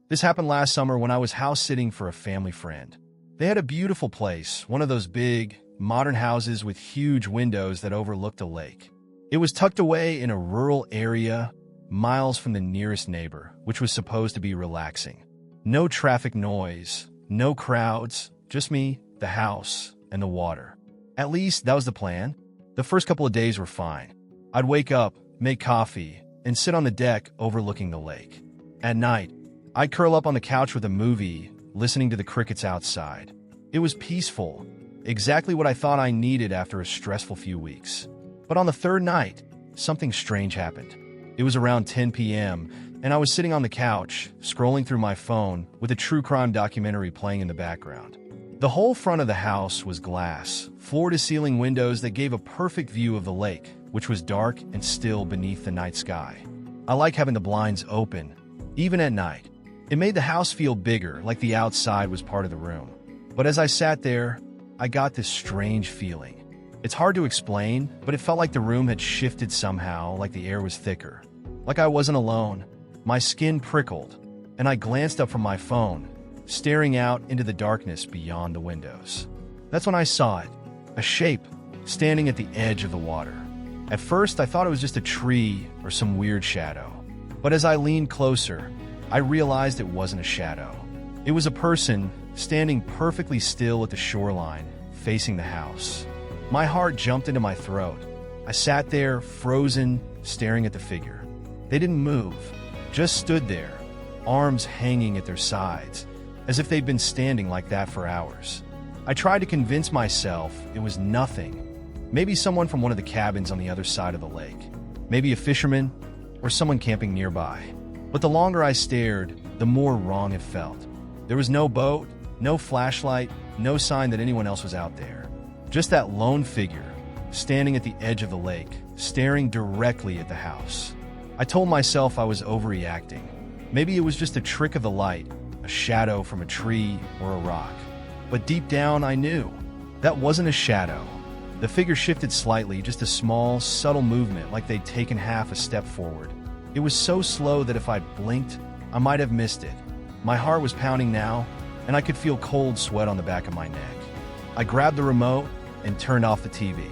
This happened last summer when I was house sitting for a family friend. They had a beautiful place, one of those big, modern houses with huge windows that overlooked a lake. It was tucked away in a rural area, miles from the nearest neighbor, which was supposed to be relaxing. No traffic noise, no crowds, just me, the house, and the water. At least that was the plan. The first couple of days were fine. I'd wake up, make coffee, and sit on the deck overlooking the lake. At night, I'd curl up on the couch with a movie, listening to the crickets outside. It was peaceful, exactly what I thought I needed after a stressful few weeks. But on the third night, something strange happened. It was around 10 p.m., and I was sitting on the couch, scrolling through my phone with a true crime documentary playing in the background. The whole front of the house was glass, floor-to-ceiling windows that gave a perfect view of the lake, which was dark and still beneath the night sky. I like having the blinds open, even at night. It made the house feel bigger, like the outside was part of the room. But as I sat there, I got this strange feeling. It's hard to explain, but it felt like the room had shifted somehow, like the air was thicker. Like I wasn't alone. My skin prickled, and I glanced up from my phone, staring out into the darkness beyond the windows. That's when I saw it, a shape standing at the edge of the water. At first, I thought it was just a tree or some weird shadow. But as I leaned closer, I realized it wasn't a shadow. It was a person standing perfectly still at the shoreline, facing the house. My heart jumped into my throat. I sat there, frozen, staring at the figure. They didn't move, just stood there, arms hanging at their sides, as if they'd been standing like that for hours. I tried to convince myself it was nothing. Maybe someone from one of the cabins on the other side of the lake. Maybe a fisherman, or someone camping nearby. But the longer I stared, the more wrong it felt. There was no boat, no flashlight, no sign that anyone else was out there. Just that lone figure, standing at the edge of the lake, staring directly at the house. I told myself I was overreacting. Maybe it was just a trick of the light, a shadow from a tree or a rock. But deep down, I knew. That wasn't a shadow. The figure shifted slightly, just a small, subtle movement like they'd taken half a step forward. It was so slow that if I'd blinked, I might have missed it. My heart was pounding now, and I could feel cold sweat on the back of my neck. I grabbed the remote and turned off the TV.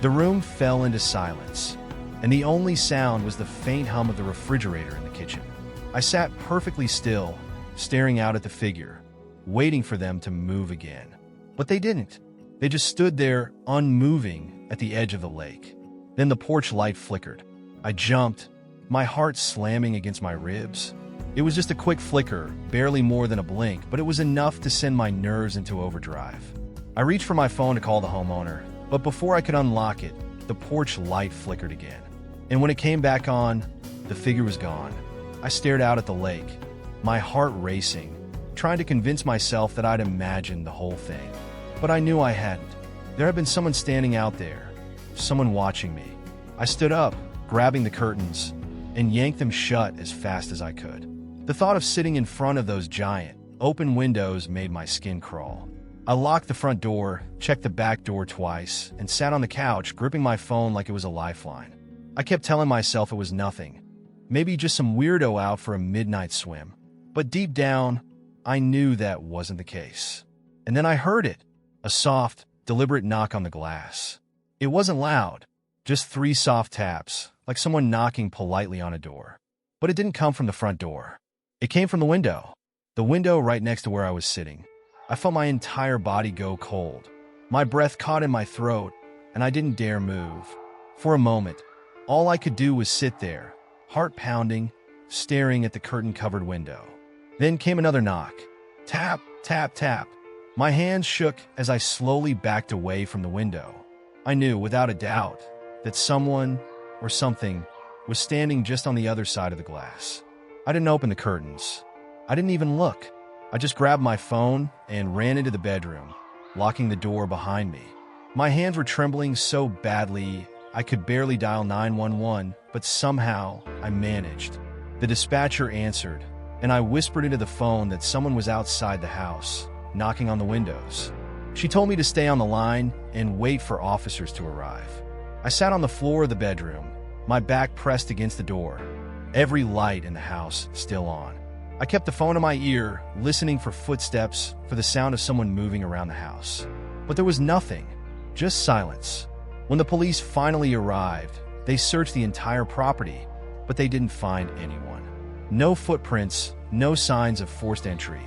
The room fell into silence, and the only sound was the faint hum of the refrigerator in the kitchen. I sat perfectly still, staring out at the figure, waiting for them to move again. But they didn't. They just stood there, unmoving, at the edge of the lake. Then the porch light flickered. I jumped, my heart slamming against my ribs. It was just a quick flicker, barely more than a blink, but it was enough to send my nerves into overdrive. I reached for my phone to call the homeowner, but before I could unlock it, the porch light flickered again. And when it came back on, the figure was gone. I stared out at the lake, my heart racing, trying to convince myself that I'd imagined the whole thing. But I knew I hadn't. There had been someone standing out there, someone watching me. I stood up, grabbing the curtains, and yanked them shut as fast as I could. The thought of sitting in front of those giant, open windows made my skin crawl. I locked the front door, checked the back door twice, and sat on the couch, gripping my phone like it was a lifeline. I kept telling myself it was nothing, maybe just some weirdo out for a midnight swim. But deep down, I knew that wasn't the case. And then I heard it. A soft, deliberate knock on the glass. It wasn't loud, just 3 soft taps, like someone knocking politely on a door. But it didn't come from the front door. It came from the window right next to where I was sitting. I felt my entire body go cold. My breath caught in my throat, and I didn't dare move. For a moment, all I could do was sit there, heart pounding, staring at the curtain-covered window. Then came another knock. Tap, tap, tap. My hands shook as I slowly backed away from the window. I knew, without a doubt, that someone or something was standing just on the other side of the glass. I didn't open the curtains. I didn't even look. I just grabbed my phone and ran into the bedroom, locking the door behind me. My hands were trembling so badly I could barely dial 911, but somehow I managed. The dispatcher answered, and I whispered into the phone that someone was outside the house, knocking on the windows. She told me to stay on the line and wait for officers to arrive. I sat on the floor of the bedroom, my back pressed against the door, every light in the house still on. I kept the phone in my ear, listening for footsteps, for the sound of someone moving around the house. But there was nothing, just silence. When the police finally arrived, they searched the entire property, but they didn't find anyone. No footprints, no signs of forced entry,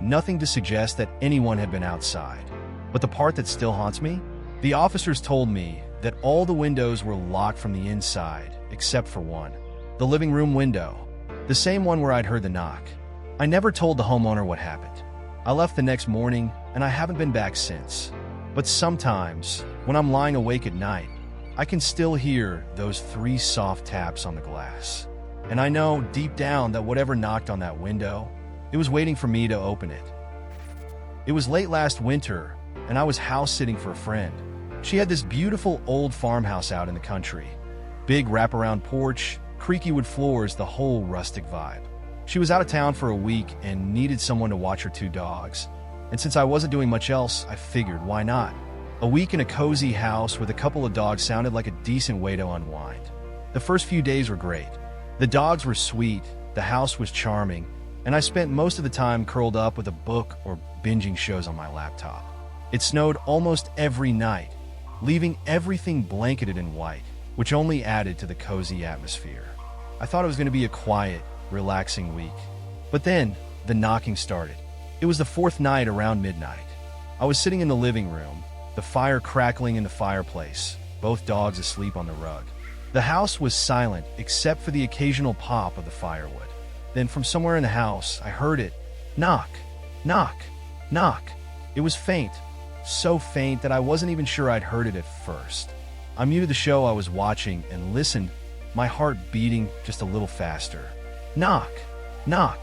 nothing to suggest that anyone had been outside. But the part that still haunts me? The officers told me that all the windows were locked from the inside, except for one. The living room window. The same one where I'd heard the knock. I never told the homeowner what happened. I left the next morning, and I haven't been back since. But sometimes, when I'm lying awake at night, I can still hear those 3 soft taps on the glass. And I know deep down that whatever knocked on that window, it was waiting for me to open it. It was late last winter, and I was house sitting for a friend. She had this beautiful old farmhouse out in the country. Big wraparound porch, creaky wood floors, the whole rustic vibe. She was out of town for a week and needed someone to watch her 2 dogs. And since I wasn't doing much else, I figured, why not? A week in a cozy house with a couple of dogs sounded like a decent way to unwind. The first few days were great. The dogs were sweet, the house was charming, and I spent most of the time curled up with a book or binging shows on my laptop. It snowed almost every night, leaving everything blanketed in white, which only added to the cozy atmosphere. I thought it was going to be a quiet, relaxing week. But then, the knocking started. It was the 4th night around midnight. I was sitting in the living room, the fire crackling in the fireplace, both dogs asleep on the rug. The house was silent except for the occasional pop of the firewood. Then from somewhere in the house, I heard it. Knock, knock, knock. It was faint, so faint that I wasn't even sure I'd heard it at first. I muted the show I was watching and listened, my heart beating just a little faster. Knock, knock,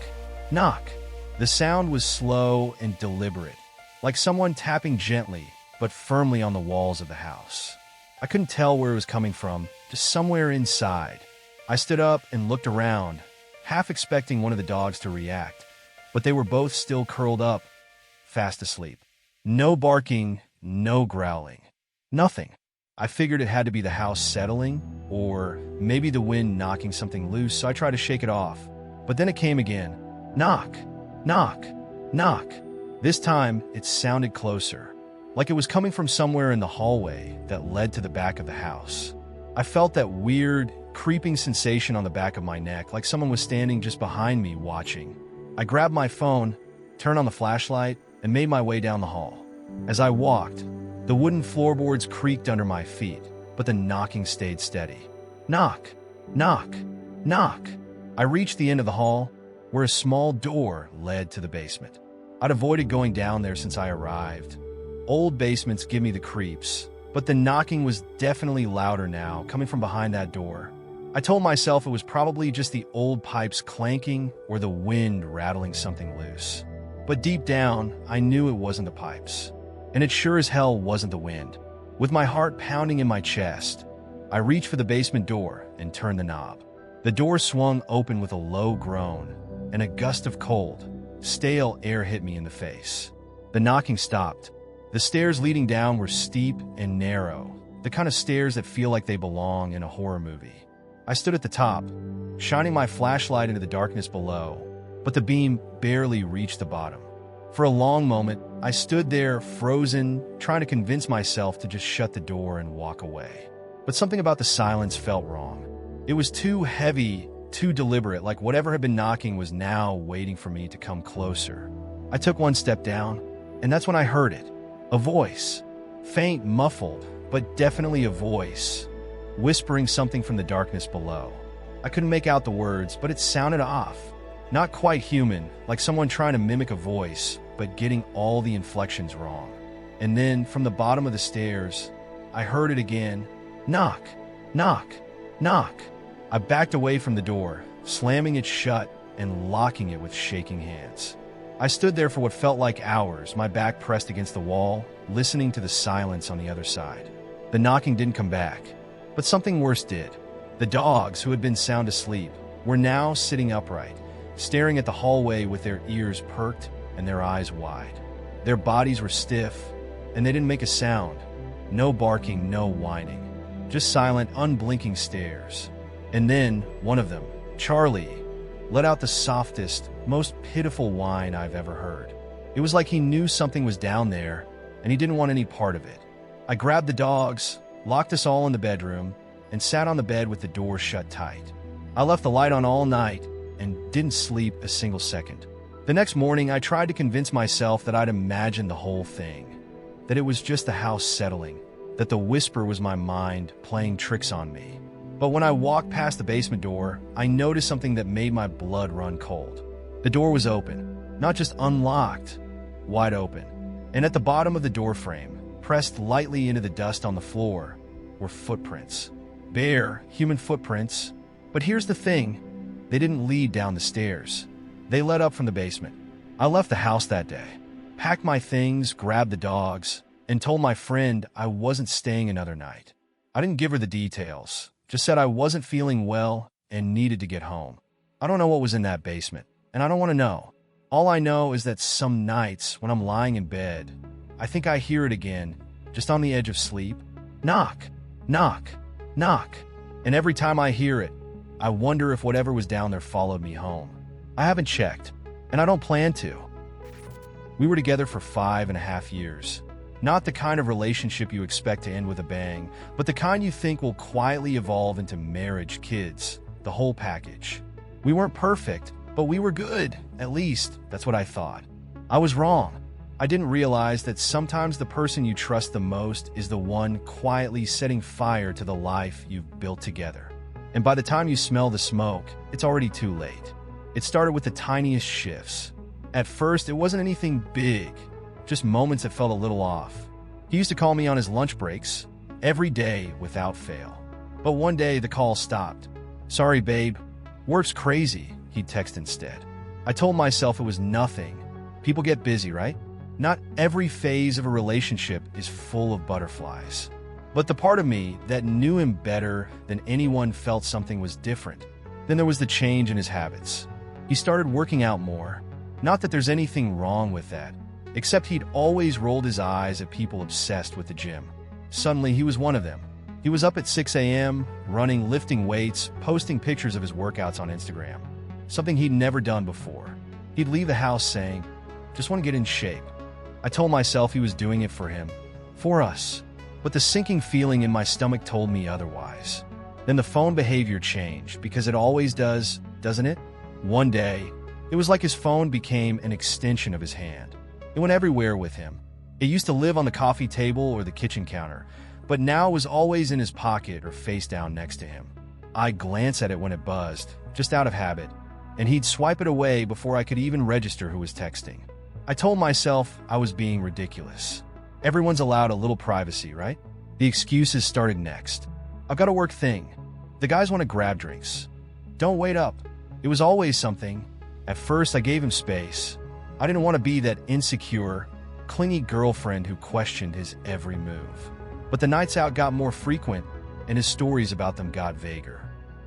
knock. The sound was slow and deliberate, like someone tapping gently but firmly on the walls of the house. I couldn't tell where it was coming from, just somewhere inside. I stood up and looked around, half expecting one of the dogs to react, but they were both still curled up, fast asleep. No barking, no growling, nothing. I figured it had to be the house settling, or maybe the wind knocking something loose, so I tried to shake it off. But then it came again. Knock, knock, knock. This time, it sounded closer, like it was coming from somewhere in the hallway that led to the back of the house. I felt that weird, creeping sensation on the back of my neck, like someone was standing just behind me watching. I grabbed my phone, turned on the flashlight, and made my way down the hall. As I walked, the wooden floorboards creaked under my feet, but the knocking stayed steady. Knock, knock, knock. I reached the end of the hall, where a small door led to the basement. I'd avoided going down there since I arrived. Old basements give me the creeps, but the knocking was definitely louder now, coming from behind that door. I told myself it was probably just the old pipes clanking or the wind rattling something loose. But deep down, I knew it wasn't the pipes. And it sure as hell wasn't the wind. With my heart pounding in my chest, I reached for the basement door and turned the knob. The door swung open with a low groan, and a gust of cold, stale air hit me in the face. The knocking stopped. The stairs leading down were steep and narrow, the kind of stairs that feel like they belong in a horror movie. I stood at the top, shining my flashlight into the darkness below, but the beam barely reached the bottom. For a long moment, I stood there, frozen, trying to convince myself to just shut the door and walk away. But something about the silence felt wrong. It was too heavy, too deliberate, like whatever had been knocking was now waiting for me to come closer. I took one step down, and that's when I heard it. A voice. Faint, muffled, but definitely a voice, whispering something from the darkness below. I couldn't make out the words, but it sounded off. Not quite human, like someone trying to mimic a voice, but getting all the inflections wrong. And then, from the bottom of the stairs, I heard it again. Knock, knock, knock. I backed away from the door, slamming it shut and locking it with shaking hands. I stood there for what felt like hours, my back pressed against the wall, listening to the silence on the other side. The knocking didn't come back, but something worse did. The dogs, who had been sound asleep, were now sitting upright, staring at the hallway with their ears perked and their eyes wide. Their bodies were stiff, and they didn't make a sound. No barking, no whining. Just silent, unblinking stares. And then, one of them, Charlie, let out the softest, most pitiful whine I've ever heard. It was like he knew something was down there, and he didn't want any part of it. I grabbed the dogs, locked us all in the bedroom, and sat on the bed with the door shut tight. I left the light on all night and didn't sleep a single second. The next morning, I tried to convince myself that I'd imagined the whole thing, that it was just the house settling, that the whisper was my mind playing tricks on me. But when I walked past the basement door, I noticed something that made my blood run cold. The door was open, not just unlocked, wide open. And at the bottom of the door frame, pressed lightly into the dust on the floor, were footprints. Bare, human footprints. But here's the thing, they didn't lead down the stairs. They led up from the basement. I left the house that day, packed my things, grabbed the dogs, and told my friend I wasn't staying another night. I didn't give her the details, just said I wasn't feeling well and needed to get home. I don't know what was in that basement, and I don't want to know. All I know is that some nights when I'm lying in bed, I think I hear it again, just on the edge of sleep. Knock, knock, knock. And every time I hear it, I wonder if whatever was down there followed me home. I haven't checked, and I don't plan to. We were together for 5.5 years. Not the kind of relationship you expect to end with a bang, but the kind you think will quietly evolve into marriage, kids, the whole package. We weren't perfect, but we were good. At least, that's what I thought. I was wrong. I didn't realize that sometimes the person you trust the most is the one quietly setting fire to the life you've built together. And by the time you smell the smoke, it's already too late. It started with the tiniest shifts. At first, it wasn't anything big, just moments that felt a little off. He used to call me on his lunch breaks, every day without fail. But one day, the call stopped. "Sorry, babe. Work's crazy," he'd text instead. I told myself it was nothing. People get busy, right? Not every phase of a relationship is full of butterflies. But the part of me that knew him better than anyone felt something was different. Then there was the change in his habits. He started working out more. Not that there's anything wrong with that, except he'd always rolled his eyes at people obsessed with the gym. Suddenly, he was one of them. He was up at 6 a.m., running, lifting weights, posting pictures of his workouts on Instagram. Something he'd never done before. He'd leave the house saying, "Just want to get in shape." I told myself he was doing it for him, for us. But the sinking feeling in my stomach told me otherwise. Then the phone behavior changed, because it always does, doesn't it? One day, it was like his phone became an extension of his hand. It went everywhere with him. It used to live on the coffee table or the kitchen counter, but now it was always in his pocket or face down next to him. I'd glance at it when it buzzed, just out of habit, and he'd swipe it away before I could even register who was texting. I told myself I was being ridiculous. Everyone's allowed a little privacy, right? The excuses started next. "I've got a work thing. The guys want to grab drinks. Don't wait up." It was always something. At first, I gave him space. I didn't want to be that insecure, clingy girlfriend who questioned his every move. But the nights out got more frequent, and his stories about them got vaguer.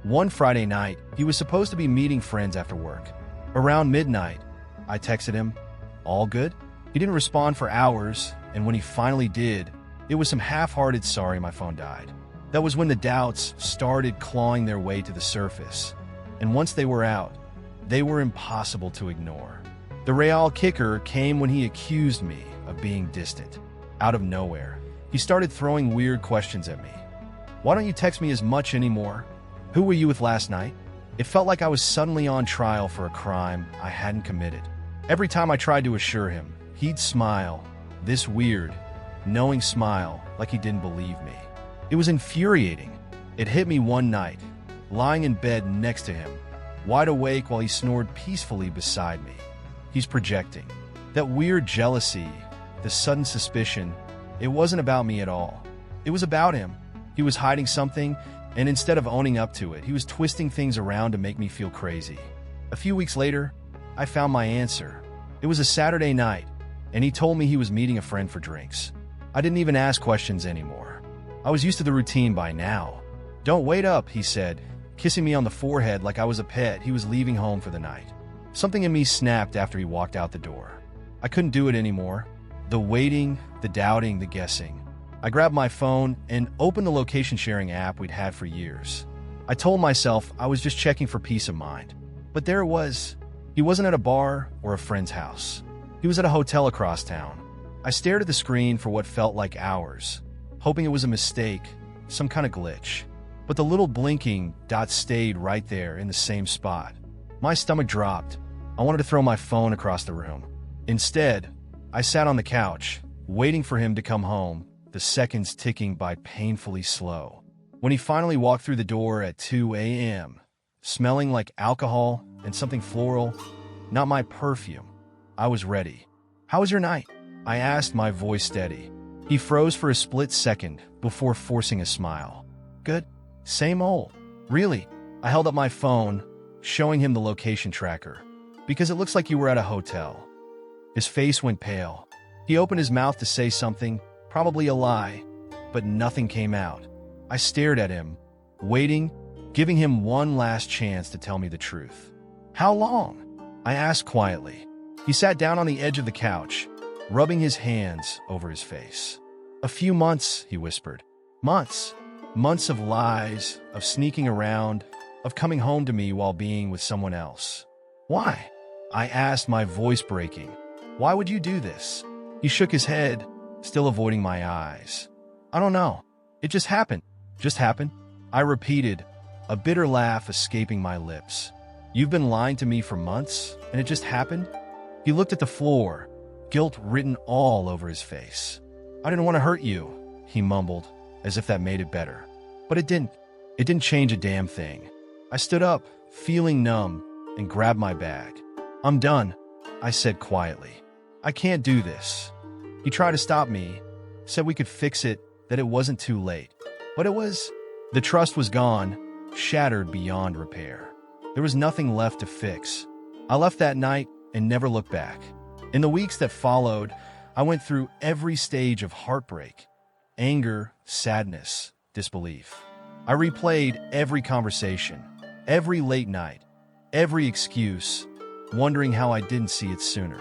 One Friday night, he was supposed to be meeting friends after work. Around midnight, I texted him, "All good?" He didn't respond for hours, and when he finally did, it was some half-hearted "sorry, my phone died." That was when the doubts started clawing their way to the surface. And once they were out, they were impossible to ignore. The real kicker came when he accused me of being distant. Out of nowhere, he started throwing weird questions at me. "Why don't you text me as much anymore? Who were you with last night?" It felt like I was suddenly on trial for a crime I hadn't committed. Every time I tried to assure him, he'd smile, this weird, knowing smile, like he didn't believe me. It was infuriating. It hit me one night, lying in bed next to him, wide awake while he snored peacefully beside me. He's projecting. That weird jealousy, the sudden suspicion, it wasn't about me at all. It was about him. He was hiding something, and instead of owning up to it, he was twisting things around to make me feel crazy. A few weeks later, I found my answer. It was a Saturday night, and he told me he was meeting a friend for drinks. I didn't even ask questions anymore. I was used to the routine by now. "Don't wait up," he said, kissing me on the forehead like I was a pet he was leaving home for the night. Something in me snapped after he walked out the door. I couldn't do it anymore. The waiting, the doubting, the guessing. I grabbed my phone and opened the location sharing app we'd had for years. I told myself I was just checking for peace of mind. But there it was. He wasn't at a bar or a friend's house. He was at a hotel across town. I stared at the screen for what felt like hours, hoping it was a mistake, some kind of glitch. But the little blinking dot stayed right there in the same spot. My stomach dropped. I wanted to throw my phone across the room. Instead, I sat on the couch, waiting for him to come home, the seconds ticking by painfully slow. When he finally walked through the door at 2 a.m., smelling like alcohol and something floral, not my perfume, I was ready. "How was your night?" I asked, my voice steady. He froze for a split second before forcing a smile. "Good. Same old." "Really?" I held up my phone, showing him the location tracker. "Because it looks like you were at a hotel." His face went pale. He opened his mouth to say something, probably a lie, but nothing came out. I stared at him, waiting, giving him one last chance to tell me the truth. "How long?" I asked quietly. He sat down on the edge of the couch, rubbing his hands over his face. "A few months," he whispered. "Months. Months of lies, of sneaking around, of coming home to me while being with someone else." "Why?" I asked, my voice breaking. "Why would you do this?" He shook his head, still avoiding my eyes. "I don't know. It just happened. Just happened." I repeated, a bitter laugh escaping my lips. "You've been lying to me for months, and it just happened?" He looked at the floor, guilt written all over his face. "I didn't want to hurt you," he mumbled, as if that made it better. But it didn't. It didn't change a damn thing. I stood up, feeling numb, and grabbed my bag. "I'm done," I said quietly. "I can't do this." He tried to stop me, said we could fix it, that it wasn't too late. But it was. The trust was gone, shattered beyond repair. There was nothing left to fix. I left that night and never looked back. In the weeks that followed, I went through every stage of heartbreak, anger, sadness, disbelief. I replayed every conversation, every late night, every excuse, wondering how I didn't see it sooner.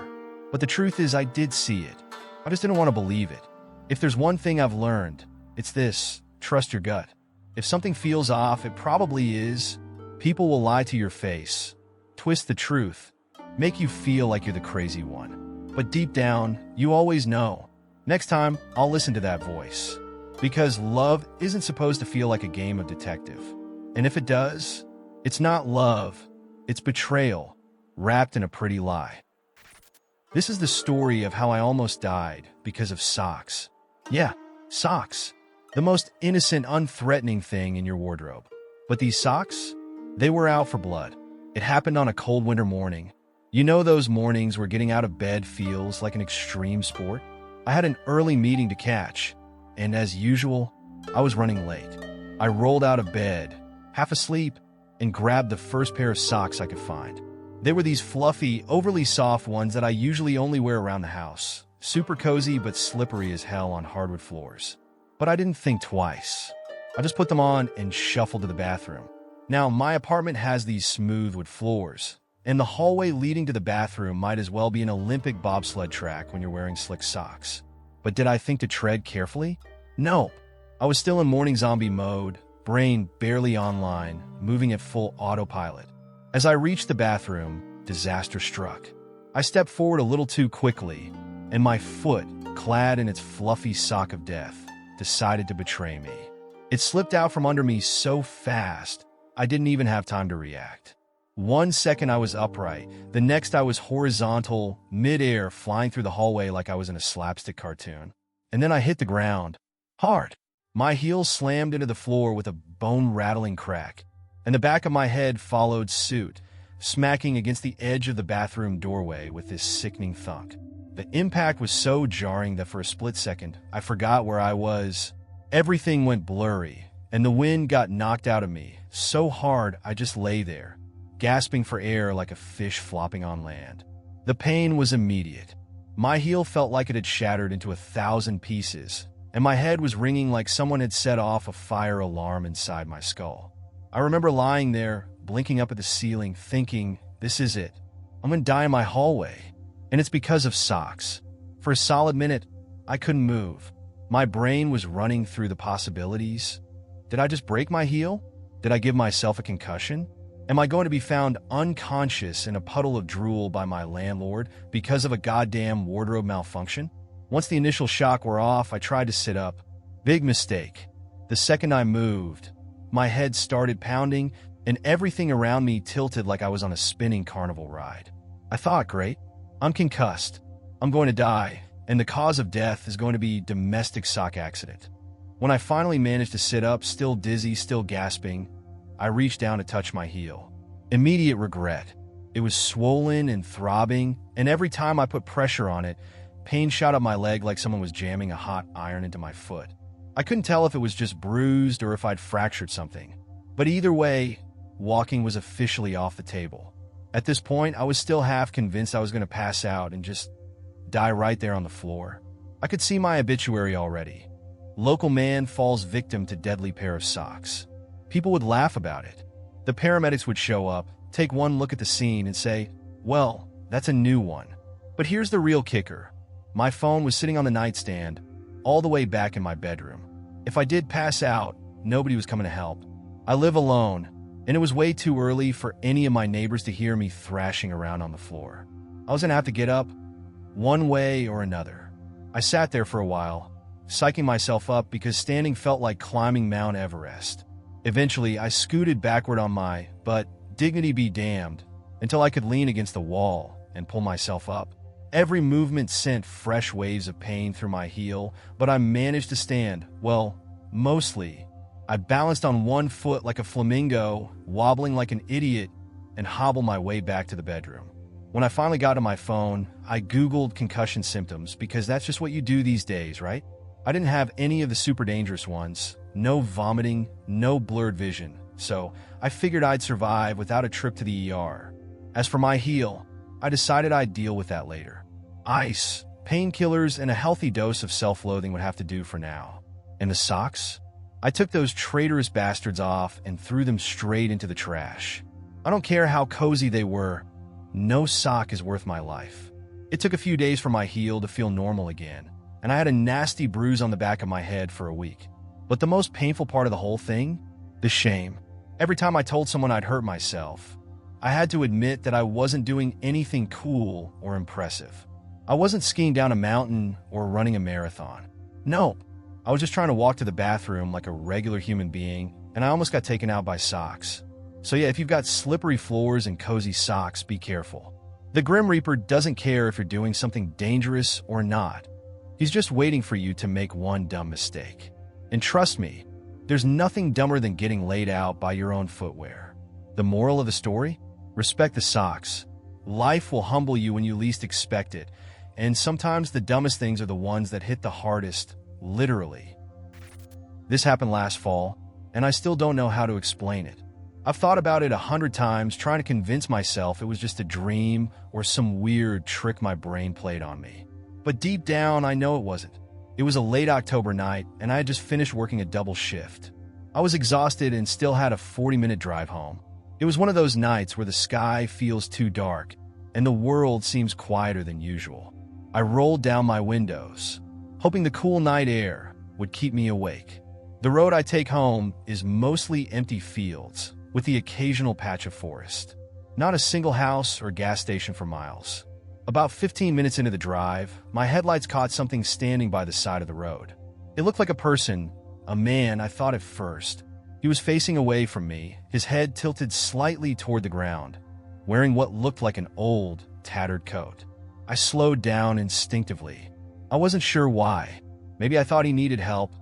But the truth is, I did see it. I just didn't want to believe it. If there's one thing I've learned, it's this: trust your gut. If something feels off, it probably is. People will lie to your face, twist the truth, make you feel like you're the crazy one. But deep down, you always know. Next time, I'll listen to that voice. Because love isn't supposed to feel like a game of detective. And if it does, it's not love, it's betrayal, wrapped in a pretty lie. This is the story of how I almost died because of socks. Yeah, socks. The most innocent, unthreatening thing in your wardrobe. But these socks, they were out for blood. It happened on a cold winter morning. You know those mornings where getting out of bed feels like an extreme sport? I had an early meeting to catch, and as usual, I was running late. I rolled out of bed, half asleep, and grabbed the first pair of socks I could find. They were these fluffy, overly soft ones that I usually only wear around the house. Super cozy but slippery as hell on hardwood floors. But I didn't think twice. I just put them on and shuffled to the bathroom. Now, my apartment has these smooth wood floors, and the hallway leading to the bathroom might as well be an Olympic bobsled track when you're wearing slick socks. But did I think to tread carefully? No. I was still in morning zombie mode, brain barely online, moving at full autopilot. As I reached the bathroom, disaster struck. I stepped forward a little too quickly, and my foot, clad in its fluffy sock of death, decided to betray me. It slipped out from under me so fast, I didn't even have time to react. 1 second I was upright, the next I was horizontal, mid-air, flying through the hallway like I was in a slapstick cartoon. And then I hit the ground. Hard. My heels slammed into the floor with a bone-rattling crack, and the back of my head followed suit, smacking against the edge of the bathroom doorway with this sickening thunk. The impact was so jarring that for a split second, I forgot where I was. Everything went blurry, and the wind got knocked out of me so hard I just lay there, gasping for air like a fish flopping on land. The pain was immediate. My heel felt like it had shattered into 1,000 pieces, and my head was ringing like someone had set off a fire alarm inside my skull. I remember lying there, blinking up at the ceiling, thinking, this is it. I'm gonna die in my hallway. And it's because of socks. For a solid minute, I couldn't move. My brain was running through the possibilities. Did I just break my heel? Did I give myself a concussion? Am I going to be found unconscious in a puddle of drool by my landlord because of a goddamn wardrobe malfunction? Once the initial shock wore off, I tried to sit up. Big mistake. The second I moved, my head started pounding and everything around me tilted like I was on a spinning carnival ride. I thought, great, I'm concussed. I'm going to die, and the cause of death is going to be domestic sock accident. When I finally managed to sit up, still dizzy, still gasping, I reached down to touch my heel. Immediate regret. It was swollen and throbbing, and every time I put pressure on it, pain shot up my leg like someone was jamming a hot iron into my foot. I couldn't tell if it was just bruised or if I'd fractured something. But either way, walking was officially off the table. At this point, I was still half convinced I was going to pass out and just die right there on the floor. I could see my obituary already. Local man falls victim to deadly pair of socks. People would laugh about it. The paramedics would show up, take one look at the scene and say, well, that's a new one. But here's the real kicker. My phone was sitting on the nightstand, all the way back in my bedroom. If I did pass out, nobody was coming to help. I live alone, and it was way too early for any of my neighbors to hear me thrashing around on the floor. I was going to have to get up, one way or another. I sat there for a while, psyching myself up because standing felt like climbing Mount Everest. Eventually, I scooted backward on my, but dignity be damned, until I could lean against the wall and pull myself up. Every movement sent fresh waves of pain through my heel, but I managed to stand, well, mostly. I balanced on one foot like a flamingo, wobbling like an idiot, and hobbled my way back to the bedroom. When I finally got to my phone, I Googled concussion symptoms because that's just what you do these days, right? I didn't have any of the super dangerous ones, no vomiting, no blurred vision, so I figured I'd survive without a trip to the ER. As for my heel, I decided I'd deal with that later. Ice, painkillers, and a healthy dose of self-loathing would have to do for now. And the socks? I took those traitorous bastards off and threw them straight into the trash. I don't care how cozy they were, no sock is worth my life. It took a few days for my heel to feel normal again, and I had a nasty bruise on the back of my head for a week. But the most painful part of the whole thing? The shame. Every time I told someone I'd hurt myself, I had to admit that I wasn't doing anything cool or impressive. I wasn't skiing down a mountain or running a marathon. No, I was just trying to walk to the bathroom like a regular human being, and I almost got taken out by socks. So yeah, if you've got slippery floors and cozy socks, be careful. The Grim Reaper doesn't care if you're doing something dangerous or not. He's just waiting for you to make one dumb mistake. And trust me, there's nothing dumber than getting laid out by your own footwear. The moral of the story? Respect the socks. Life will humble you when you least expect it, and sometimes the dumbest things are the ones that hit the hardest, literally. This happened last fall, and I still don't know how to explain it. I've thought about it 100 times, trying to convince myself it was just a dream or some weird trick my brain played on me. But deep down, I know it wasn't. It was a late October night, and I had just finished working a double shift. I was exhausted and still had a 40-minute drive home. It was one of those nights where the sky feels too dark, and the world seems quieter than usual. I rolled down my windows, hoping the cool night air would keep me awake. The road I take home is mostly empty fields, with the occasional patch of forest. Not a single house or gas station for miles. About 15 minutes into the drive, my headlights caught something standing by the side of the road. It looked like a person, a man, I thought at first. He was facing away from me, his head tilted slightly toward the ground, wearing what looked like an old, tattered coat. I slowed down instinctively. I wasn't sure why. Maybe I thought he needed help,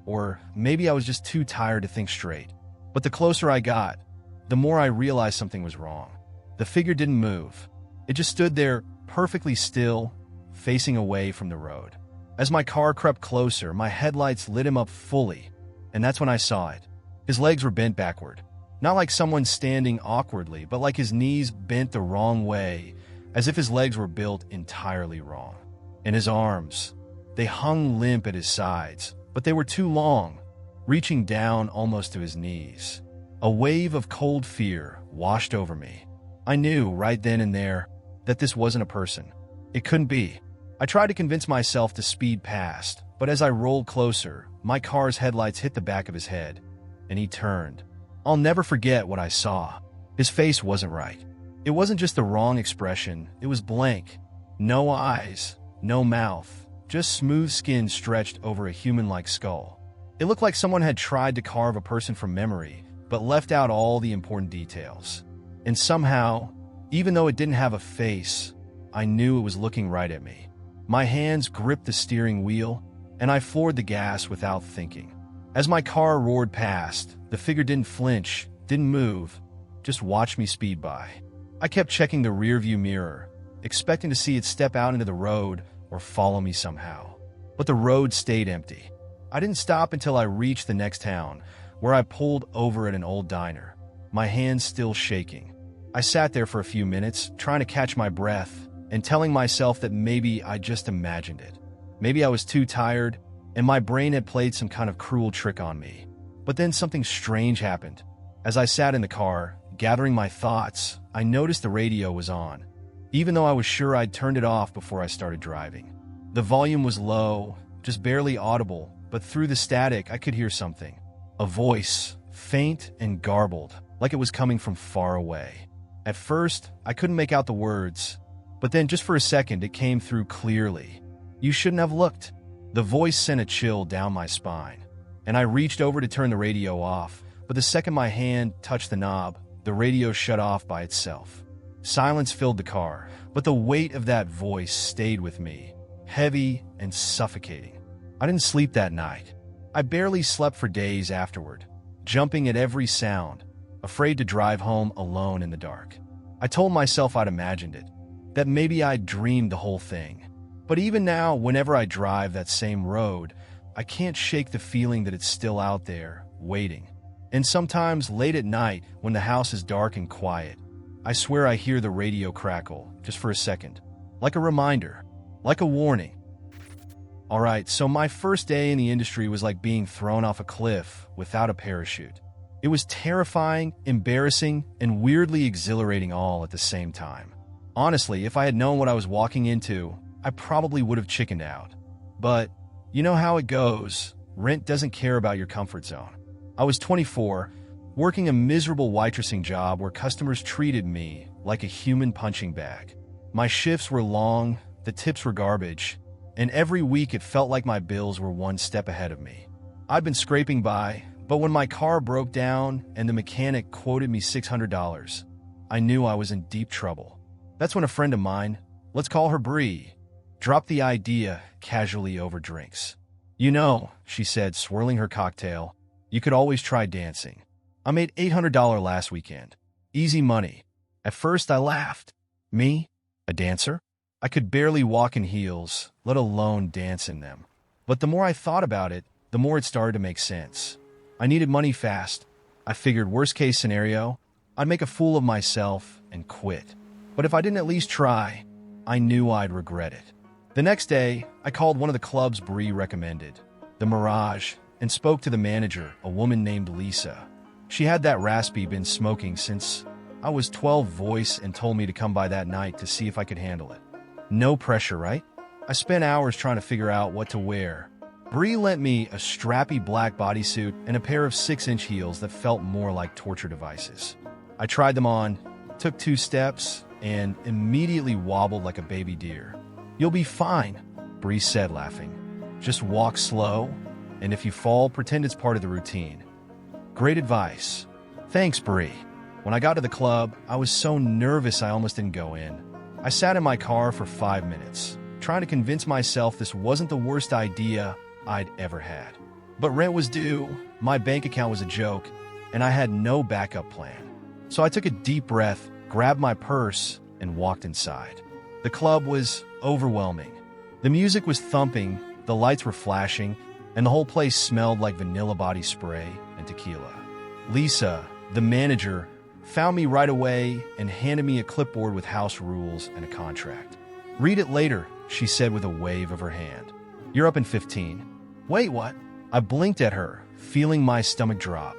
or maybe I was just too tired to think straight. But the closer I got, the more I realized something was wrong. The figure didn't move. It just stood there, perfectly still, facing away from the road. As my car crept closer, my headlights lit him up fully, and that's when I saw it. His legs were bent backward. Not like someone standing awkwardly, but like his knees bent the wrong way, as if his legs were built entirely wrong. And his arms, they hung limp at his sides, but they were too long, reaching down almost to his knees. A wave of cold fear washed over me. I knew right then and there that this wasn't a person. It couldn't be. I tried to convince myself to speed past, but as I rolled closer, my car's headlights hit the back of his head, and he turned. I'll never forget what I saw. His face wasn't right. It wasn't just the wrong expression, it was blank. No eyes, no mouth, just smooth skin stretched over a human-like skull. It looked like someone had tried to carve a person from memory, but left out all the important details. And somehow, even though it didn't have a face, I knew it was looking right at me. My hands gripped the steering wheel, and I floored the gas without thinking. As my car roared past, the figure didn't flinch, didn't move, just watched me speed by. I kept checking the rearview mirror, expecting to see it step out into the road or follow me somehow. But the road stayed empty. I didn't stop until I reached the next town, where I pulled over at an old diner, my hands still shaking. I sat there for a few minutes, trying to catch my breath and telling myself that maybe I just imagined it. Maybe I was too tired, and my brain had played some kind of cruel trick on me. But then something strange happened. As I sat in the car, gathering my thoughts, I noticed the radio was on, even though I was sure I'd turned it off before I started driving. The volume was low, just barely audible, but through the static I could hear something. A voice, faint and garbled, like it was coming from far away. At first, I couldn't make out the words, but then just for a second it came through clearly. "You shouldn't have looked." The voice sent a chill down my spine, and I reached over to turn the radio off, but the second my hand touched the knob, the radio shut off by itself. Silence filled the car, but the weight of that voice stayed with me, heavy and suffocating. I didn't sleep that night. I barely slept for days afterward, jumping at every sound, afraid to drive home alone in the dark. I told myself I'd imagined it, that maybe I'd dreamed the whole thing. But even now, whenever I drive that same road, I can't shake the feeling that it's still out there, waiting. And sometimes late at night, when the house is dark and quiet, I swear I hear the radio crackle, just for a second. Like a reminder, like a warning. Alright, so my first day in the industry was like being thrown off a cliff without a parachute. It was terrifying, embarrassing, and weirdly exhilarating all at the same time. Honestly, if I had known what I was walking into, I probably would have chickened out. But you know how it goes. Rent doesn't care about your comfort zone. I was 24, working a miserable waitressing job where customers treated me like a human punching bag. My shifts were long, the tips were garbage, and every week it felt like my bills were one step ahead of me. I'd been scraping by, but when my car broke down and the mechanic quoted me $600, I knew I was in deep trouble. That's when a friend of mine, let's call her Bree, dropped the idea casually over drinks. "You know," she said, swirling her cocktail, "you could always try dancing. I made $800 last weekend. Easy money." At first I laughed. Me? A dancer? I could barely walk in heels, let alone dance in them. But the more I thought about it, the more it started to make sense. I needed money fast. I figured worst case scenario, I'd make a fool of myself and quit. But if I didn't at least try, I knew I'd regret it. The next day, I called one of the clubs Bree recommended, the Mirage, and spoke to the manager, a woman named Lisa. She had that raspy been smoking since I was 12 voice and told me to come by that night to see if I could handle it. No pressure, right? I spent hours trying to figure out what to wear. Bree lent me a strappy black bodysuit and a pair of 6-inch heels that felt more like torture devices. I tried them on, took 2 steps, and immediately wobbled like a baby deer. "You'll be fine," Bree said, laughing. "Just walk slow, and if you fall, pretend it's part of the routine." Great advice. Thanks, Bree. When I got to the club, I was so nervous I almost didn't go in. I sat in my car for 5 minutes, trying to convince myself this wasn't the worst idea I'd ever had. But rent was due, my bank account was a joke, and I had no backup plan. So I took a deep breath, grabbed my purse, and walked inside. The club was overwhelming. The music was thumping, the lights were flashing, and the whole place smelled like vanilla body spray and tequila. Lisa, the manager, found me right away and handed me a clipboard with house rules and a contract. "Read it later," she said with a wave of her hand. "You're up in 15. "Wait, what?" I blinked at her, feeling my stomach drop.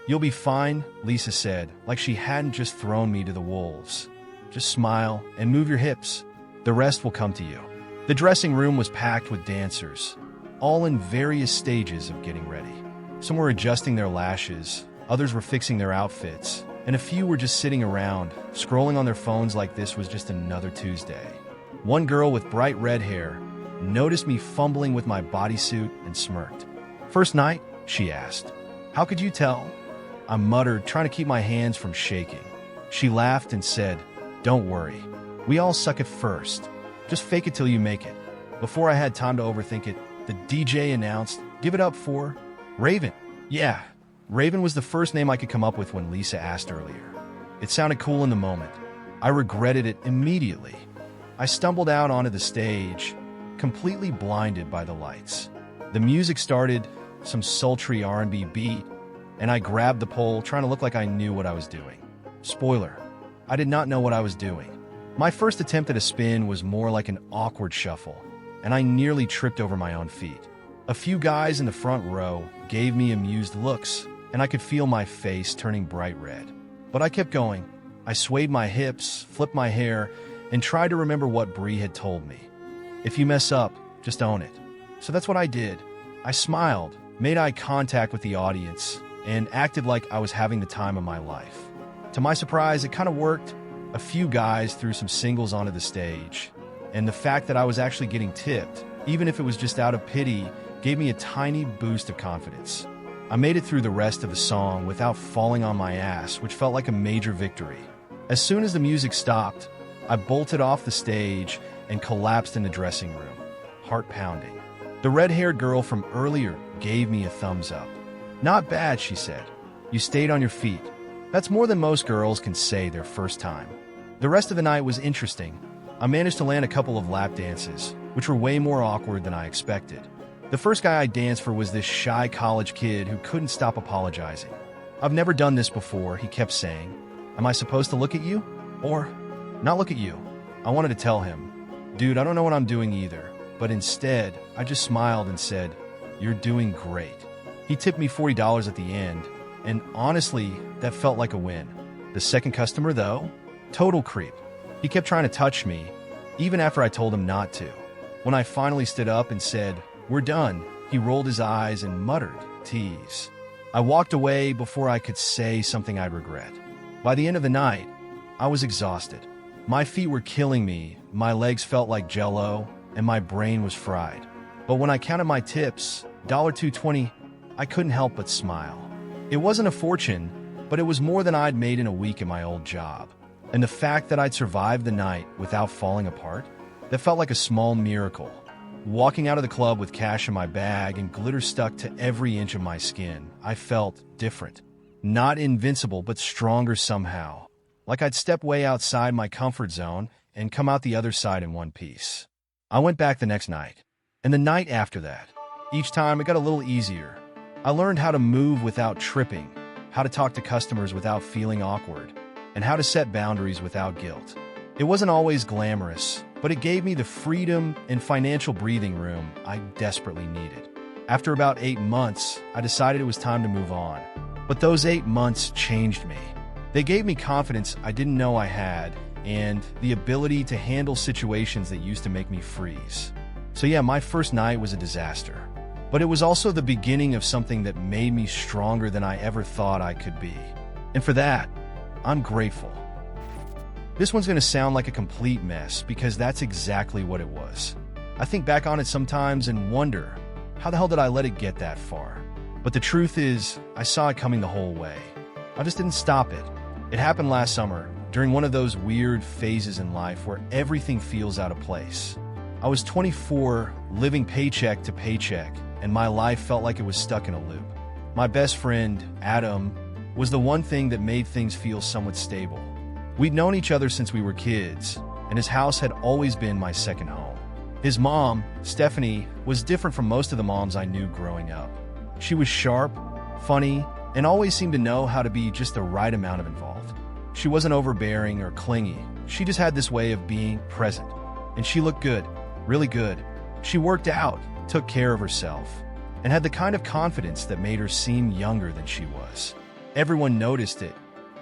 "You'll be fine," Lisa said, like she hadn't just thrown me to the wolves. "Just smile and move your hips. The rest will come to you." The dressing room was packed with dancers, all in various stages of getting ready. Some were adjusting their lashes, others were fixing their outfits, and a few were just sitting around, scrolling on their phones like this was just another Tuesday. One girl with bright red hair noticed me fumbling with my bodysuit and smirked. "First night?" she asked. "How could you tell?" I muttered, trying to keep my hands from shaking. She laughed and said, "Don't worry. We all suck at first. Just fake it till you make it." Before I had time to overthink it, the DJ announced, "Give it up for Raven." Yeah, Raven was the first name I could come up with when Lisa asked earlier. It sounded cool in the moment. I regretted it immediately. I stumbled out onto the stage, completely blinded by the lights. The music started, some sultry R&B beat, and I grabbed the pole, trying to look like I knew what I was doing. Spoiler, I did not know what I was doing. My first attempt at a spin was more like an awkward shuffle, and I nearly tripped over my own feet. A few guys in the front row gave me amused looks, and I could feel my face turning bright red. But I kept going. I swayed my hips, flipped my hair, and tried to remember what Bree had told me. If you mess up, just own it. So that's what I did. I smiled, made eye contact with the audience, and acted like I was having the time of my life. To my surprise, it kind of worked. A few guys threw some singles onto the stage, and the fact that I was actually getting tipped, even if it was just out of pity, gave me a tiny boost of confidence. I made it through the rest of the song without falling on my ass, which felt like a major victory. As soon as the music stopped, I bolted off the stage and collapsed in the dressing room, heart pounding. The red-haired girl from earlier gave me a thumbs up. "Not bad," she said. "You stayed on your feet." That's more than most girls can say their first time. The rest of the night was interesting. I managed to land a couple of lap dances, which were way more awkward than I expected. The first guy I danced for was this shy college kid who couldn't stop apologizing. "I've never done this before," he kept saying. "Am I supposed to look at you? Or not look at you?" I wanted to tell him, "Dude, I don't know what I'm doing either." But instead, I just smiled and said, "You're doing great." He tipped me $40 at the end, and honestly, that felt like a win. The second customer, though? Total creep. He kept trying to touch me, even after I told him not to. When I finally stood up and said, "We're done," he rolled his eyes and muttered, "Tease." I walked away before I could say something I'd regret. By the end of the night, I was exhausted. My feet were killing me, my legs felt like jello, and my brain was fried. But when I counted my tips, $2.20, I couldn't help but smile. It wasn't a fortune, but it was more than I'd made in a week at my old job. And the fact that I'd survived the night without falling apart, that felt like a small miracle. Walking out of the club with cash in my bag and glitter stuck to every inch of my skin, I felt different. Not invincible, but stronger somehow. Like I'd step way outside my comfort zone and come out the other side in one piece. I went back the next night, and the night after that. Each time it got a little easier. I learned how to move without tripping, how to talk to customers without feeling awkward, and how to set boundaries without guilt. It wasn't always glamorous, but it gave me the freedom and financial breathing room I desperately needed. After about 8 months, I decided it was time to move on. But those 8 months changed me. They gave me confidence I didn't know I had, and the ability to handle situations that used to make me freeze. So yeah, my first night was a disaster. But it was also the beginning of something that made me stronger than I ever thought I could be. And for that, I'm grateful. This one's going to sound like a complete mess because that's exactly what it was. I think back on it sometimes and wonder, how the hell did I let it get that far? But the truth is, I saw it coming the whole way. I just didn't stop it. It happened last summer, during one of those weird phases in life where everything feels out of place. I was 24, living paycheck to paycheck, and my life felt like it was stuck in a loop. My best friend, Adam, was the one thing that made things feel somewhat stable. We'd known each other since we were kids, and his house had always been my second home. His mom, Stephanie, was different from most of the moms I knew growing up. She was sharp, funny, and always seemed to know how to be just the right amount of involved. She wasn't overbearing or clingy. She just had this way of being present. And she looked good, really good. She worked out, took care of herself, and had the kind of confidence that made her seem younger than she was. Everyone noticed it.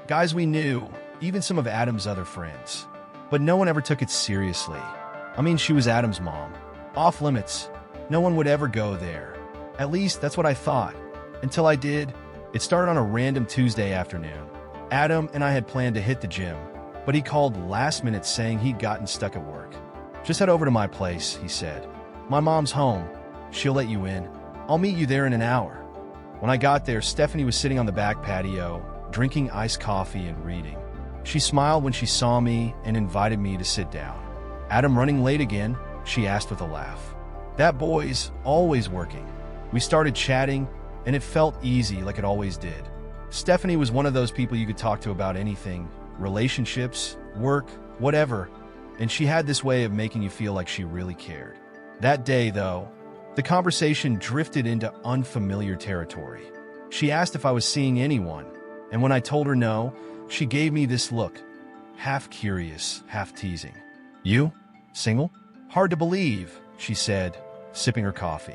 Guys we knew, even some of Adam's other friends. But no one ever took it seriously. I mean, she was Adam's mom. Off limits. No one would ever go there. At least, that's what I thought. Until I did. It started on a random Tuesday afternoon. Adam and I had planned to hit the gym, but he called last minute saying he'd gotten stuck at work. "Just head over to my place," he said. "My mom's home. She'll let you in. I'll meet you there in an hour." When I got there, Stephanie was sitting on the back patio, drinking iced coffee and reading. She smiled when she saw me and invited me to sit down. "Adam running late again?" she asked with a laugh. "That boy's always working." We started chatting, and it felt easy like it always did. Stephanie was one of those people you could talk to about anything, relationships, work, whatever, and she had this way of making you feel like she really cared. That day, though, the conversation drifted into unfamiliar territory. She asked if I was seeing anyone, and when I told her no, she gave me this look, half curious, half teasing. "You? Single?" "Hard to believe," she said, sipping her coffee.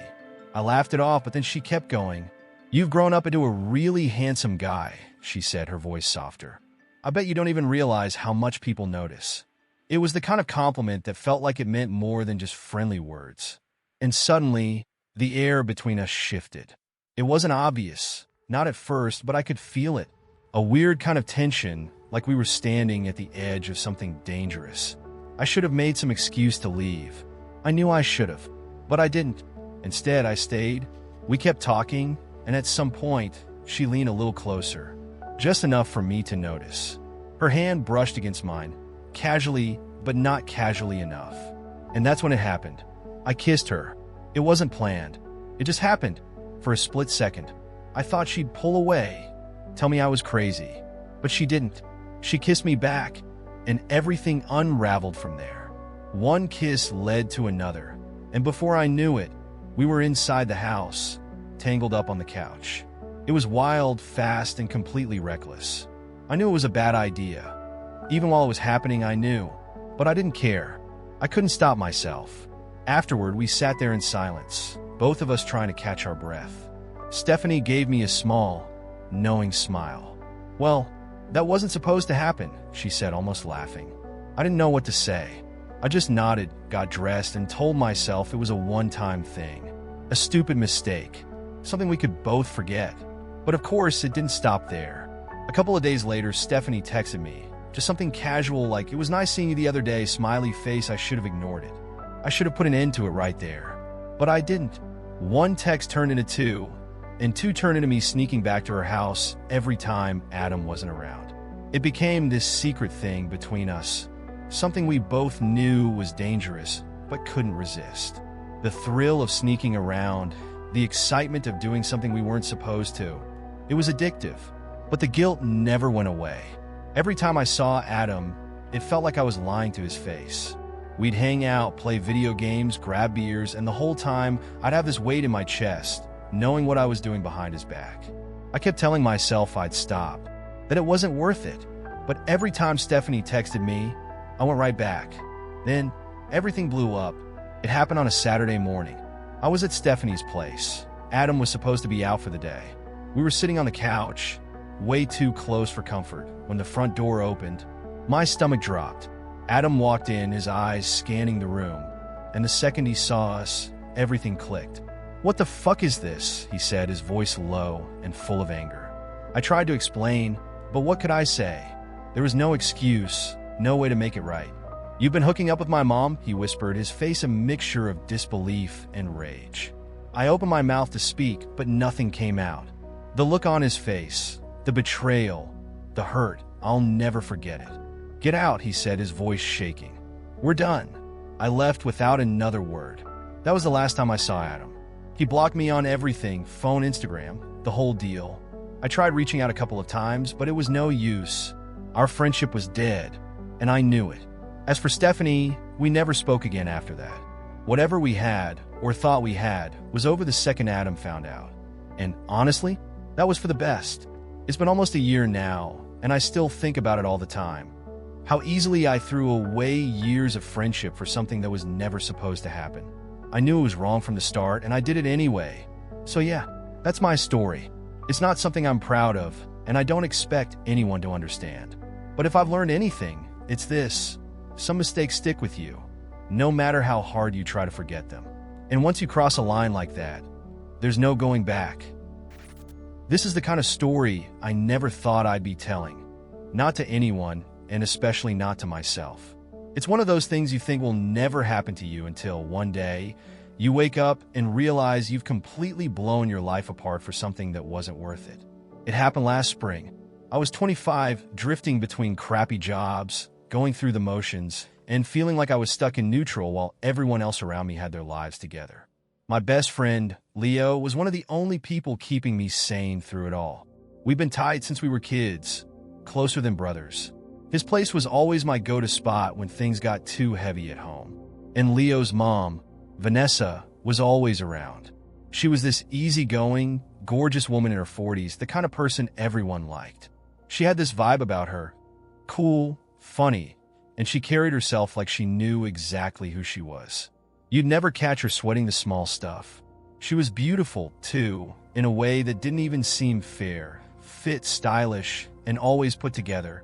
I laughed it off, but then she kept going. "You've grown up into a really handsome guy," she said, her voice softer. "I bet you don't even realize how much people notice." It was the kind of compliment that felt like it meant more than just friendly words. And suddenly, the air between us shifted. It wasn't obvious, not at first, but I could feel it. A weird kind of tension, like we were standing at the edge of something dangerous. I should have made some excuse to leave. I knew I should have, but I didn't. Instead, I stayed. We kept talking, and at some point, she leaned a little closer, just enough for me to notice. Her hand brushed against mine, casually, but not casually enough. And that's when it happened. I kissed her. It wasn't planned. It just happened. For a split second, I thought she'd pull away, tell me I was crazy. But she didn't. She kissed me back, and everything unraveled from there. One kiss led to another, and before I knew it, we were inside the house, tangled up on the couch. It was wild, fast, and completely reckless. I knew it was a bad idea. Even while it was happening, I knew. But I didn't care. I couldn't stop myself. Afterward, we sat there in silence, both of us trying to catch our breath. Stephanie gave me a small, knowing smile. "Well, that wasn't supposed to happen," she said, almost laughing. I didn't know what to say. I just nodded, got dressed, and told myself it was a one-time thing. A stupid mistake. Something we could both forget. But of course, it didn't stop there. A couple of days later, Stephanie texted me. Just something casual like, "It was nice seeing you the other day," smiley face. I should have ignored it. I should have put an end to it right there. But I didn't. One text turned into two, and two turned into me sneaking back to her house every time Adam wasn't around. It became this secret thing between us. Something we both knew was dangerous, but couldn't resist. The thrill of sneaking around, the excitement of doing something we weren't supposed to. It was addictive, but the guilt never went away. Every time I saw Adam, it felt like I was lying to his face. We'd hang out, play video games, grab beers, and the whole time, I'd have this weight in my chest, knowing what I was doing behind his back. I kept telling myself I'd stop, that it wasn't worth it. But every time Stephanie texted me, I went right back. Then, everything blew up. It happened on a Saturday morning. I was at Stephanie's place. Adam was supposed to be out for the day. We were sitting on the couch, way too close for comfort, when the front door opened. My stomach dropped. Adam walked in, his eyes scanning the room, and the second he saw us, everything clicked. "What the fuck is this?" he said, his voice low and full of anger. I tried to explain, but what could I say? There was no excuse, no way to make it right. "You've been hooking up with my mom?" he whispered, his face a mixture of disbelief and rage. I opened my mouth to speak, but nothing came out. The look on his face, the betrayal, the hurt, I'll never forget it. "Get out," he said, his voice shaking. "We're done." I left without another word. That was the last time I saw Adam. He blocked me on everything, phone, Instagram, the whole deal. I tried reaching out a couple of times, but it was no use. Our friendship was dead, and I knew it. As for Stephanie, we never spoke again after that. Whatever we had, or thought we had, was over the second Adam found out. And honestly, that was for the best. It's been almost a year now, and I still think about it all the time. How easily I threw away years of friendship for something that was never supposed to happen. I knew it was wrong from the start, and I did it anyway. So yeah, that's my story. It's not something I'm proud of, and I don't expect anyone to understand. But if I've learned anything, it's this. Some mistakes stick with you, no matter how hard you try to forget them. And once you cross a line like that, there's no going back. This is the kind of story I never thought I'd be telling. not to anyone, and especially not to myself. It's one of those things you think will never happen to you until one day you wake up and realize you've completely blown your life apart for something that wasn't worth it. It happened last spring. I was 25, drifting between crappy jobs, going through the motions, and feeling like I was stuck in neutral while everyone else around me had their lives together. My best friend, Leo, was one of the only people keeping me sane through it all. We've been tight since we were kids, closer than brothers. His place was always my go-to spot when things got too heavy at home. And Leo's mom, Vanessa, was always around. She was this easygoing, gorgeous woman in her 40s, the kind of person everyone liked. She had this vibe about her, cool, funny, and she carried herself like she knew exactly who she was. You'd never catch her sweating the small stuff. She was beautiful, too, in a way that didn't even seem fair, fit, stylish, and always put together,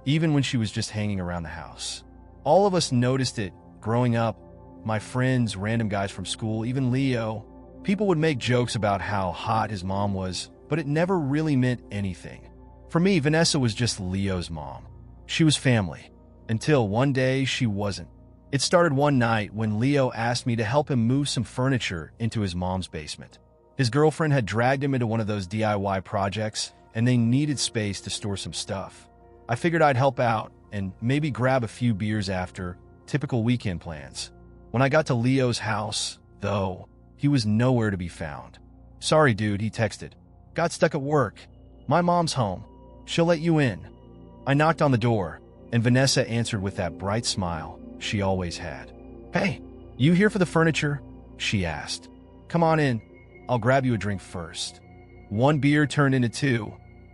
even when she was just hanging around the house. All of us noticed it growing up. My friends, random guys from school, even Leo. People would make jokes about how hot his mom was, but it never really meant anything. For me, Vanessa was just Leo's mom. She was family. Until one day, she wasn't. It started one night when Leo asked me to help him move some furniture into his mom's basement. His girlfriend had dragged him into one of those DIY projects, and they needed space to store some stuff. I figured I'd help out and maybe grab a few beers after, typical weekend plans. When I got to Leo's house, though, he was nowhere to be found. "Sorry, dude," he texted. "Got stuck at work. My mom's home. She'll let you in." I knocked on the door, and Vanessa answered with that bright smile she always had. "Hey, you here for the furniture?" she asked. "Come on in. I'll grab you a drink first." One beer turned into two,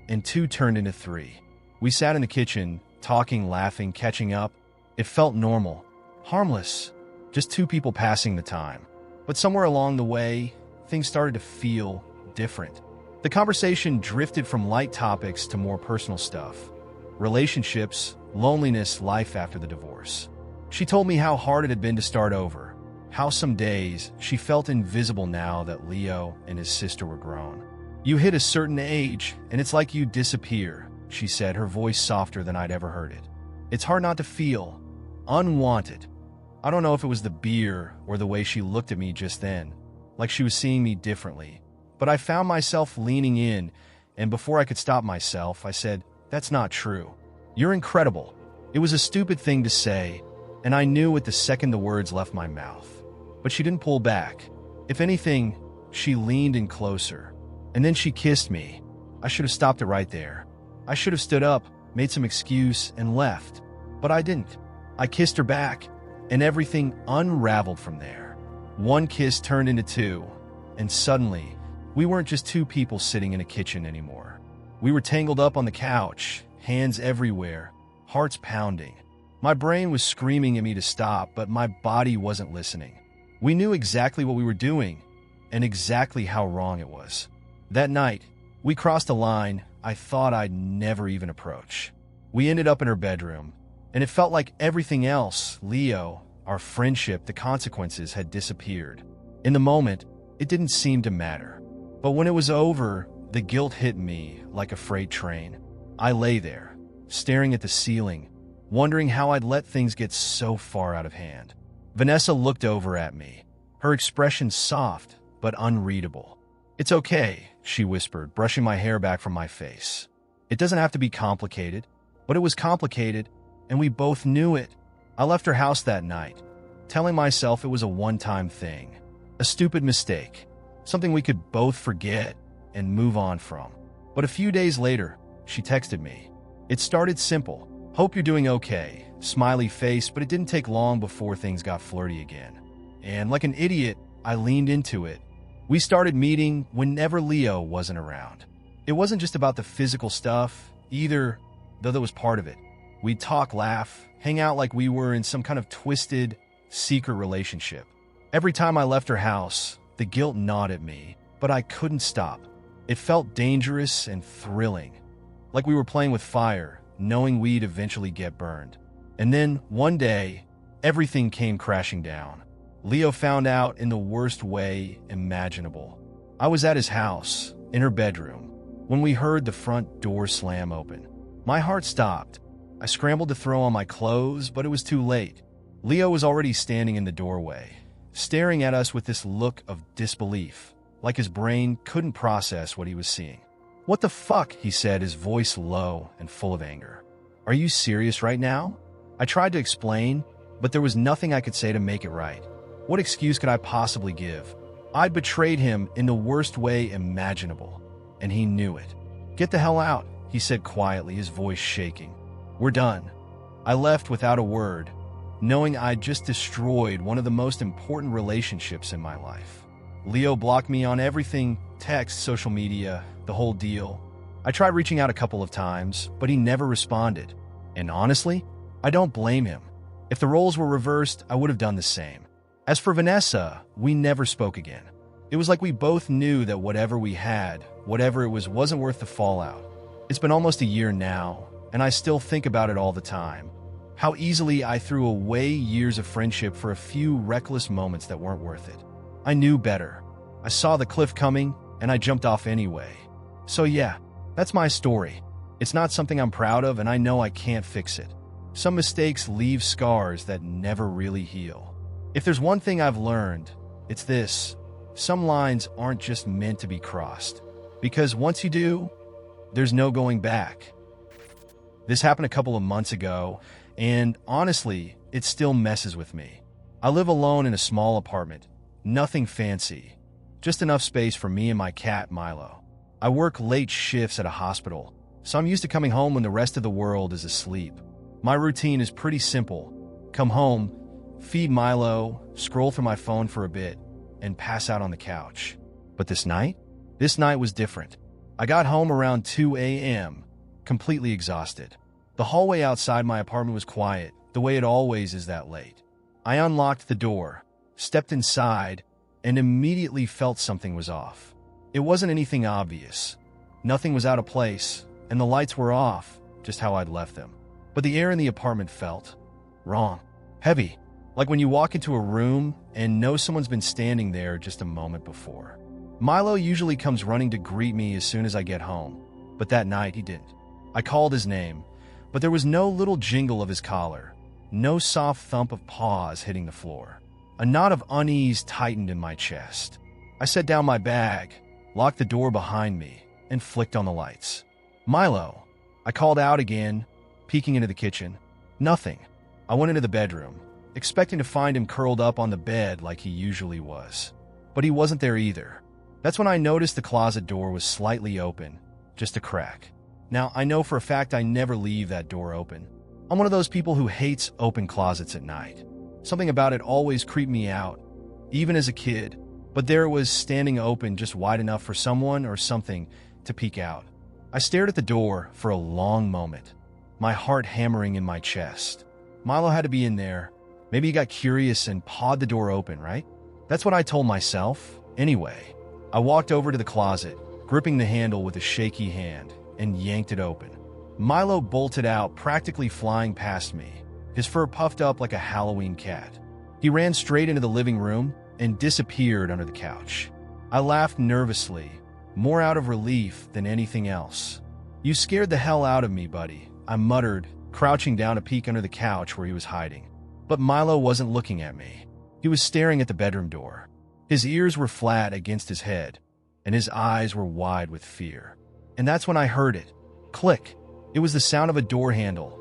and two turned into three. We sat in the kitchen, talking, laughing, catching up. It felt normal, harmless, just two people passing the time. But somewhere along the way, things started to feel different. The conversation drifted from light topics to more personal stuff. Relationships, loneliness, life after the divorce. She told me how hard it had been to start over, how some days she felt invisible now that Leo and his sister were grown. "You hit a certain age, and it's like you disappear," she said, her voice softer than I'd ever heard it. "It's hard not to feel unwanted." I don't know if it was the beer or the way she looked at me just then, like she was seeing me differently, but I found myself leaning in, and before I could stop myself, I said, "That's not true. You're incredible." It was a stupid thing to say, and I knew it the second the words left my mouth. But she didn't pull back. If anything, she leaned in closer. And then she kissed me. I should have stopped it right there. I should have stood up, made some excuse, and left. But I didn't. I kissed her back, and everything unraveled from there. One kiss turned into two, and suddenly, we weren't just two people sitting in a kitchen anymore. We were tangled up on the couch, hands everywhere, hearts pounding. My brain was screaming at me to stop, but my body wasn't listening. We knew exactly what we were doing, and exactly how wrong it was. That night, we crossed a line I thought I'd never even approach. We ended up in her bedroom, and it felt like everything else, Leo, our friendship, the consequences had disappeared. In the moment, it didn't seem to matter. But when it was over, the guilt hit me like a freight train. I lay there, staring at the ceiling, wondering how I'd let things get so far out of hand. Vanessa looked over at me, her expression soft but unreadable. "It's okay," she whispered, brushing my hair back from my face. "It doesn't have to be complicated." But it was complicated, and we both knew it. I left her house that night, telling myself it was a one-time thing, a stupid mistake, something we could both forget and move on from. But a few days later, she texted me. It started simple. "Hope you're doing okay," smiley face, but it didn't take long before things got flirty again. And like an idiot, I leaned into it. We started meeting whenever Leo wasn't around. It wasn't just about the physical stuff, either, though that was part of it. We'd talk, laugh, hang out like we were in some kind of twisted, secret relationship. Every time I left her house, the guilt gnawed at me, but I couldn't stop. It felt dangerous and thrilling, like we were playing with fire, knowing we'd eventually get burned. And then, one day, everything came crashing down. Leo found out in the worst way imaginable. I was at his house, in her bedroom, when we heard the front door slam open. My heart stopped. I scrambled to throw on my clothes, but it was too late. Leo was already standing in the doorway, staring at us with this look of disbelief, like his brain couldn't process what he was seeing. "What the fuck?" he said, his voice low and full of anger. "Are you serious right now?" I tried to explain, but there was nothing I could say to make it right. What excuse could I possibly give? I'd betrayed him in the worst way imaginable, and he knew it. "Get the hell out," he said quietly, his voice shaking. "We're done." I left without a word, knowing I'd just destroyed one of the most important relationships in my life. Leo blocked me on everything, text, social media, the whole deal. I tried reaching out a couple of times, but he never responded. And honestly, I don't blame him. If the roles were reversed, I would have done the same. As for Vanessa, we never spoke again. It was like we both knew that whatever we had, whatever it was, wasn't worth the fallout. It's been almost a year now, and I still think about it all the time. How easily I threw away years of friendship for a few reckless moments that weren't worth it. I knew better. I saw the cliff coming, and I jumped off anyway. So yeah, that's my story. It's not something I'm proud of, and I know I can't fix it. Some mistakes leave scars that never really heal. If there's one thing I've learned, it's this. Some lines aren't just meant to be crossed. Because once you do, there's no going back. This happened a couple of months ago, and honestly, it still messes with me. I live alone in a small apartment. Nothing fancy. Just enough space for me and my cat, Milo. I work late shifts at a hospital, so I'm used to coming home when the rest of the world is asleep. My routine is pretty simple. Come home, feed Milo, scroll through my phone for a bit, and pass out on the couch. But this night was different. I got home around 2 a.m., completely exhausted. The hallway outside my apartment was quiet, the way it always is that late. I unlocked the door, stepped inside, and immediately felt something was off. It wasn't anything obvious. Nothing was out of place, and the lights were off, just how I'd left them. But the air in the apartment felt wrong, heavy, like when you walk into a room and know someone's been standing there just a moment before. Milo usually comes running to greet me as soon as I get home, but that night he didn't. I called his name, but there was no little jingle of his collar, no soft thump of paws hitting the floor. A knot of unease tightened in my chest. I set down my bag, locked the door behind me, and flicked on the lights. "Milo," I called out again, peeking into the kitchen. Nothing. I went into the bedroom, expecting to find him curled up on the bed like he usually was. But he wasn't there either. That's when I noticed the closet door was slightly open, just a crack. Now, I know for a fact I never leave that door open. I'm one of those people who hates open closets at night. Something about it always creeped me out, even as a kid. But there it was, standing open just wide enough for someone or something to peek out. I stared at the door for a long moment, my heart hammering in my chest. Milo had to be in there. Maybe he got curious and pawed the door open, right? That's what I told myself. Anyway, I walked over to the closet, gripping the handle with a shaky hand, and yanked it open. Milo bolted out, practically flying past me, his fur puffed up like a Halloween cat. He ran straight into the living room and disappeared under the couch. I laughed nervously, more out of relief than anything else. "You scared the hell out of me, buddy," I muttered, crouching down to peek under the couch where he was hiding. But Milo wasn't looking at me. He was staring at the bedroom door. His ears were flat against his head, and his eyes were wide with fear. And that's when I heard it. Click. It was the sound of a door handle,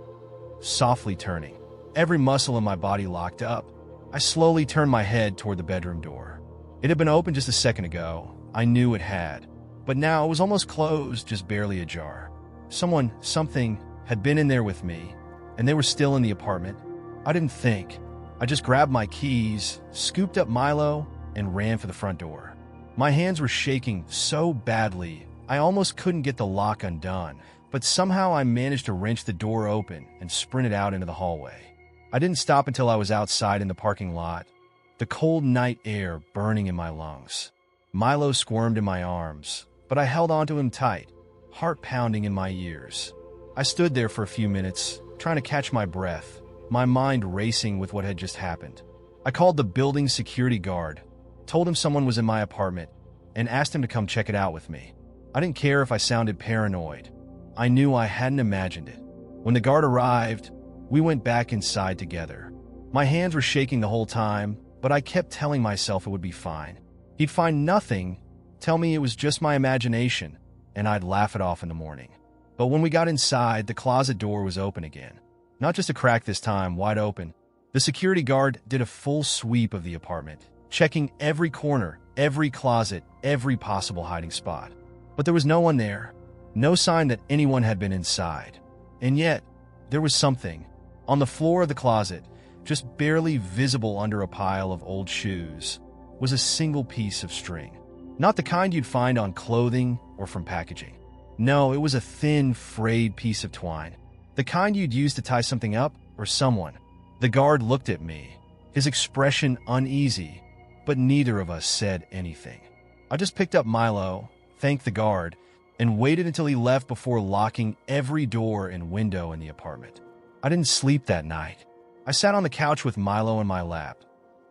softly turning. Every muscle in my body locked up. I slowly turned my head toward the bedroom door. It had been open just a second ago. I knew it had. But now it was almost closed, just barely ajar. Something had been in there with me, and they were still in the apartment. I didn't think. I just grabbed my keys, scooped up Milo, and ran for the front door. My hands were shaking so badly, I almost couldn't get the lock undone, but somehow I managed to wrench the door open and sprinted out into the hallway. I didn't stop until I was outside in the parking lot, the cold night air burning in my lungs. Milo squirmed in my arms, but I held onto him tight, heart pounding in my ears. I stood there for a few minutes, trying to catch my breath, my mind racing with what had just happened. I called the building's security guard, told him someone was in my apartment, and asked him to come check it out with me. I didn't care if I sounded paranoid. I knew I hadn't imagined it. When the guard arrived, we went back inside together. My hands were shaking the whole time, but I kept telling myself it would be fine. He'd find nothing, tell me it was just my imagination, and I'd laugh it off in the morning. But when we got inside, the closet door was open again. Not just a crack this time, wide open. The security guard did a full sweep of the apartment, checking every corner, every closet, every possible hiding spot. But there was no one there, no sign that anyone had been inside. And yet, there was something. On the floor of the closet, just barely visible under a pile of old shoes, was a single piece of string. Not the kind you'd find on clothing or from packaging. No, it was a thin, frayed piece of twine. The kind you'd use to tie something up or someone. The guard looked at me, his expression uneasy, but neither of us said anything. I just picked up Milo, thanked the guard, and waited until he left before locking every door and window in the apartment. I didn't sleep that night. I sat on the couch with Milo in my lap,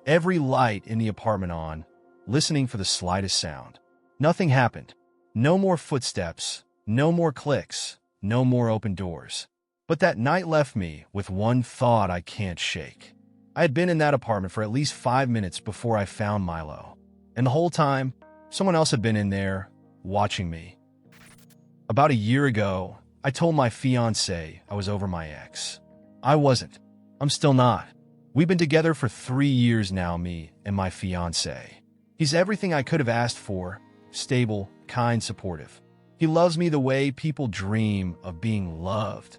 every light in the apartment on, listening for the slightest sound. Nothing happened. No more footsteps, no more clicks, no more open doors. But that night left me with one thought I can't shake. I had been in that apartment for at least 5 minutes before I found Milo. And the whole time, someone else had been in there, watching me. About a year ago, I told my fiancé I was over my ex. I wasn't. I'm still not. We've been together for 3 years now, me and my fiancé. He's everything I could have asked for, stable, kind, supportive. He loves me the way people dream of being loved.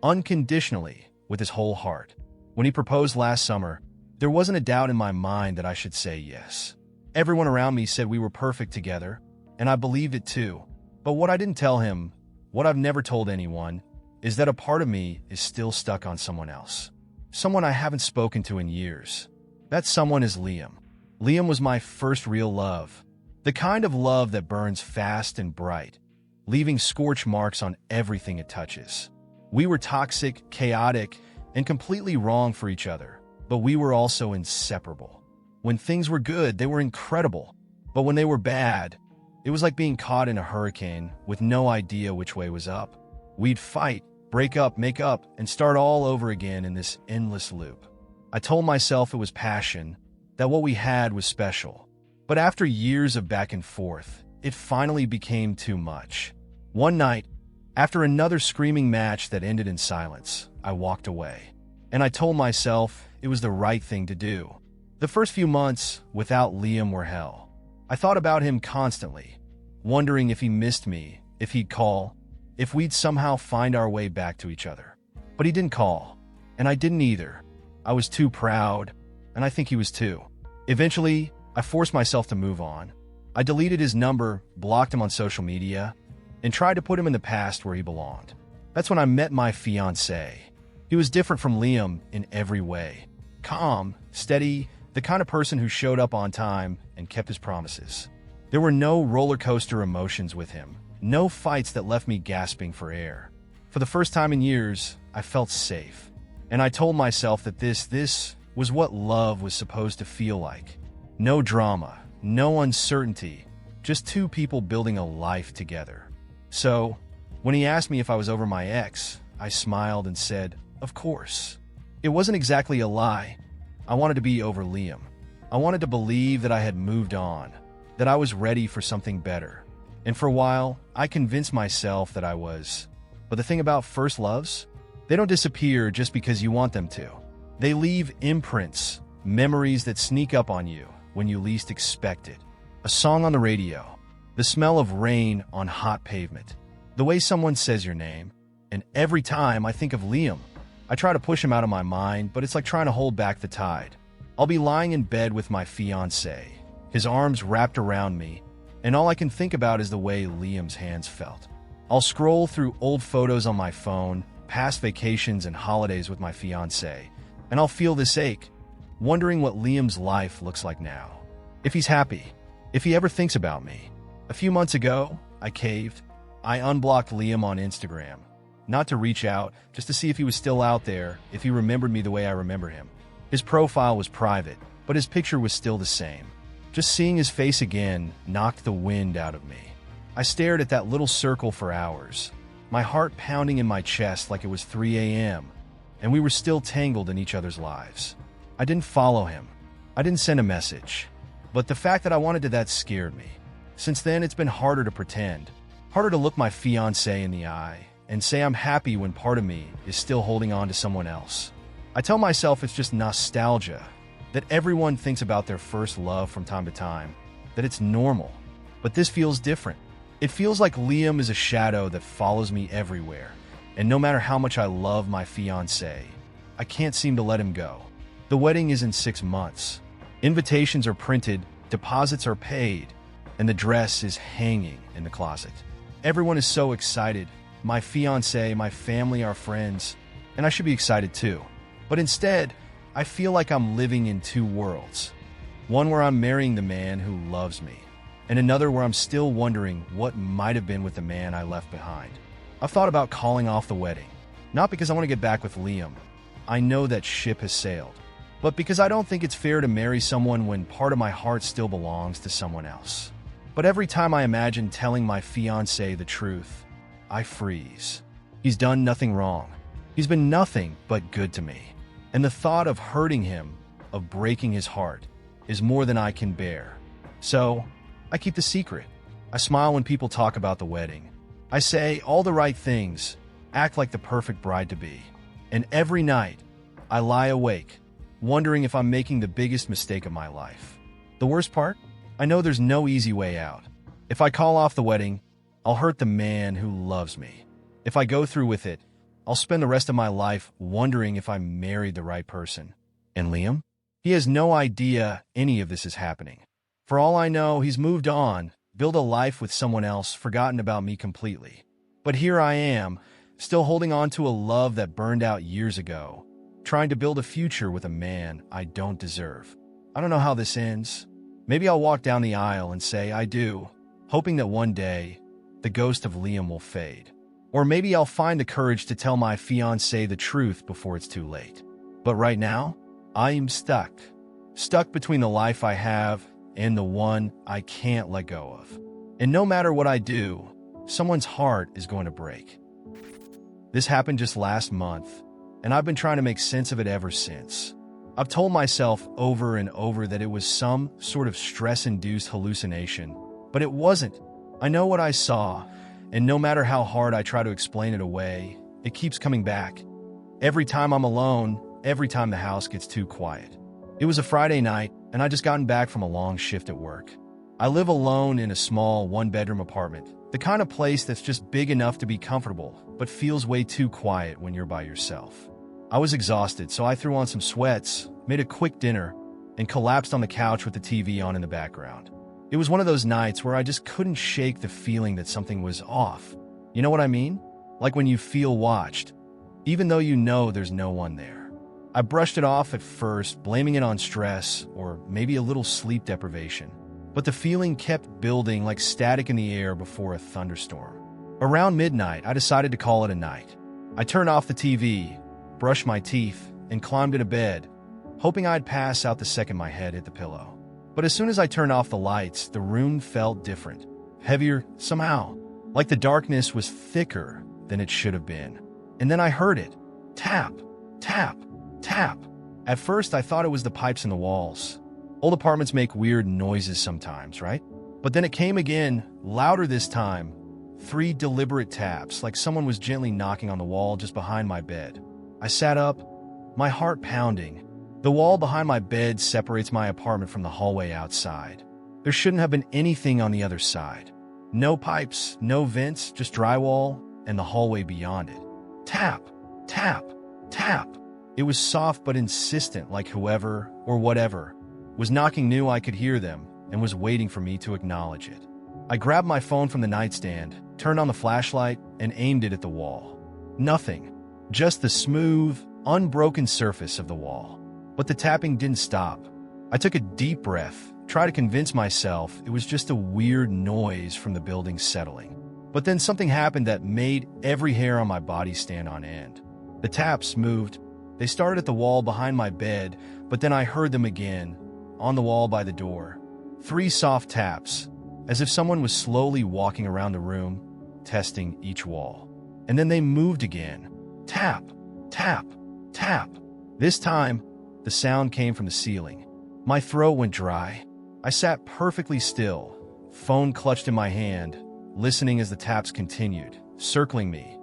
Unconditionally, with his whole heart. When he proposed last summer, there wasn't a doubt in my mind that I should say yes. Everyone around me said we were perfect together, and I believed it too. But what I didn't tell him, what I've never told anyone, is that a part of me is still stuck on someone else. Someone I haven't spoken to in years. That someone is Liam. Liam was my first real love. The kind of love that burns fast and bright, leaving scorch marks on everything it touches. We were toxic, chaotic, and completely wrong for each other, but we were also inseparable. When things were good, they were incredible. But when they were bad, it was like being caught in a hurricane with no idea which way was up. We'd fight, break up, make up, and start all over again in this endless loop. I told myself it was passion, that what we had was special. But after years of back and forth, it finally became too much. One night, after another screaming match that ended in silence, I walked away. And I told myself it was the right thing to do. The first few months without Liam were hell. I thought about him constantly, wondering if he missed me, if he'd call, if we'd somehow find our way back to each other. But he didn't call, and I didn't either. I was too proud, and I think he was too. Eventually, I forced myself to move on. I deleted his number, blocked him on social media, and tried to put him in the past where he belonged. That's when I met my fiancé. He was different from Liam in every way. Calm, steady, the kind of person who showed up on time and kept his promises. There were no roller coaster emotions with him, no fights that left me gasping for air. For the first time in years, I felt safe. And I told myself that this was what love was supposed to feel like. No drama, no uncertainty, just two people building a life together. So, when he asked me if I was over my ex, I smiled and said, of course. It wasn't exactly a lie. I wanted to be over Liam. I wanted to believe that I had moved on, that I was ready for something better. And for a while, I convinced myself that I was. But the thing about first loves, they don't disappear just because you want them to. They leave imprints, memories that sneak up on you when you least expect it. A song on the radio, the smell of rain on hot pavement, the way someone says your name. And every time I think of Liam, I try to push him out of my mind, but it's like trying to hold back the tide. I'll be lying in bed with my fiancé, his arms wrapped around me, and all I can think about is the way Liam's hands felt. I'll scroll through old photos on my phone, past vacations and holidays with my fiancé, and I'll feel this ache, wondering what Liam's life looks like now. If he's happy, if he ever thinks about me. A few months ago, I caved. I unblocked Liam on Instagram. Not to reach out, just to see if he was still out there, if he remembered me the way I remember him. His profile was private, but his picture was still the same. Just seeing his face again knocked the wind out of me. I stared at that little circle for hours, my heart pounding in my chest like it was 3 a.m., and we were still tangled in each other's lives. I didn't follow him. I didn't send a message. But the fact that I wanted to that scared me. Since then, it's been harder to pretend, harder to look my fiancé in the eye and say I'm happy when part of me is still holding on to someone else. I tell myself it's just nostalgia, that everyone thinks about their first love from time to time, that it's normal. But this feels different. It feels like Liam is a shadow that follows me everywhere, and no matter how much I love my fiancé, I can't seem to let him go. The wedding is in 6 months. Invitations are printed, deposits are paid, and the dress is hanging in the closet. Everyone is so excited. My fiancé, my family, our friends, and I should be excited too. But instead, I feel like I'm living in 2 worlds. One where I'm marrying the man who loves me, and another where I'm still wondering what might have been with the man I left behind. I've thought about calling off the wedding, not because I want to get back with Liam. I know that ship has sailed, but because I don't think it's fair to marry someone when part of my heart still belongs to someone else. But every time I imagine telling my fiancé the truth, I freeze. He's done nothing wrong. He's been nothing but good to me. And the thought of hurting him, of breaking his heart, is more than I can bear. So, I keep the secret. I smile when people talk about the wedding. I say all the right things, act like the perfect bride-to-be. And every night, I lie awake, wondering if I'm making the biggest mistake of my life. The worst part? I know there's no easy way out. If I call off the wedding, I'll hurt the man who loves me. If I go through with it, I'll spend the rest of my life wondering if I married the right person. And Liam? He has no idea any of this is happening. For all I know, he's moved on, built a life with someone else, forgotten about me completely. But here I am, still holding on to a love that burned out years ago, trying to build a future with a man I don't deserve. I don't know how this ends. Maybe I'll walk down the aisle and say I do, hoping that one day, the ghost of Liam will fade. Or maybe I'll find the courage to tell my fiancé the truth before it's too late. But right now, I am stuck. Stuck between the life I have and the one I can't let go of. And no matter what I do, someone's heart is going to break. This happened just last month, and I've been trying to make sense of it ever since. I've told myself over and over that it was some sort of stress-induced hallucination, but it wasn't. I know what I saw, and no matter how hard I try to explain it away, it keeps coming back. Every time I'm alone, every time the house gets too quiet. It was a Friday night, and I just gotten back from a long shift at work. I live alone in a small one-bedroom apartment, the kind of place that's just big enough to be comfortable, but feels way too quiet when you're by yourself. I was exhausted, so I threw on some sweats, made a quick dinner, and collapsed on the couch with the TV on in the background. It was one of those nights where I just couldn't shake the feeling that something was off. You know what I mean? Like when you feel watched, even though you know there's no one there. I brushed it off at first, blaming it on stress or maybe a little sleep deprivation. But the feeling kept building like static in the air before a thunderstorm. Around midnight, I decided to call it a night. I turned off the TV, brushed my teeth, and climbed into bed, hoping I'd pass out the second my head hit the pillow. But as soon as I turned off the lights, the room felt different, heavier somehow, like the darkness was thicker than it should have been. And then I heard it. Tap, tap, tap. At first, I thought it was the pipes in the walls. Old apartments make weird noises sometimes, right? But then it came again, louder this time. 3 deliberate taps, like someone was gently knocking on the wall just behind my bed. I sat up, my heart pounding. The wall behind my bed separates my apartment from the hallway outside. There shouldn't have been anything on the other side. No pipes, no vents, just drywall and the hallway beyond it. Tap, tap, tap. It was soft but insistent, like whoever, or whatever, was knocking knew I could hear them and was waiting for me to acknowledge it. I grabbed my phone from the nightstand, turned on the flashlight, and aimed it at the wall. Nothing. Just the smooth, unbroken surface of the wall. But the tapping didn't stop. I took a deep breath, tried to convince myself it was just a weird noise from the building settling. But then something happened that made every hair on my body stand on end. The taps moved. They started at the wall behind my bed, but then I heard them again, on the wall by the door. 3 soft taps, as if someone was slowly walking around the room, testing each wall. and then they moved again. Tap, tap, tap. This time, the sound came from the ceiling. My throat went dry. I sat perfectly still, phone clutched in my hand, listening as the taps continued, circling me.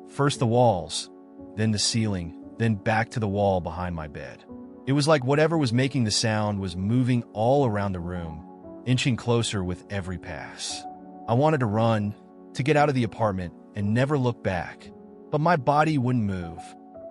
First the walls, then the ceiling, then back to the wall behind my bed. It was like whatever was making the sound was moving all around the room, inching closer with every pass. I wanted to run, to get out of the apartment and never look back, but my body wouldn't move.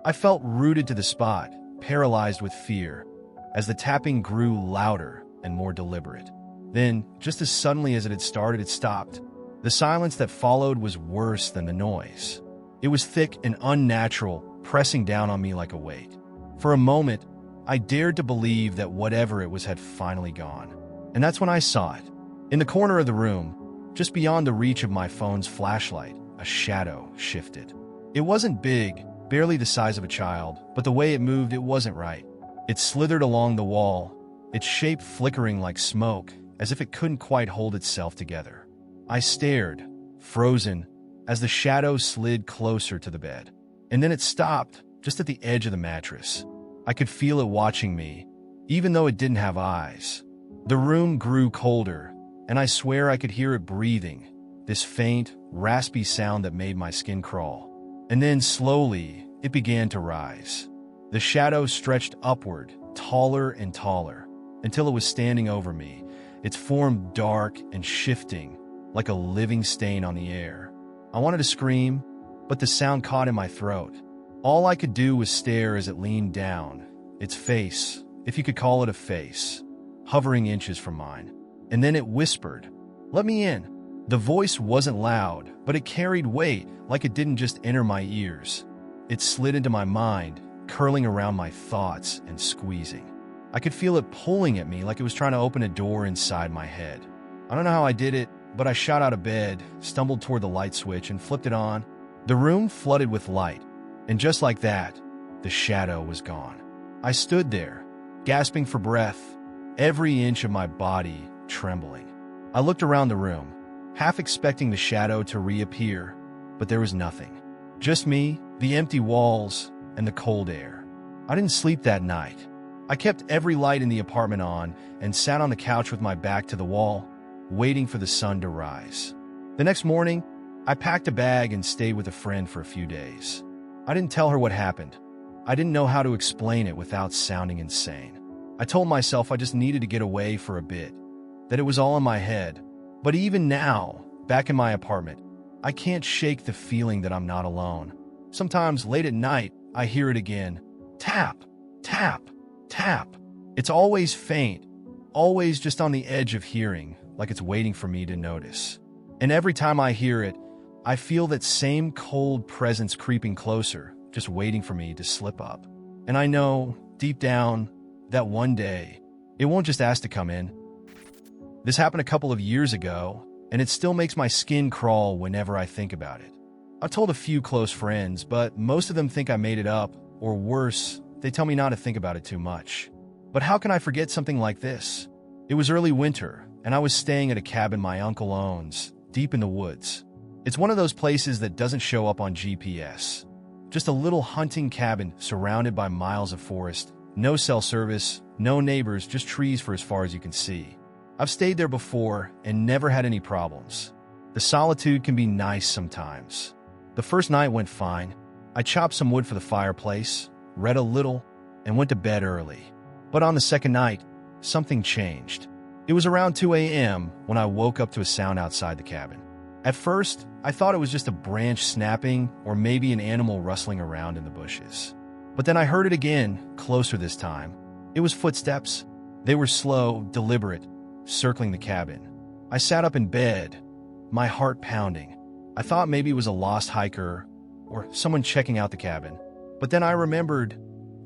I felt rooted to the spot, paralyzed with fear, as the tapping grew louder and more deliberate. Then, just as suddenly as it had started, it stopped. The silence that followed was worse than the noise. It was thick and unnatural, pressing down on me like a weight. For a moment, I dared to believe that whatever it was had finally gone. And that's when I saw it. In the corner of the room, just beyond the reach of my phone's flashlight, a shadow shifted. It wasn't big, barely the size of a child, but the way it moved, it wasn't right. It slithered along the wall, its shape flickering like smoke, as if it couldn't quite hold itself together. I stared, frozen, as the shadow slid closer to the bed. And then it stopped, just at the edge of the mattress. I could feel it watching me, even though it didn't have eyes. The room grew colder, and I swear I could hear it breathing, this faint, raspy sound that made my skin crawl. And then, slowly, it began to rise. The shadow stretched upward, taller and taller, until it was standing over me, its form dark and shifting, like a living stain on the air. I wanted to scream, but the sound caught in my throat. All I could do was stare as it leaned down, its face, if you could call it a face, hovering inches from mine. And then it whispered, "Let me in." The voice wasn't loud, but it carried weight, like it didn't just enter my ears. It slid into my mind, curling around my thoughts and squeezing. I could feel it pulling at me like it was trying to open a door inside my head. I don't know how I did it, but I shot out of bed, stumbled toward the light switch, and flipped it on. The room flooded with light, and just like that, the shadow was gone. I stood there, gasping for breath, every inch of my body trembling. I looked around the room, half expecting the shadow to reappear, but there was nothing. Just me, the empty walls, and the cold air. I didn't sleep that night. I kept every light in the apartment on and sat on the couch with my back to the wall, waiting for the sun to rise. The next morning, I packed a bag and stayed with a friend for a few days. I didn't tell her what happened. I didn't know how to explain it without sounding insane. I told myself I just needed to get away for a bit, that it was all in my head. But even now, back in my apartment, I can't shake the feeling that I'm not alone. Sometimes late at night, I hear it again. Tap, tap, tap. It's always faint, always just on the edge of hearing, like it's waiting for me to notice. And every time I hear it, I feel that same cold presence creeping closer, just waiting for me to slip up. And I know, deep down, that one day, it won't just ask to come in. This happened a couple of years ago, and it still makes my skin crawl whenever I think about it. I've told a few close friends, but most of them think I made it up, or worse, they tell me not to think about it too much. But how can I forget something like this? It was early winter, and I was staying at a cabin my uncle owns, deep in the woods. It's one of those places that doesn't show up on GPS. Just a little hunting cabin surrounded by miles of forest, no cell service, no neighbors, just trees for as far as you can see. I've stayed there before and never had any problems. The solitude can be nice sometimes. The first night went fine. I chopped some wood for the fireplace, read a little, and went to bed early. But on the second night, something changed. It was around 2 a.m. when I woke up to a sound outside the cabin. At first, I thought it was just a branch snapping or maybe an animal rustling around in the bushes. But then I heard it again, closer this time. It was footsteps. They were slow, deliberate, circling the cabin. I sat up in bed, my heart pounding. I thought maybe it was a lost hiker or someone checking out the cabin. But then I remembered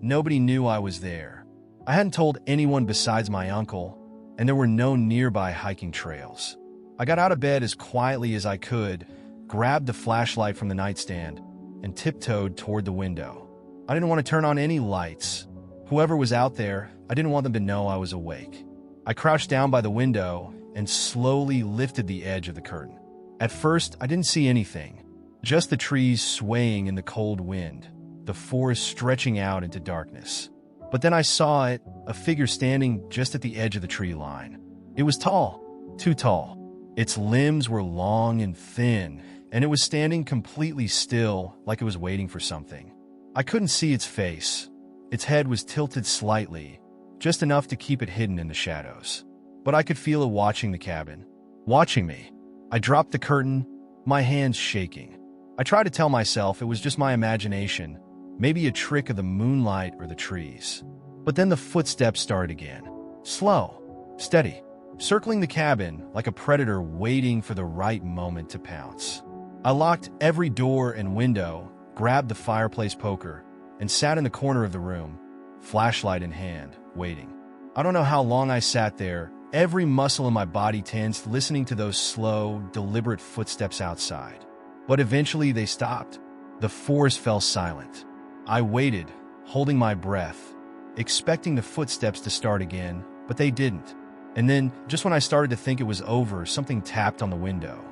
nobody knew I was there. I hadn't told anyone besides my uncle, and there were no nearby hiking trails. I got out of bed as quietly as I could, grabbed the flashlight from the nightstand, and tiptoed toward the window. I didn't want to turn on any lights. Whoever was out there, I didn't want them to know I was awake. I crouched down by the window and slowly lifted the edge of the curtain. At first, I didn't see anything. Just the trees swaying in the cold wind, the forest stretching out into darkness. But then I saw it, a figure standing just at the edge of the tree line. It was tall, too tall. Its limbs were long and thin, and it was standing completely still, like it was waiting for something. I couldn't see its face. Its head was tilted slightly, just enough to keep it hidden in the shadows. But I could feel it watching the cabin, watching me. I dropped the curtain, my hands shaking. I tried to tell myself it was just my imagination, maybe a trick of the moonlight or the trees. But then the footsteps started again. Slow, steady, circling the cabin like a predator waiting for the right moment to pounce. I locked every door and window, grabbed the fireplace poker, and sat in the corner of the room, flashlight in hand, waiting. I don't know how long I sat there, every muscle in my body tensed, listening to those slow, deliberate footsteps outside. But eventually they stopped. The forest fell silent. I waited, holding my breath, expecting the footsteps to start again, but they didn't. And then, just when I started to think it was over, something tapped on the window.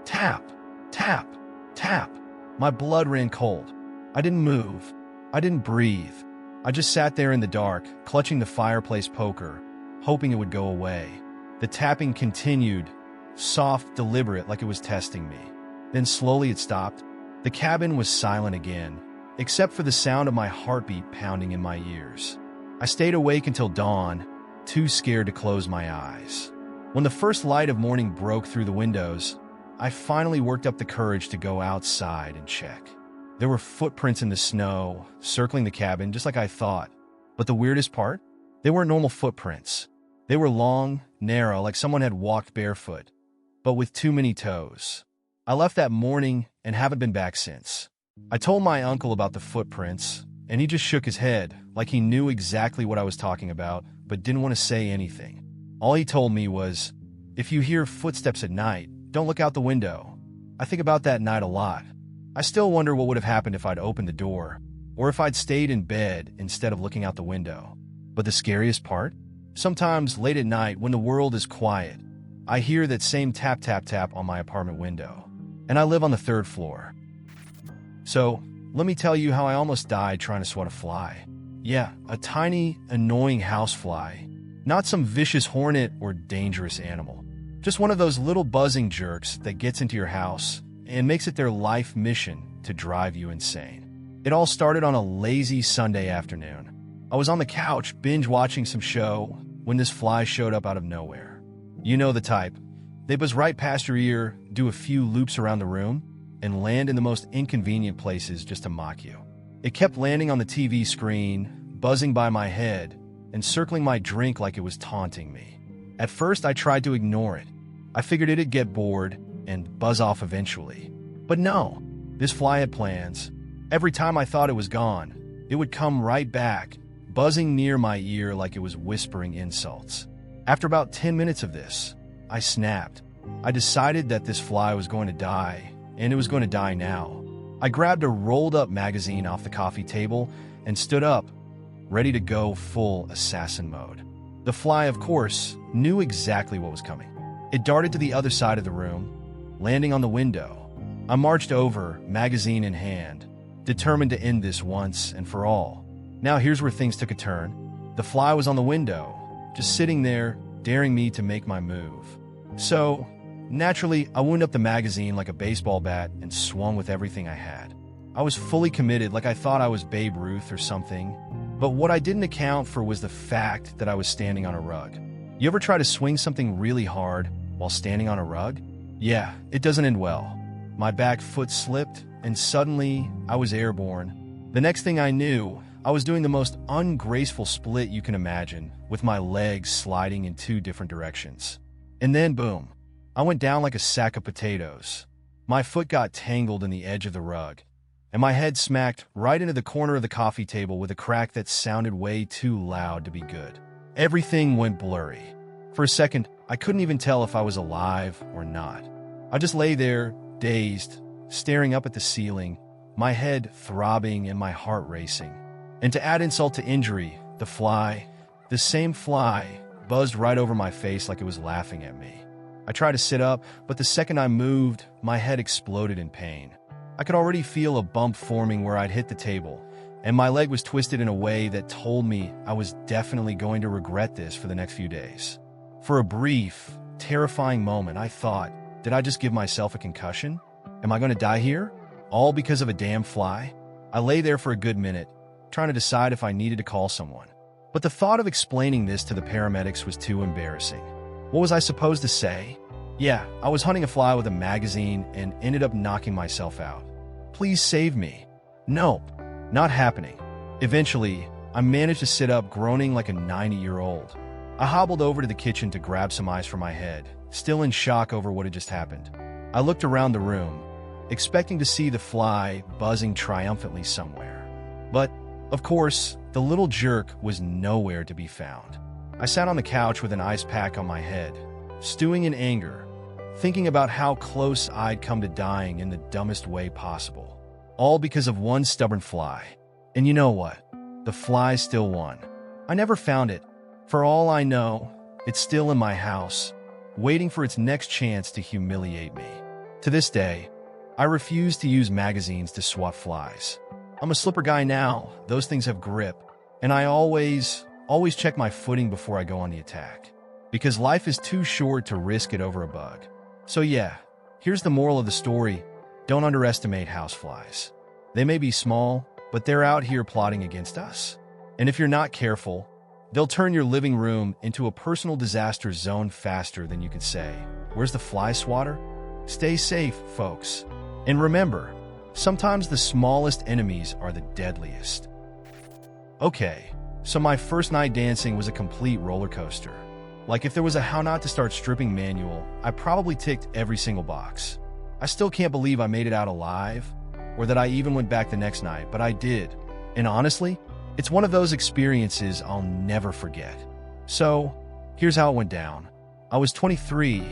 Tap, tap, tap. My blood ran cold. I didn't move. I didn't breathe. I just sat there in the dark, clutching the fireplace poker, hoping it would go away. The tapping continued, soft, deliberate, like it was testing me. Then slowly it stopped. The cabin was silent again, except for the sound of my heartbeat pounding in my ears. I stayed awake until dawn, too scared to close my eyes. When the first light of morning broke through the windows, I finally worked up the courage to go outside and check. There were footprints in the snow, circling the cabin just like I thought. But the weirdest part? They weren't normal footprints. They were long, narrow, like someone had walked barefoot, but with too many toes. I left that morning and haven't been back since. I told my uncle about the footprints, and he just shook his head, like he knew exactly what I was talking about, but didn't want to say anything. All he told me was, if you hear footsteps at night, don't look out the window. I think about that night a lot. I still wonder what would have happened if I'd opened the door, or if I'd stayed in bed instead of looking out the window. But the scariest part? Sometimes late at night when the world is quiet, I hear that same tap tap tap on my apartment window. And I live on the 3rd floor. So, let me tell you how I almost died trying to swat a fly. Yeah, a tiny, annoying housefly. Not some vicious hornet or dangerous animal. Just one of those little buzzing jerks that gets into your house and makes it their life mission to drive you insane. It all started on a lazy Sunday afternoon. I was on the couch binge-watching some show when this fly showed up out of nowhere. You know the type. They buzz right past your ear, do a few loops around the room, and land in the most inconvenient places just to mock you. It kept landing on the TV screen, buzzing by my head, and circling my drink like it was taunting me. At first, I tried to ignore it. I figured it'd get bored and buzz off eventually. But no, this fly had plans. Every time I thought it was gone, it would come right back, buzzing near my ear like it was whispering insults. After about 10 minutes of this, I snapped. I decided that this fly was going to die, and it was going to die now. I grabbed a rolled-up magazine off the coffee table and stood up, ready to go full assassin mode. The fly, of course, knew exactly what was coming. It darted to the other side of the room, landing on the window. I marched over, magazine in hand, determined to end this once and for all. Now here's where things took a turn. The fly was on the window, just sitting there, daring me to make my move. So, naturally, I wound up the magazine like a baseball bat and swung with everything I had. I was fully committed, like I thought I was Babe Ruth or something. But what I didn't account for was the fact that I was standing on a rug. You ever try to swing something really hard while standing on a rug? Yeah, it doesn't end well. My back foot slipped, and suddenly I was airborne. The next thing I knew, I was doing the most ungraceful split you can imagine, with my legs sliding in 2 different directions. And then, boom, I went down like a sack of potatoes. My foot got tangled in the edge of the rug, and my head smacked right into the corner of the coffee table with a crack that sounded way too loud to be good. Everything went blurry. For a second, I couldn't even tell if I was alive or not. I just lay there, dazed, staring up at the ceiling, my head throbbing and my heart racing. And to add insult to injury, the fly, the same fly, buzzed right over my face like it was laughing at me. I tried to sit up, but the second I moved, my head exploded in pain. I could already feel a bump forming where I'd hit the table, and my leg was twisted in a way that told me I was definitely going to regret this for the next few days. For a brief, terrifying moment, I thought, did I just give myself a concussion? Am I going to die here? All because of a damn fly? I lay there for a good minute, trying to decide if I needed to call someone. But the thought of explaining this to the paramedics was too embarrassing. What was I supposed to say? Yeah, I was hunting a fly with a magazine and ended up knocking myself out. Please save me. Nope, not happening. Eventually, I managed to sit up, groaning like a 90-year-old. I hobbled over to the kitchen to grab some ice for my head, still in shock over what had just happened. I looked around the room, expecting to see the fly buzzing triumphantly somewhere. But, of course, the little jerk was nowhere to be found. I sat on the couch with an ice pack on my head, stewing in anger, thinking about how close I'd come to dying in the dumbest way possible. All because of one stubborn fly. And you know what? The fly still won. I never found it. For all I know, it's still in my house, waiting for its next chance to humiliate me. To this day, I refuse to use magazines to swat flies. I'm a slipper guy now, those things have grip, and I always check my footing before I go on the attack. Because life is too short to risk it over a bug. So yeah, here's the moral of the story. Don't underestimate houseflies. They may be small, but they're out here plotting against us. And if you're not careful, they'll turn your living room into a personal disaster zone faster than you can say, "Where's the fly swatter?" Stay safe, folks. And remember, sometimes the smallest enemies are the deadliest. Okay, so my first night dancing was a complete roller coaster. Like if there was a how not to start stripping manual, I probably ticked every single box. I still can't believe I made it out alive, or that I even went back the next night, but I did. And honestly, it's one of those experiences I'll never forget. So, here's how it went down. I was 23,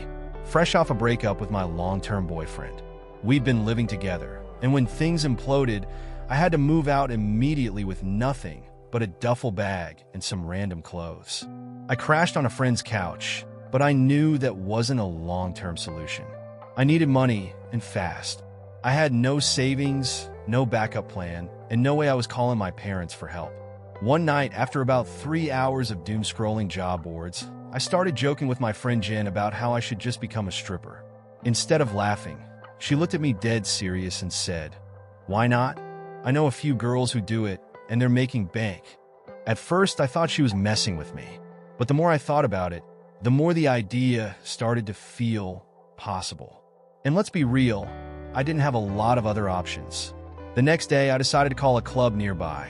fresh off a breakup with my long-term boyfriend. We'd been living together, and when things imploded, I had to move out immediately with nothing but a duffel bag and some random clothes. I crashed on a friend's couch, but I knew that wasn't a long-term solution. I needed money, and fast. I had no savings, no backup plan, and no way I was calling my parents for help. One night, after about 3 hours of doom-scrolling job boards, I started joking with my friend Jen about how I should just become a stripper. Instead of laughing, she looked at me dead serious and said, "Why not? I know a few girls who do it, and they're making bank." At first, I thought she was messing with me, but the more I thought about it, the more the idea started to feel possible. And let's be real, I didn't have a lot of other options. The next day, I decided to call a club nearby,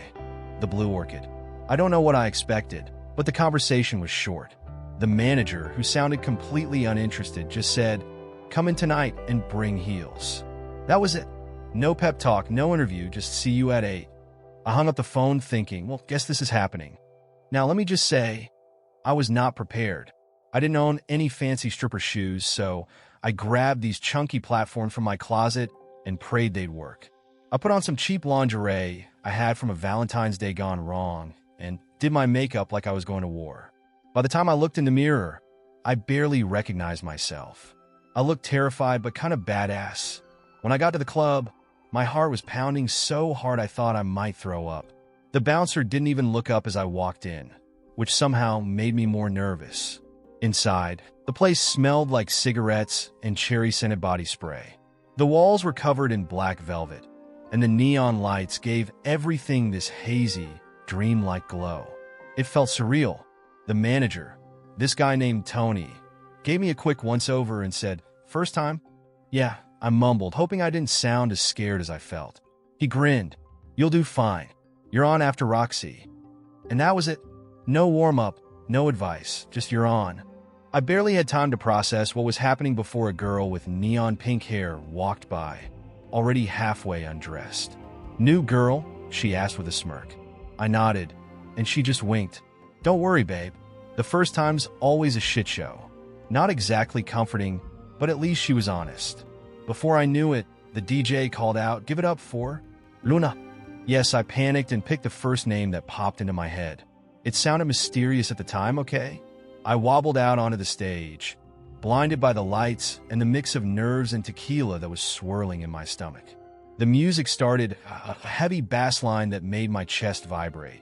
the Blue Orchid. I don't know what I expected, but the conversation was short. The manager, who sounded completely uninterested, just said, "Come in tonight and bring heels." That was it. No pep talk, no interview, just see you at 8. I hung up the phone thinking, well, guess this is happening. Now, let me just say, I was not prepared. I didn't own any fancy stripper shoes, so I grabbed these chunky platforms from my closet and prayed they'd work. I put on some cheap lingerie I had from a Valentine's Day gone wrong and did my makeup like I was going to war. By the time I looked in the mirror, I barely recognized myself. I looked terrified but kind of badass. When I got to the club, my heart was pounding so hard I thought I might throw up. The bouncer didn't even look up as I walked in, which somehow made me more nervous. Inside, the place smelled like cigarettes and cherry-scented body spray. The walls were covered in black velvet, and the neon lights gave everything this hazy, dreamlike glow. It felt surreal. The manager, this guy named Tony, gave me a quick once-over and said, "First time?" "Yeah," I mumbled, hoping I didn't sound as scared as I felt. He grinned. "You'll do fine. You're on after Roxy." And that was it. No warm-up, no advice, just you're on. I barely had time to process what was happening before a girl with neon pink hair walked by, already halfway undressed. "New girl?" she asked with a smirk. I nodded, and she just winked. "Don't worry, babe. The first time's always a shit show." Not exactly comforting, but at least she was honest. Before I knew it, the DJ called out, "Give it up for Luna." Yes, I panicked and picked the first name that popped into my head. It sounded mysterious at the time, okay? I wobbled out onto the stage, blinded by the lights and the mix of nerves and tequila that was swirling in my stomach. The music started, a heavy bass line that made my chest vibrate,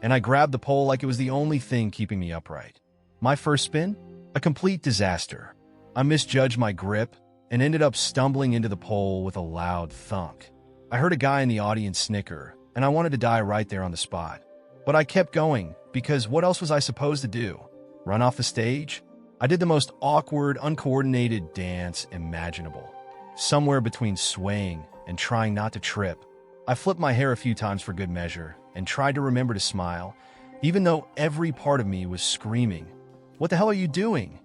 and I grabbed the pole like it was the only thing keeping me upright. My first spin? A complete disaster. I misjudged my grip and ended up stumbling into the pole with a loud thunk. I heard a guy in the audience snicker, and I wanted to die right there on the spot. But I kept going, because what else was I supposed to do? Run off the stage? I did the most awkward, uncoordinated dance imaginable. Somewhere between swaying and trying not to trip. I flipped my hair a few times for good measure and tried to remember to smile, even though every part of me was screaming, "What the hell are you doing?"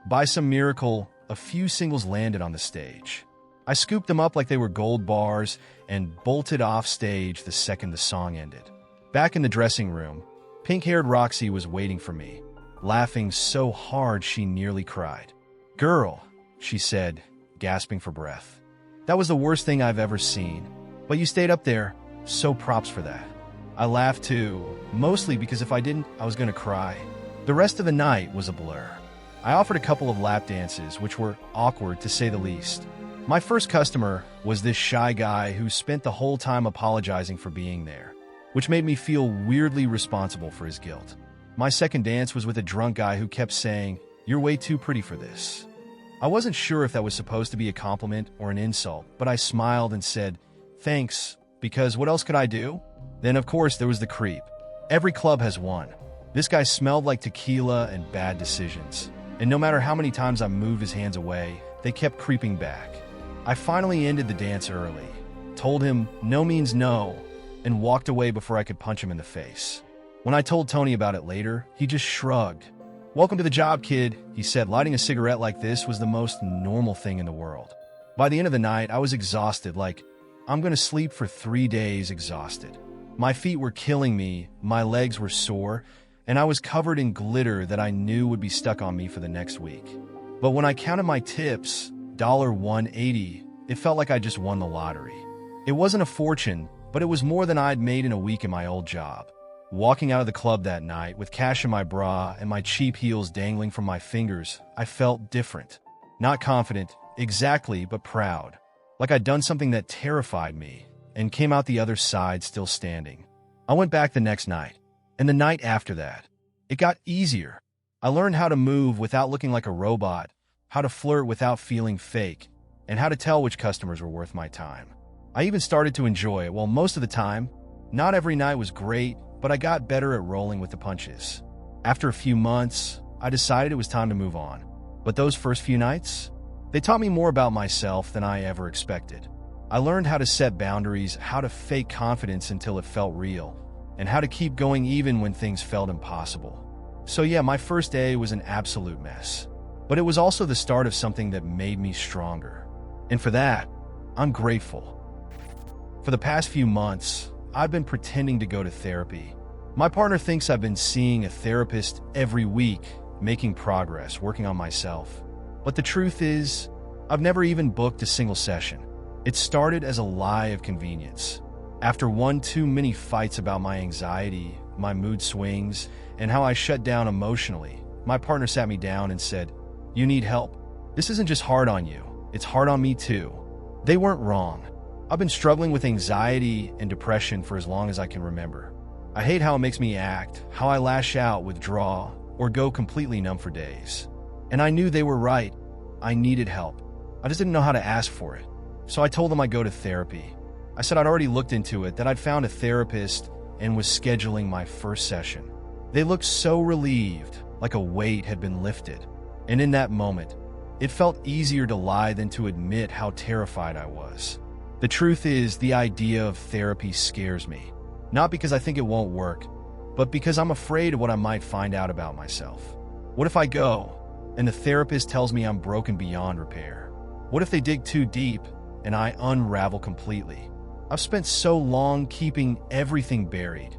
By some miracle, a few singles landed on the stage. I scooped them up like they were gold bars and bolted off stage the second the song ended. Back in the dressing room, pink-haired Roxy was waiting for me, laughing so hard she nearly cried. "Girl," she said, gasping for breath. "That was the worst thing I've ever seen, but you stayed up there, so props for that." I laughed too, mostly because if I didn't, I was going to cry. The rest of the night was a blur. I offered a couple of lap dances, which were awkward to say the least. My first customer was this shy guy who spent the whole time apologizing for being there, which made me feel weirdly responsible for his guilt. My second dance was with a drunk guy who kept saying, "You're way too pretty for this." I wasn't sure if that was supposed to be a compliment or an insult, but I smiled and said, "Thanks," because what else could I do? Then, of course, there was the creep. Every club has one. This guy smelled like tequila and bad decisions, and no matter how many times I moved his hands away, they kept creeping back. I finally ended the dance early, told him no means no, and walked away before I could punch him in the face. When I told Tony about it later, he just shrugged. "Welcome to the job, kid," he said. Lighting a cigarette like this was the most normal thing in the world. By the end of the night, I was exhausted, like I'm going to sleep for 3 days exhausted. My feet were killing me, my legs were sore, and I was covered in glitter that I knew would be stuck on me for the next week. But when I counted my tips, $180, it felt like I just won the lottery. It wasn't a fortune, but it was more than I'd made in a week in my old job. Walking out of the club that night with cash in my bra and my cheap heels dangling from my fingers, I felt different. Not confident, exactly, but proud. Like I'd done something that terrified me and came out the other side still standing. I went back the next night, and the night after that. It got easier. I learned how to move without looking like a robot, how to flirt without feeling fake, and how to tell which customers were worth my time. I even started to enjoy it. Well, most of the time, not every night was great, but I got better at rolling with the punches. After a few months, I decided it was time to move on. But those first few nights, they taught me more about myself than I ever expected. I learned how to set boundaries, how to fake confidence until it felt real, and how to keep going even when things felt impossible. So yeah, my first day was an absolute mess. But it was also the start of something that made me stronger. And for that, I'm grateful. For the past few months, I've been pretending to go to therapy. My partner thinks I've been seeing a therapist every week, making progress, working on myself. But the truth is, I've never even booked a single session. It started as a lie of convenience. After one too many fights about my anxiety, my mood swings, and how I shut down emotionally, my partner sat me down and said, "You need help. This isn't just hard on you, it's hard on me too." They weren't wrong. I've been struggling with anxiety and depression for as long as I can remember. I hate how it makes me act, how I lash out, withdraw, or go completely numb for days. And I knew they were right. I needed help. I just didn't know how to ask for it. So I told them I'd go to therapy. I said I'd already looked into it, that I'd found a therapist and was scheduling my first session. They looked so relieved, like a weight had been lifted. And in that moment, it felt easier to lie than to admit how terrified I was. The truth is, the idea of therapy scares me. Not because I think it won't work, but because I'm afraid of what I might find out about myself. What if I go, and the therapist tells me I'm broken beyond repair? What if they dig too deep, and I unravel completely? I've spent so long keeping everything buried.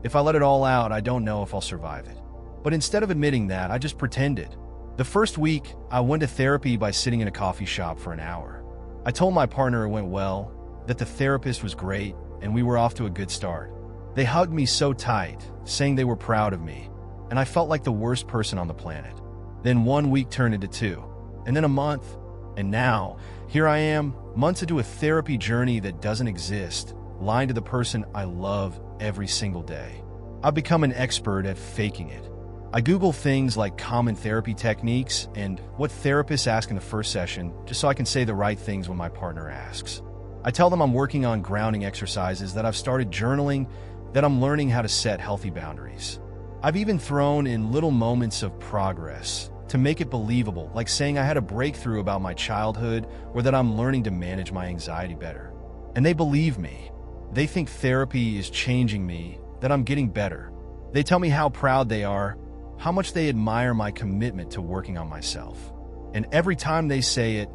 If I let it all out, I don't know if I'll survive it. But instead of admitting that, I just pretended. The first week, I went to therapy by sitting in a coffee shop for an hour. I told my partner it went well, that the therapist was great, and we were off to a good start. They hugged me so tight, saying they were proud of me, and I felt like the worst person on the planet. Then 1 week turned into 2, and then a month, And now, here I am, months into a therapy journey that doesn't exist, lying to the person I love every single day. I've become an expert at faking it. I Google things like common therapy techniques and what therapists ask in the first session, just so I can say the right things when my partner asks. I tell them I'm working on grounding exercises, that I've started journaling, that I'm learning how to set healthy boundaries. I've even thrown in little moments of progress to make it believable, like saying I had a breakthrough about my childhood or that I'm learning to manage my anxiety better. And they believe me. They think therapy is changing me, that I'm getting better. They tell me how proud they are, how much they admire my commitment to working on myself. And every time they say it,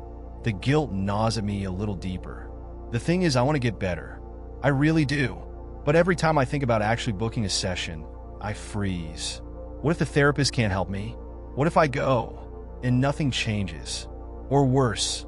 the guilt gnaws at me a little deeper. The thing is, I want to get better. I really do. But every time I think about actually booking a session, I freeze. What if the therapist can't help me? What if I go and nothing changes? Or worse,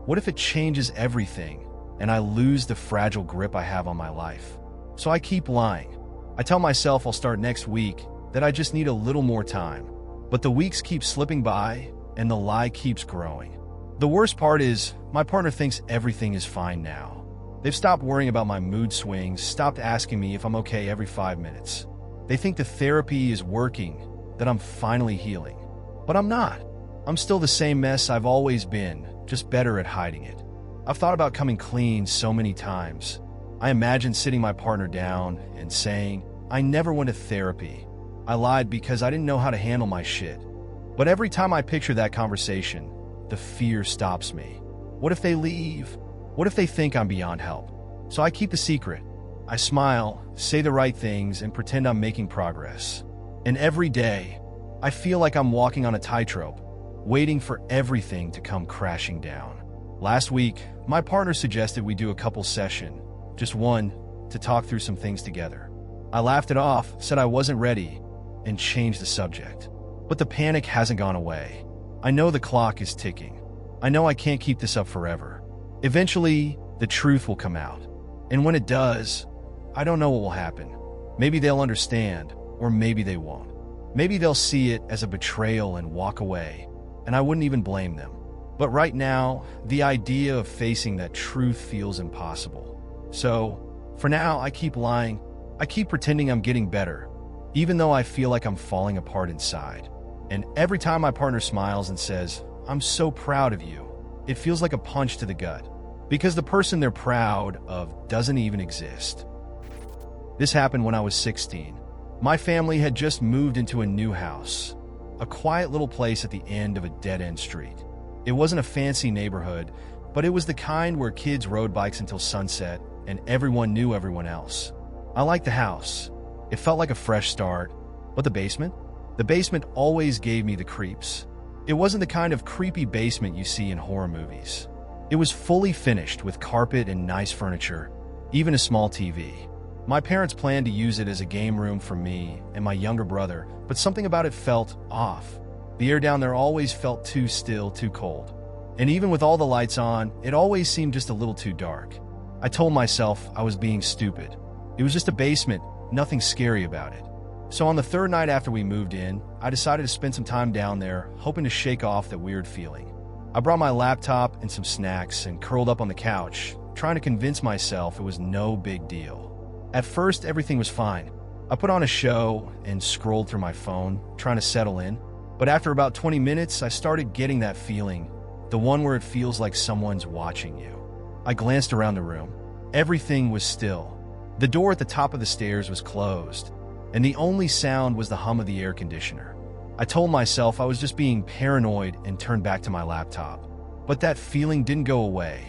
what if it changes everything and I lose the fragile grip I have on my life? So I keep lying. I tell myself I'll start next week, that I just need a little more time. But the weeks keep slipping by and the lie keeps growing. The worst part is, my partner thinks everything is fine now. They've stopped worrying about my mood swings, stopped asking me if I'm okay every 5 minutes. They think the therapy is working, that I'm finally healing. But I'm not. I'm still the same mess I've always been, just better at hiding it. I've thought about coming clean so many times. I imagine sitting my partner down and saying, I never went to therapy. I lied because I didn't know how to handle my shit. But every time I picture that conversation, the fear stops me. What if they leave? What if they think I'm beyond help? So I keep the secret. I smile, say the right things, and pretend I'm making progress. And every day, I feel like I'm walking on a tightrope, waiting for everything to come crashing down. Last week, my partner suggested we do a couple session, just one, to talk through some things together. I laughed it off, said I wasn't ready, and changed the subject. But the panic hasn't gone away. I know the clock is ticking. I know I can't keep this up forever. Eventually, the truth will come out. And when it does, I don't know what will happen. Maybe they'll understand, or maybe they won't. Maybe they'll see it as a betrayal and walk away, and I wouldn't even blame them. But right now, the idea of facing that truth feels impossible. So, for now, I keep lying. I keep pretending I'm getting better, even though I feel like I'm falling apart inside. And every time my partner smiles and says, I'm so proud of you, it feels like a punch to the gut, because the person they're proud of doesn't even exist. This happened when I was 16. My family had just moved into a new house, a quiet little place at the end of a dead-end street. It wasn't a fancy neighborhood, but it was the kind where kids rode bikes until sunset and everyone knew everyone else. I liked the house. It felt like a fresh start. But the basement? The basement always gave me the creeps. It wasn't the kind of creepy basement you see in horror movies. It was fully finished with carpet and nice furniture, even a small TV. My parents planned to use it as a game room for me and my younger brother, but something about it felt off. The air down there always felt too still, too cold. And even with all the lights on, it always seemed just a little too dark. I told myself I was being stupid. It was just a basement, nothing scary about it. So on the third night after we moved in, I decided to spend some time down there, hoping to shake off that weird feeling. I brought my laptop and some snacks and curled up on the couch, trying to convince myself it was no big deal. At first, everything was fine. I put on a show and scrolled through my phone, trying to settle in. But after about 20 minutes, I started getting that feeling, the one where it feels like someone's watching you. I glanced around the room. Everything was still. The door at the top of the stairs was closed, and the only sound was the hum of the air conditioner. I told myself I was just being paranoid and turned back to my laptop. But that feeling didn't go away.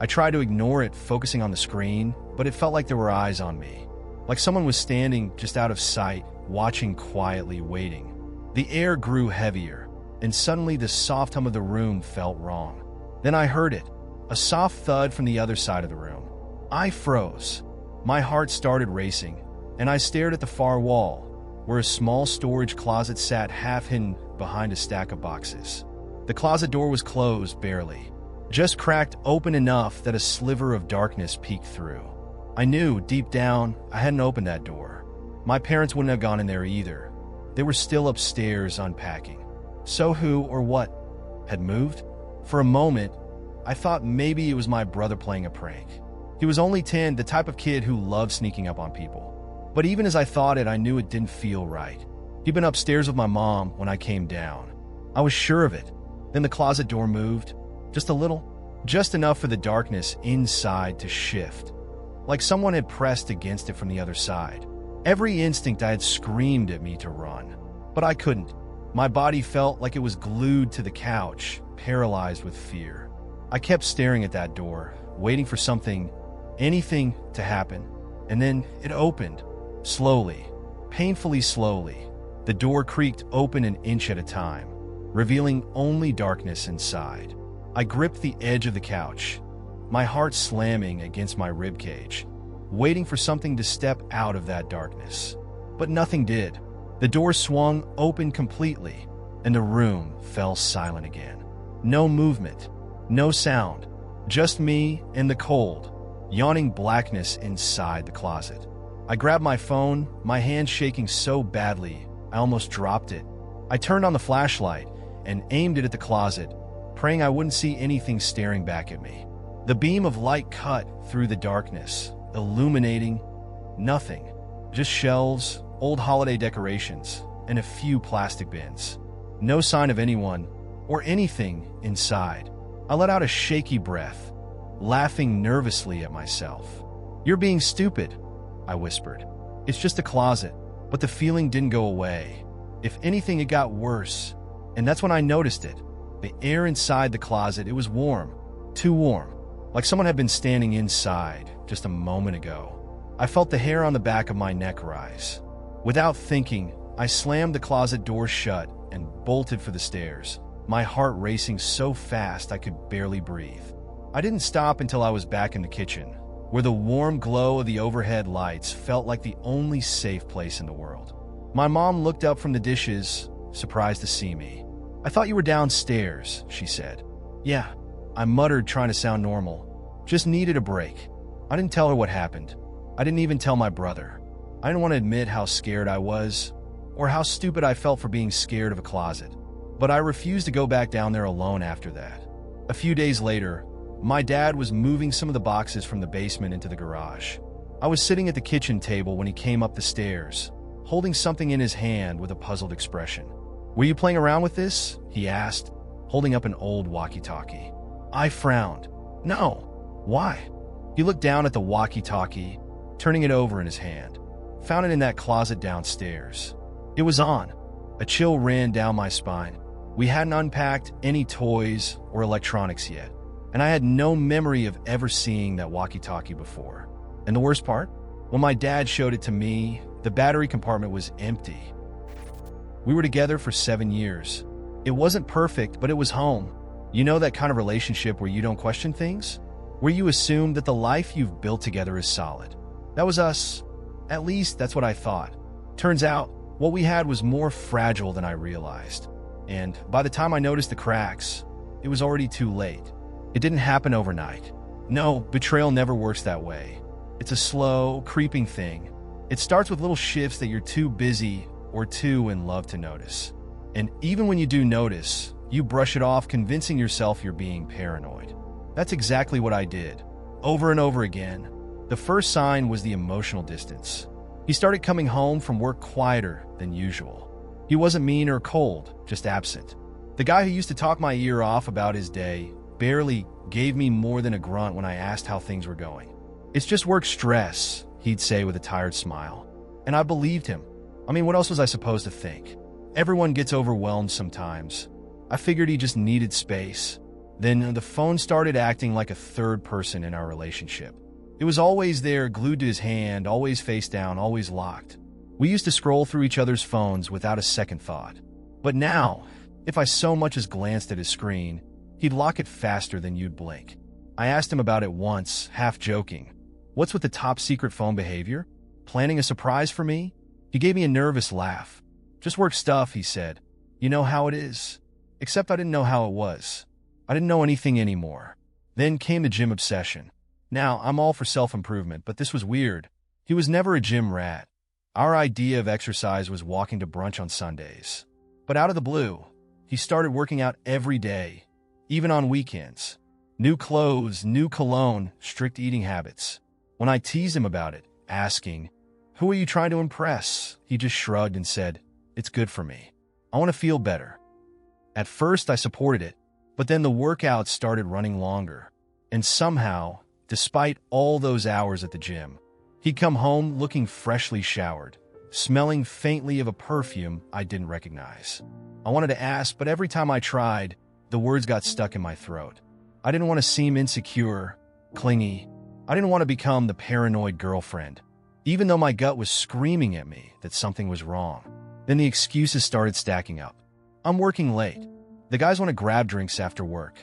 I tried to ignore it, focusing on the screen, but it felt like there were eyes on me. Like someone was standing just out of sight, watching quietly, waiting. The air grew heavier, and suddenly the soft hum of the room felt wrong. Then I heard it, a soft thud from the other side of the room. I froze. My heart started racing, and I stared at the far wall, where a small storage closet sat half hidden behind a stack of boxes. The closet door was closed, barely, just cracked open enough that a sliver of darkness peeked through. I knew, deep down, I hadn't opened that door. My parents wouldn't have gone in there either. They were still upstairs unpacking. So who or what had moved? For a moment, I thought maybe it was my brother playing a prank. He was only 10, the type of kid who loved sneaking up on people. But even as I thought it, I knew it didn't feel right. He'd been upstairs with my mom when I came down. I was sure of it. Then the closet door moved, just a little, just enough for the darkness inside to shift, like someone had pressed against it from the other side. Every instinct I had screamed at me to run, but I couldn't. My body felt like it was glued to the couch, paralyzed with fear. I kept staring at that door, waiting for something, anything to happen, and then it opened, slowly, painfully slowly. The door creaked open an inch at a time, revealing only darkness inside. I gripped the edge of the couch, my heart slamming against my ribcage, waiting for something to step out of that darkness. But nothing did. The door swung open completely, and the room fell silent again. No movement, no sound, just me and the cold, yawning blackness inside the closet. I grabbed my phone, my hand shaking so badly I almost dropped it. I turned on the flashlight and aimed it at the closet, praying I wouldn't see anything staring back at me. The beam of light cut through the darkness, illuminating nothing, just shelves, old holiday decorations, and a few plastic bins. No sign of anyone or anything inside. I let out a shaky breath, laughing nervously at myself. "You're being stupid," I whispered. "It's just a closet." But the feeling didn't go away. If anything, it got worse. And that's when I noticed it. The air inside the closet, it was warm. Too warm. Like someone had been standing inside just a moment ago. I felt the hair on the back of my neck rise. Without thinking, I slammed the closet door shut and bolted for the stairs, my heart racing so fast I could barely breathe. I didn't stop until I was back in the kitchen, where the warm glow of the overhead lights felt like the only safe place in the world. My mom looked up from the dishes, surprised to see me. "I thought you were downstairs," she said. "Yeah," I muttered, trying to sound normal. "Just needed a break." I didn't tell her what happened. I didn't even tell my brother. I didn't want to admit how scared I was, or how stupid I felt for being scared of a closet. But I refused to go back down there alone after that. A few days later, my dad was moving some of the boxes from the basement into the garage. I was sitting at the kitchen table when he came up the stairs, holding something in his hand with a puzzled expression. "Were you playing around with this?" he asked, holding up an old walkie-talkie. I frowned. "No. Why?" He looked down at the walkie-talkie, turning it over in his hand. Found it in that closet downstairs. It was on. A chill ran down my spine. We hadn't unpacked any toys or electronics yet, and I had no memory of ever seeing that walkie-talkie before. And the worst part? When my dad showed it to me, the battery compartment was empty. We were together for 7 years. It wasn't perfect, but it was home. You know that kind of relationship where you don't question things? Where you assume that the life you've built together is solid. That was us. At least that's what I thought. Turns out, what we had was more fragile than I realized. And by the time I noticed the cracks, it was already too late. It didn't happen overnight. No, betrayal never works that way. It's a slow, creeping thing. It starts with little shifts that you're too busy or too in love to notice. And even when you do notice, you brush it off, convincing yourself you're being paranoid. That's exactly what I did, over and over again. The first sign was the emotional distance. He started coming home from work quieter than usual. He wasn't mean or cold, just absent. The guy who used to talk my ear off about his day barely gave me more than a grunt when I asked how things were going. "It's just work stress," he'd say with a tired smile. And I believed him. I mean, what else was I supposed to think? Everyone gets overwhelmed sometimes. I figured he just needed space. Then the phone started acting like a third person in our relationship. It was always there, glued to his hand, always face down, always locked. We used to scroll through each other's phones without a second thought. But now, if I so much as glanced at his screen, he'd lock it faster than you'd blink. I asked him about it once, half joking. "What's with the top secret phone behavior? Planning a surprise for me?" He gave me a nervous laugh. "Just work stuff," he said. "You know how it is." Except I didn't know how it was. I didn't know anything anymore. Then came the gym obsession. Now, I'm all for self-improvement, but this was weird. He was never a gym rat. Our idea of exercise was walking to brunch on Sundays. But out of the blue, he started working out every day, even on weekends. New clothes, new cologne, strict eating habits. When I teased him about it, asking, "Who are you trying to impress?" he just shrugged and said, "It's good for me. I want to feel better." At first, I supported it, but then the workouts started running longer. And somehow, despite all those hours at the gym, he'd come home looking freshly showered, smelling faintly of a perfume I didn't recognize. I wanted to ask, but every time I tried, the words got stuck in my throat. I didn't want to seem insecure, clingy. I didn't want to become the paranoid girlfriend, even though my gut was screaming at me that something was wrong. Then the excuses started stacking up. "I'm working late. The guys want to grab drinks after work.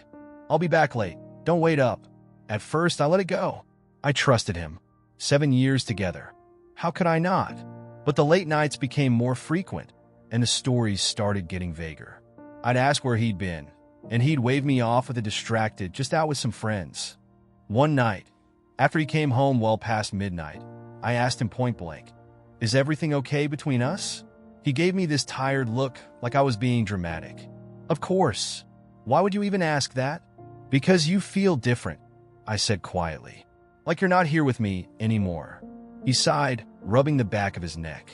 I'll be back late. Don't wait up." At first, I let it go. I trusted him. 7 years together. How could I not? But the late nights became more frequent, and the stories started getting vaguer. I'd ask where he'd been, and he'd wave me off with a distracted, just out with some friends. One night, after he came home well past midnight, I asked him point blank, "Is everything okay between us?" He gave me this tired look, like I was being dramatic. "Of course. Why would you even ask that?" "Because you feel different," I said quietly. "Like you're not here with me anymore." He sighed, rubbing the back of his neck.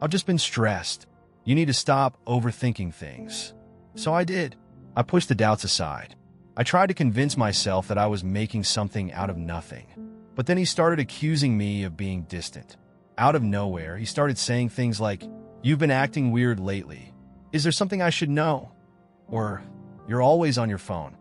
"I've just been stressed. You need to stop overthinking things." So I did. I pushed the doubts aside. I tried to convince myself that I was making something out of nothing. But then he started accusing me of being distant. Out of nowhere, he started saying things like, "You've been acting weird lately. Is there something I should know?" Or, "You're always on your phone.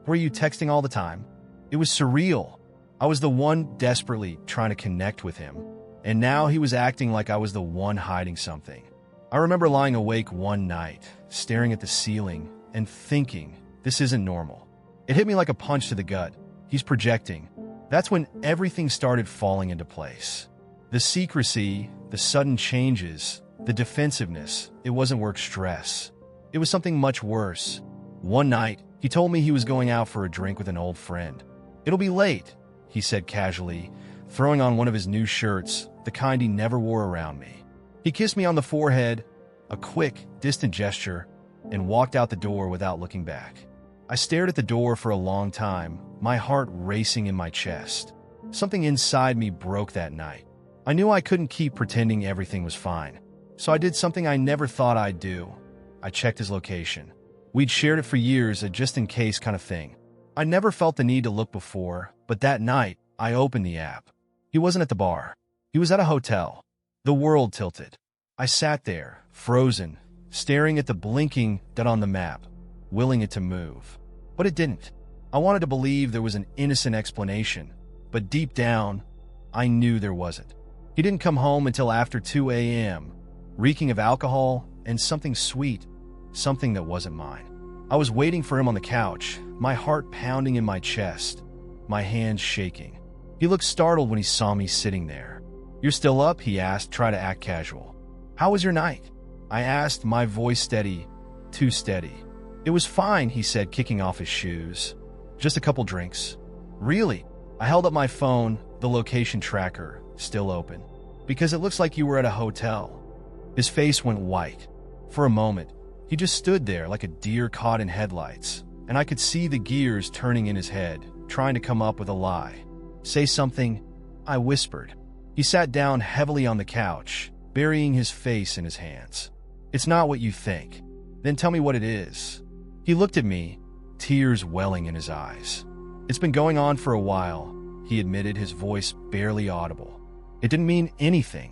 Were you texting all the time?" It was surreal. I was the one desperately trying to connect with him, and now he was acting like I was the one hiding something. I remember lying awake one night, staring at the ceiling, and thinking, this isn't normal. It hit me like a punch to the gut. He's projecting. That's when everything started falling into place. The secrecy, the sudden changes, the defensiveness, it wasn't work stress. It was something much worse. One night, he told me he was going out for a drink with an old friend. "It'll be late," he said casually, throwing on one of his new shirts, the kind he never wore around me. He kissed me on the forehead, a quick, distant gesture, and walked out the door without looking back. I stared at the door for a long time, my heart racing in my chest. Something inside me broke that night. I knew I couldn't keep pretending everything was fine, so I did something I never thought I'd do. I checked his location. We'd shared it for years, a just-in-case kind of thing. I never felt the need to look before, but that night, I opened the app. He wasn't at the bar. He was at a hotel. The world tilted. I sat there, frozen, staring at the blinking dot on the map, willing it to move. But it didn't. I wanted to believe there was an innocent explanation, but deep down, I knew there wasn't. He didn't come home until after 2 a.m., reeking of alcohol and something sweet, something that wasn't mine. I was waiting for him on the couch, my heart pounding in my chest, my hands shaking. He looked startled when he saw me sitting there. "You're still up?" he asked, trying to act casual. "How was your night?" I asked, my voice steady, too steady. "It was fine," he said, kicking off his shoes. "Just a couple drinks." "Really?" I held up my phone, the location tracker, still open. "Because it looks like you were at a hotel." His face went white. For a moment, he just stood there like a deer caught in headlights, and I could see the gears turning in his head, trying to come up with a lie. "Say something," I whispered. He sat down heavily on the couch, burying his face in his hands. "It's not what you think." "Then tell me what it is." He looked at me, tears welling in his eyes. "It's been going on for a while," he admitted, his voice barely audible. It didn't mean anything.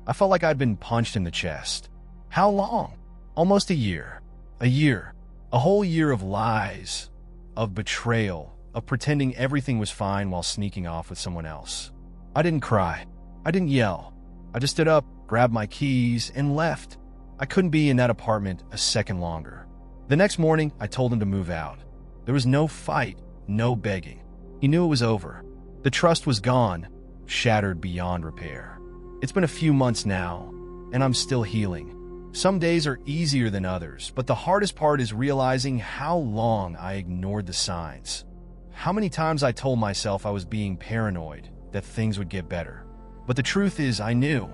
I felt like I'd been punched in the chest. "How long?" "Almost a year. A year. A whole year of lies, of betrayal, of pretending everything was fine while sneaking off with someone else." I didn't cry. I didn't yell. I just stood up, grabbed my keys, and left. I couldn't be in that apartment a second longer. The next morning, I told him to move out. There was no fight, no begging. He knew it was over. The trust was gone, shattered beyond repair. It's been a few months now, and I'm still healing. Some days are easier than others, but the hardest part is realizing how long I ignored the signs. How many times I told myself I was being paranoid, that things would get better. But the truth is, I knew.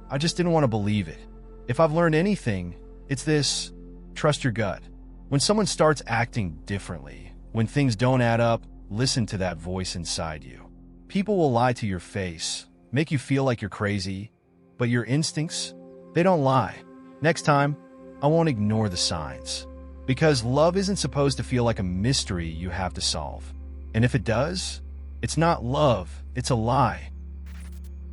I just didn't want to believe it. If I've learned anything, it's this: trust your gut. When someone starts acting differently, When things don't add up, listen to that voice inside you. People will lie to your face, make you feel like you're crazy, but your instincts, they don't lie. Next time, I won't ignore the signs. Because love isn't supposed to feel like a mystery you have to solve. And if it does, it's not love, it's a lie.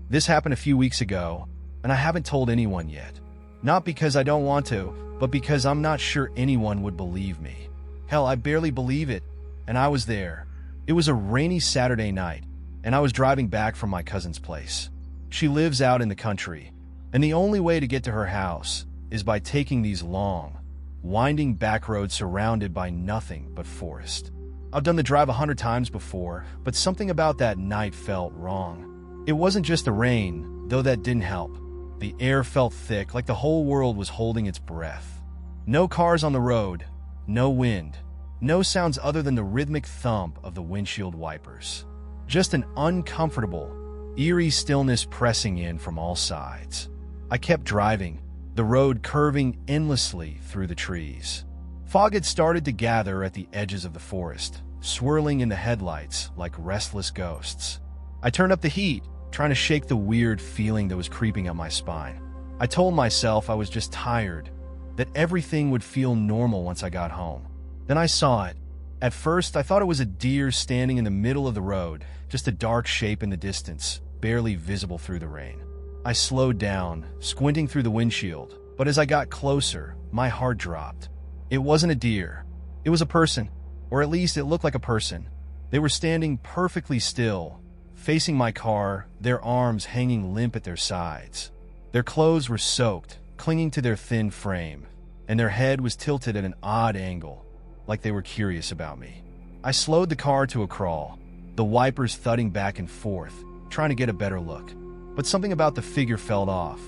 This happened a few weeks ago, and I haven't told anyone yet. Not because I don't want to, but because I'm not sure anyone would believe me. Hell, I barely believe it, and I was there. It was a rainy Saturday night, and I was driving back from my cousin's place. She lives out in the country, and the only way to get to her house is by taking these long, winding back roads surrounded by nothing but forest. I've done the drive 100 times before, but something about that night felt wrong. It wasn't just the rain, though that didn't help. The air felt thick, like the whole world was holding its breath. No cars on the road, no wind, no sounds other than the rhythmic thump of the windshield wipers. Just an uncomfortable, eerie stillness pressing in from all sides. I kept driving, the road curving endlessly through the trees. Fog had started to gather at the edges of the forest, swirling in the headlights like restless ghosts. I turned up the heat, trying to shake the weird feeling that was creeping up my spine. I told myself I was just tired, that everything would feel normal once I got home. Then I saw it. At first, I thought it was a deer standing in the middle of the road, just a dark shape in the distance, barely visible through the rain. I slowed down, squinting through the windshield, but as I got closer, my heart dropped. It wasn't a deer. It was a person, or at least it looked like a person. They were standing perfectly still, facing my car, their arms hanging limp at their sides. Their clothes were soaked, clinging to their thin frame, and their head was tilted at an odd angle, like they were curious about me. I slowed the car to a crawl, the wipers thudding back and forth, trying to get a better look. But something about the figure felt off.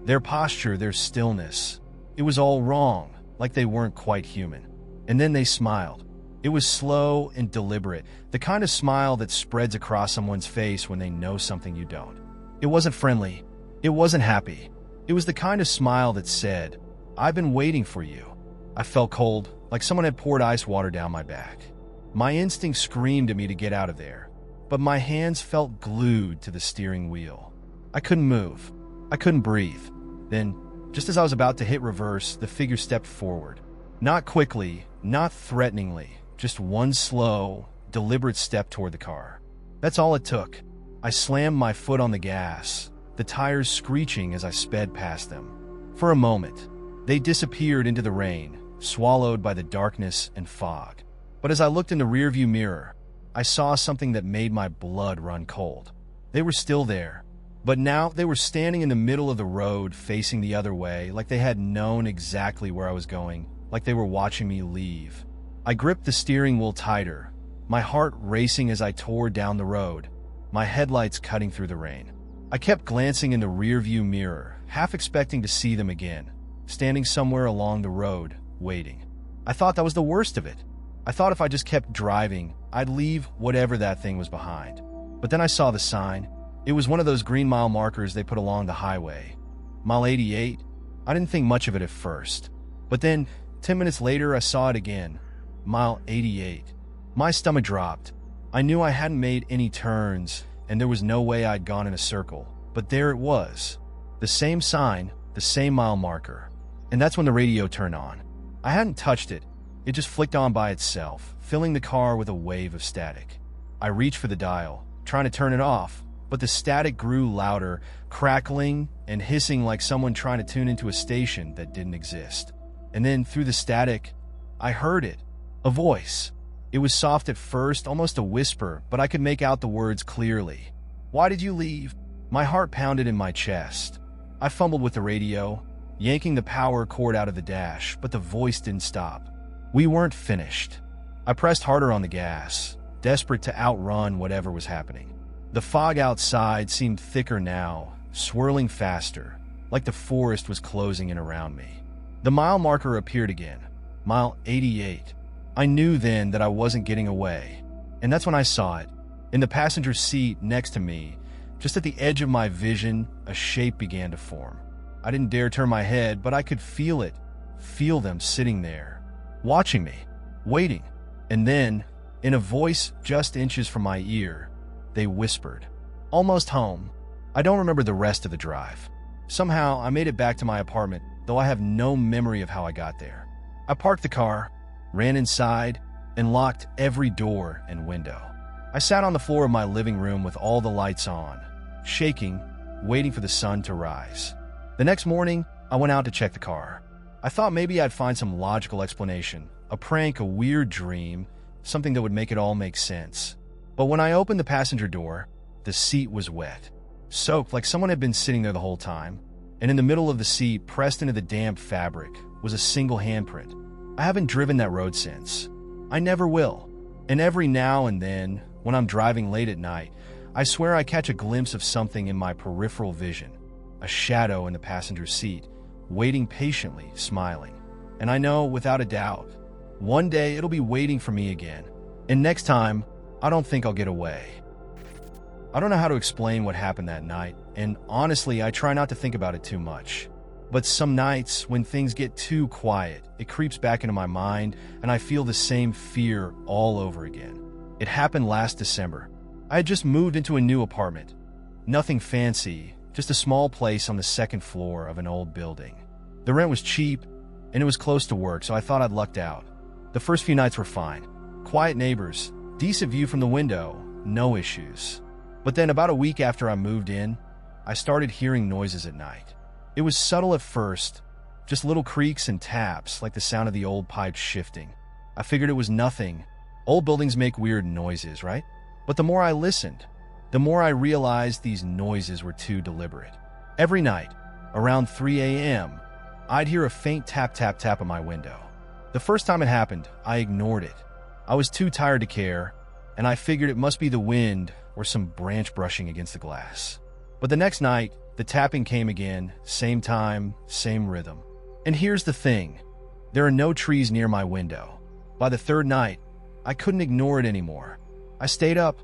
Their posture, their stillness. It was all wrong, like they weren't quite human. And then they smiled. It was slow and deliberate, the kind of smile that spreads across someone's face when they know something you don't. It wasn't friendly. It wasn't happy. It was the kind of smile that said, "I've been waiting for you." I felt cold, like someone had poured ice water down my back. My instinct screamed at me to get out of there, but my hands felt glued to the steering wheel. I couldn't move. I couldn't breathe. Then, just as I was about to hit reverse, the figure stepped forward. Not quickly, not threateningly, just one slow, deliberate step toward the car. That's all it took. I slammed my foot on the gas, the tires screeching as I sped past them. For a moment, they disappeared into the rain, swallowed by the darkness and fog. But as I looked in the rearview mirror, I saw something that made my blood run cold. They were still there, but now they were standing in the middle of the road, facing the other way, like they had known exactly where I was going, like they were watching me leave. I gripped the steering wheel tighter, my heart racing as I tore down the road, my headlights cutting through the rain. I kept glancing in the rearview mirror, half expecting to see them again, standing somewhere along the road, waiting. I thought that was the worst of it. I thought if I just kept driving, I'd leave whatever that thing was behind. But then I saw the sign. It was one of those green mile markers they put along the highway. Mile 88. I didn't think much of it at first. But then, 10 minutes later, I saw it again. Mile 88. My stomach dropped. I knew I hadn't made any turns, and there was no way I'd gone in a circle. But there it was. The same sign, the same mile marker. And that's when the radio turned on. I hadn't touched it. It just flicked on by itself, filling the car with a wave of static. I reached for the dial, trying to turn it off, but the static grew louder, crackling and hissing like someone trying to tune into a station that didn't exist. And then, through the static, I heard it. A voice. It was soft at first, almost a whisper, but I could make out the words clearly. "Why did you leave?" My heart pounded in my chest. I fumbled with the radio, yanking the power cord out of the dash, but the voice didn't stop. We weren't finished. I pressed harder on the gas, desperate to outrun whatever was happening. The fog outside seemed thicker now, swirling faster, like the forest was closing in around me. The mile marker appeared again, mile 88. I knew then that I wasn't getting away, and that's when I saw it. In the passenger seat next to me, just at the edge of my vision, a shape began to form. I didn't dare turn my head, but I could feel it, feel them sitting there, watching me, waiting. And then, In a voice just inches from my ear, they whispered, "Almost home." I don't remember the rest of the drive. Somehow, I made it back to my apartment, though I have no memory of how I got there. I parked the car, ran inside, and locked every door and window. I sat on the floor of my living room with all the lights on, shaking, waiting for the sun to rise. The next morning, I went out to check the car. I thought maybe I'd find some logical explanation, a prank, a weird dream, something that would make it all make sense. But when I opened the passenger door, the seat was wet, soaked like someone had been sitting there the whole time, and in the middle of the seat, pressed into the damp fabric, was a single handprint. I haven't driven that road since. I never will. And every now and then, when I'm driving late at night, I swear I catch a glimpse of something in my peripheral vision, a shadow in the passenger seat, waiting patiently, smiling. And I know, without a doubt, one day it'll be waiting for me again. And next time, I don't think I'll get away. I don't know how to explain what happened that night, and honestly, I try not to think about it too much. But some nights, when things get too quiet, it creeps back into my mind, and I feel the same fear all over again. It happened last December. I had just moved into a new apartment. Nothing fancy, just a small place on the second floor of an old building. The rent was cheap, and it was close to work, so I thought I'd lucked out. The first few nights were fine. Quiet neighbors, decent view from the window, no issues. But then about a week after I moved in, I started hearing noises at night. It was subtle at first, just little creaks and taps, like the sound of the old pipes shifting. I figured it was nothing. Old buildings make weird noises, right? But the more I listened, the more I realized these noises were too deliberate. Every night, around 3 a.m., I'd hear a faint tap, tap, tap at my window. The first time it happened, I ignored it. I was too tired to care, and I figured it must be the wind or some branch brushing against the glass. But the next night, the tapping came again, same time, same rhythm. And here's the thing. There are no trees near my window. By the third night, I couldn't ignore it anymore. I stayed up,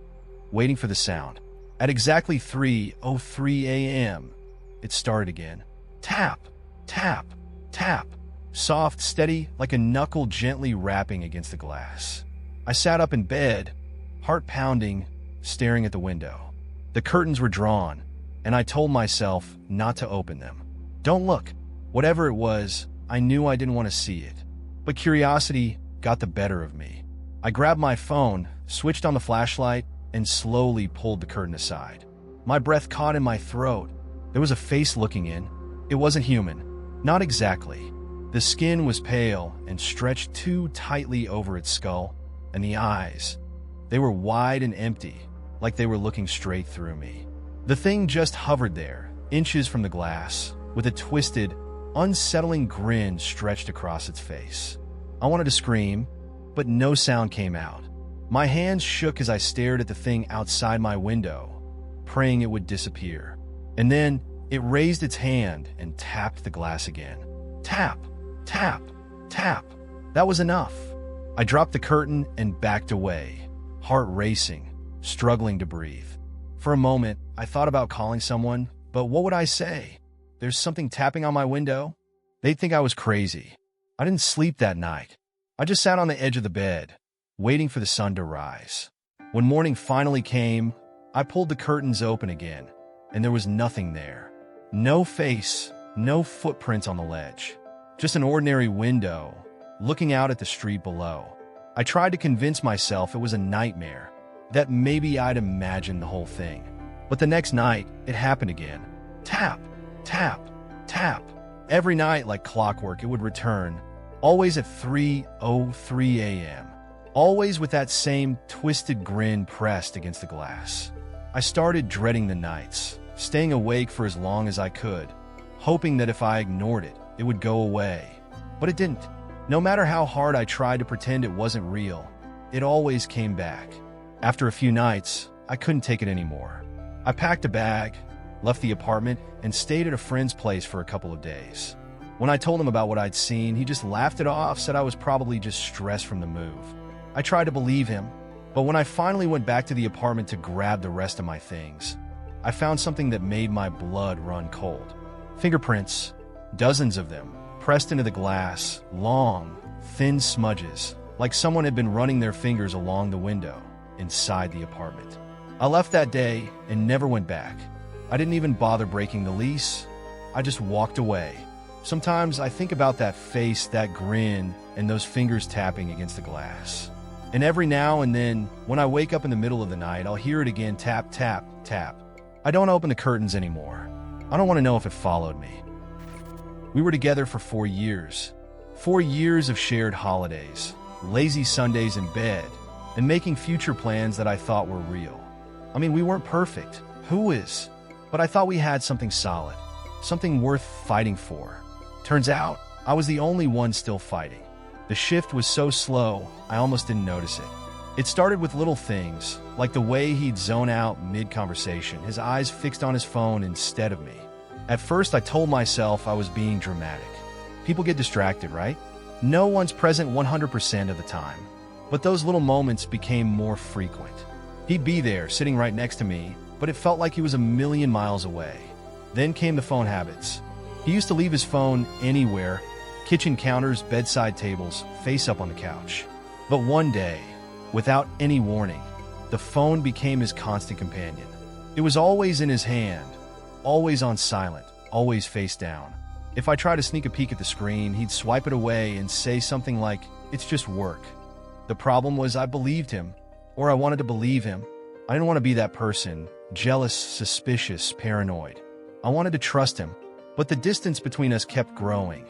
waiting for the sound. At exactly 3:03 a.m., it started again. Tap, tap, tap. Soft, steady, like a knuckle gently rapping against the glass. I sat up in bed, heart pounding, staring at the window. The curtains were drawn, and I told myself not to open them. Don't look. Whatever it was, I knew I didn't want to see it. But curiosity got the better of me. I grabbed my phone, switched on the flashlight, and slowly pulled the curtain aside. My breath caught in my throat. There was a face looking in. It wasn't human. Not exactly. The skin was pale and stretched too tightly over its skull, and the eyes, they were wide and empty, like they were looking straight through me. The thing just hovered there, inches from the glass, with a twisted, unsettling grin stretched across its face. I wanted to scream, but no sound came out. My hands shook as I stared at the thing outside my window, praying it would disappear. And then it raised its hand and tapped the glass again. Tap, tap, tap. That was enough. I dropped the curtain and backed away, heart racing, struggling to breathe. For a moment, I thought about calling someone, but what would I say? There's something tapping on my window? They'd think I was crazy. I didn't sleep that night. I just sat on the edge of the bed, waiting for the sun to rise. When morning finally came, I pulled the curtains open again, and there was nothing there. No face, no footprints on the ledge. Just an ordinary window, looking out at the street below. I tried to convince myself it was a nightmare, that maybe I'd imagined the whole thing. But the next night, it happened again. Tap, tap, tap. Every night, like clockwork, it would return, always at 3:03 a.m., always with that same twisted grin pressed against the glass. I started dreading the nights, staying awake for as long as I could, hoping that if I ignored it, it would go away. But it didn't. No matter how hard I tried to pretend it wasn't real, it always came back. After a few nights, I couldn't take it anymore. I packed a bag, left the apartment, and stayed at a friend's place for a couple of days. When I told him about what I'd seen, he just laughed it off, said I was probably just stressed from the move. I tried to believe him, but when I finally went back to the apartment to grab the rest of my things, I found something that made my blood run cold. Fingerprints, dozens of them, pressed into the glass, long, thin smudges, like someone had been running their fingers along the window inside the apartment. I left that day and never went back. I didn't even bother breaking the lease. I just walked away. Sometimes I think about that face, that grin, and those fingers tapping against the glass. And every now and then, when I wake up in the middle of the night, I'll hear it again, tap, tap, tap. I don't open the curtains anymore. I don't want to know if it followed me. We were together for 4 years. 4 years of shared holidays, lazy Sundays in bed, and making future plans that I thought were real. I mean, we weren't perfect. Who is? But I thought we had something solid, something worth fighting for. Turns out, I was the only one still fighting. The shift was so slow, I almost didn't notice it. It started with little things, like the way he'd zone out mid-conversation, his eyes fixed on his phone instead of me. At first, I told myself I was being dramatic. People get distracted, right? No one's present 100% of the time. But those little moments became more frequent. He'd be there, sitting right next to me, but it felt like he was a million miles away. Then came the phone habits. He used to leave his phone anywhere, kitchen counters, bedside tables, face up on the couch. But one day, without any warning, the phone became his constant companion. It was always in his hand, always on silent, always face down. If I tried to sneak a peek at the screen, he'd swipe it away and say something like, "It's just work." The problem was I believed him, or I wanted to believe him. I didn't want to be that person, jealous, suspicious, paranoid. I wanted to trust him, but the distance between us kept growing,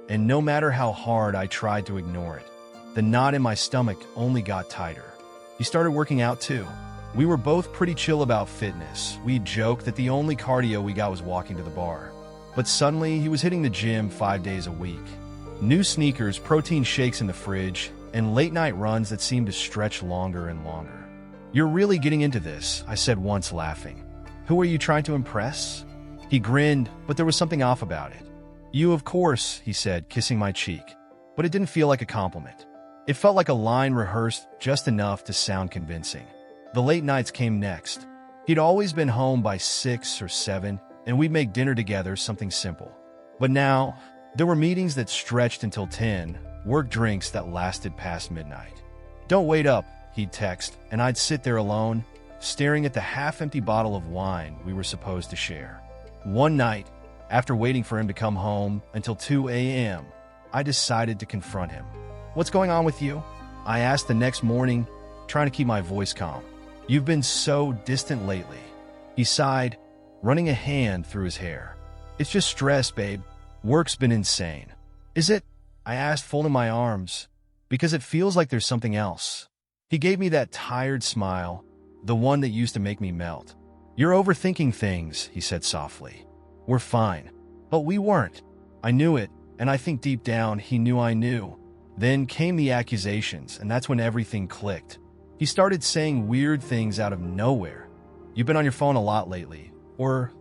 and no matter how hard I tried to ignore it, the knot in my stomach only got tighter. He started working out too. We were both pretty chill about fitness. We'd joke that the only cardio we got was walking to the bar. But suddenly, he was hitting the gym 5 days a week. New sneakers, protein shakes in the fridge, and late-night runs that seemed to stretch longer and longer. "You're really getting into this," I said once, laughing. "Who are you trying to impress?" He grinned, but there was something off about it. "You, of course," he said, kissing my cheek. But it didn't feel like a compliment. It felt like a line rehearsed just enough to sound convincing. The late nights came next. He'd always been home by 6 or 7, and we'd make dinner together, something simple. But now, there were meetings that stretched until 10, work drinks that lasted past midnight. "Don't wait up," he'd text, and I'd sit there alone, staring at the half-empty bottle of wine we were supposed to share. One night, after waiting for him to come home until 2 a.m., I decided to confront him. "What's going on with you?" I asked the next morning, trying to keep my voice calm. "You've been so distant lately." He sighed, running a hand through his hair. "It's just stress, babe. Work's been insane." "Is it?" I asked, folding my arms, "because it feels like there's something else." He gave me that tired smile, the one that used to make me melt. "You're overthinking things," he said softly. "We're fine." But we weren't. I knew it, and I think deep down he knew I knew. Then came the accusations, and that's when everything clicked. He started saying weird things out of nowhere. "You've been on your phone a lot lately." Or,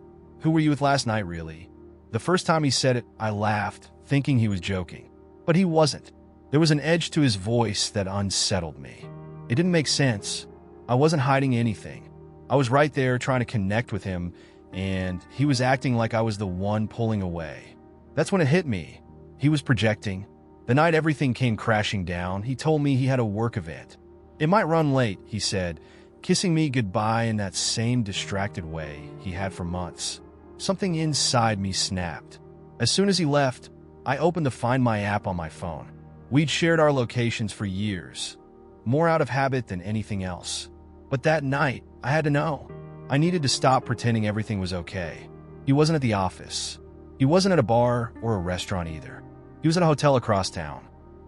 "Who were you with last night, really?" The first time he said it, I laughed, thinking he was joking. But he wasn't. There was an edge to his voice that unsettled me. It didn't make sense. I wasn't hiding anything. I was right there trying to connect with him, and he was acting like I was the one pulling away. That's when it hit me. He was projecting. The night everything came crashing down, he told me he had a work event. It might run late, he said, kissing me goodbye in that same distracted way he had for months. Something inside me snapped. As soon as he left, I opened the Find My app on my phone. We'd shared our locations for years, more out of habit than anything else. But that night, I had to know. I needed to stop pretending everything was okay. He wasn't at the office. He wasn't at a bar or a restaurant either. He was at a hotel across town.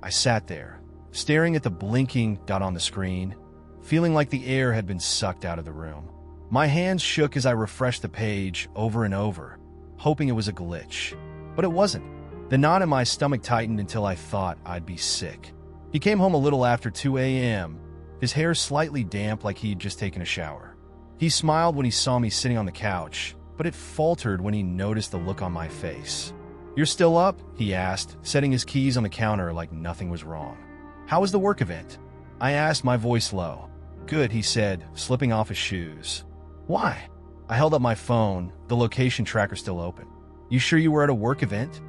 I sat there, staring at the blinking dot on the screen, feeling like the air had been sucked out of the room. My hands shook as I refreshed the page over and over, hoping it was a glitch. But it wasn't. The knot in my stomach tightened until I thought I'd be sick. He came home a little after 2 a.m., his hair slightly damp like he'd just taken a shower. He smiled when he saw me sitting on the couch, but it faltered when he noticed the look on my face. "You're still up?" he asked, setting his keys on the counter like nothing was wrong. "How was the work event?" I asked, my voice low. "Good," he said, slipping off his shoes. "Why?" I held up my phone, the location tracker still open. "You sure you were at a work event?"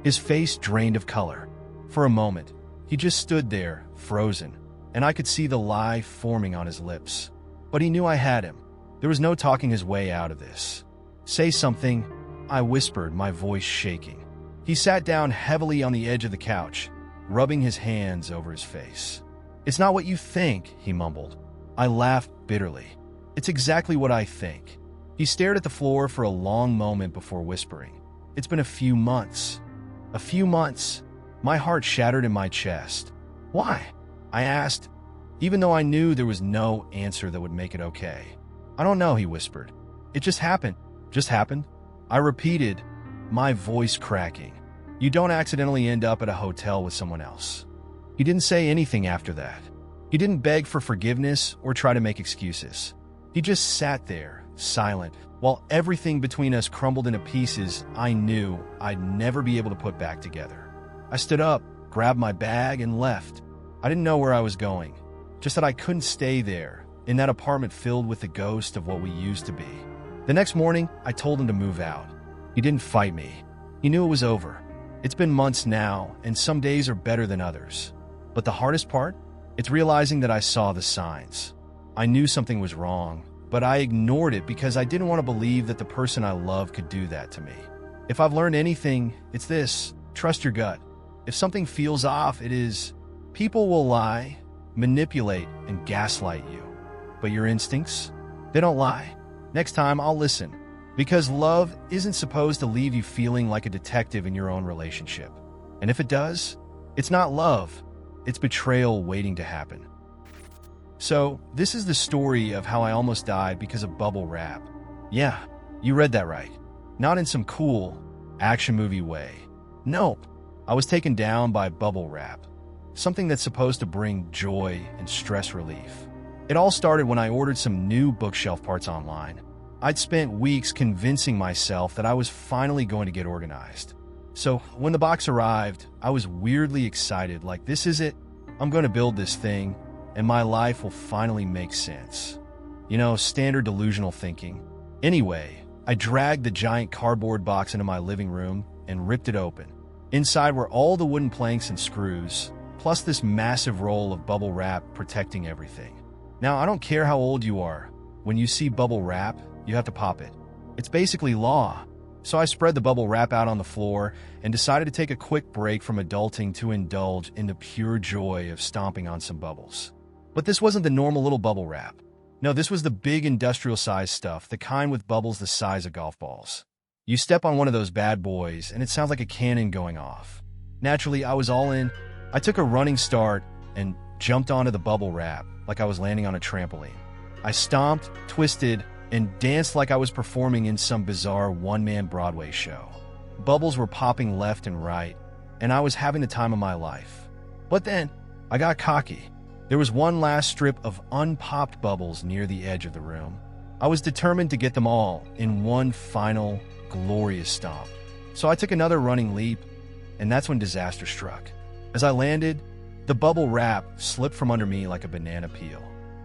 His face drained of color. For a moment, He just stood there, frozen, and I could see the lie forming on his lips. But he knew I had him. There was no talking his way out of this. "Say something," I whispered, my voice shaking. He sat down heavily on the edge of the couch, rubbing his hands over his face. "It's not what you think," he mumbled. I laughed bitterly. "It's exactly what I think." He stared at the floor for a long moment before whispering, "It's been a few months." A few months? My heart shattered in my chest. "Why?" I asked, even though I knew there was no answer that would make it okay. "I don't know," he whispered. "It just happened. Just happened." I repeated, my voice cracking. "You don't accidentally end up at a hotel with someone else." He didn't say anything after that. He didn't beg for forgiveness or try to make excuses. He just sat there, silent, while everything between us crumbled into pieces I knew I'd never be able to put back together. I stood up, grabbed my bag, and left. I didn't know where I was going, just that I couldn't stay there, in that apartment filled with the ghost of what we used to be. The next morning, I told him to move out. He didn't fight me. He knew it was over. It's been months now, and some days are better than others. But the hardest part? It's realizing that I saw the signs. I knew something was wrong, but I ignored it because I didn't want to believe that the person I love could do that to me. If I've learned anything, it's this: trust your gut. If something feels off, it is. People will lie, manipulate, and gaslight you. But your instincts? They don't lie. Next time, I'll listen. Because love isn't supposed to leave you feeling like a detective in your own relationship. And if it does, it's not love. It's betrayal waiting to happen. So, this is the story of how I almost died because of bubble wrap. Yeah, you read that right. Not in some cool, action movie way. Nope. I was taken down by bubble wrap. Something that's supposed to bring joy and stress relief. It all started when I ordered some new bookshelf parts online. I'd spent weeks convincing myself that I was finally going to get organized. So when the box arrived, I was weirdly excited, like this is it. I'm going to build this thing, and my life will finally make sense. You know, standard delusional thinking. Anyway, I dragged the giant cardboard box into my living room and ripped it open. Inside were all the wooden planks and screws, plus this massive roll of bubble wrap protecting everything. Now, I don't care how old you are. When you see bubble wrap, you have to pop it. It's basically law. So I spread the bubble wrap out on the floor and decided to take a quick break from adulting to indulge in the pure joy of stomping on some bubbles. But this wasn't the normal little bubble wrap. No, this was the big industrial-sized stuff, the kind with bubbles the size of golf balls. You step on one of those bad boys, and it sounds like a cannon going off. Naturally, I was all in. I took a running start and jumped onto the bubble wrap like I was landing on a trampoline. I stomped, twisted, and danced like I was performing in some bizarre one-man Broadway show. Bubbles were popping left and right, and I was having the time of my life. But then, I got cocky. There was one last strip of unpopped bubbles near the edge of the room. I was determined to get them all in one final, glorious stomp. So I took another running leap, and that's when disaster struck. As I landed, the bubble wrap slipped from under me like a banana peel.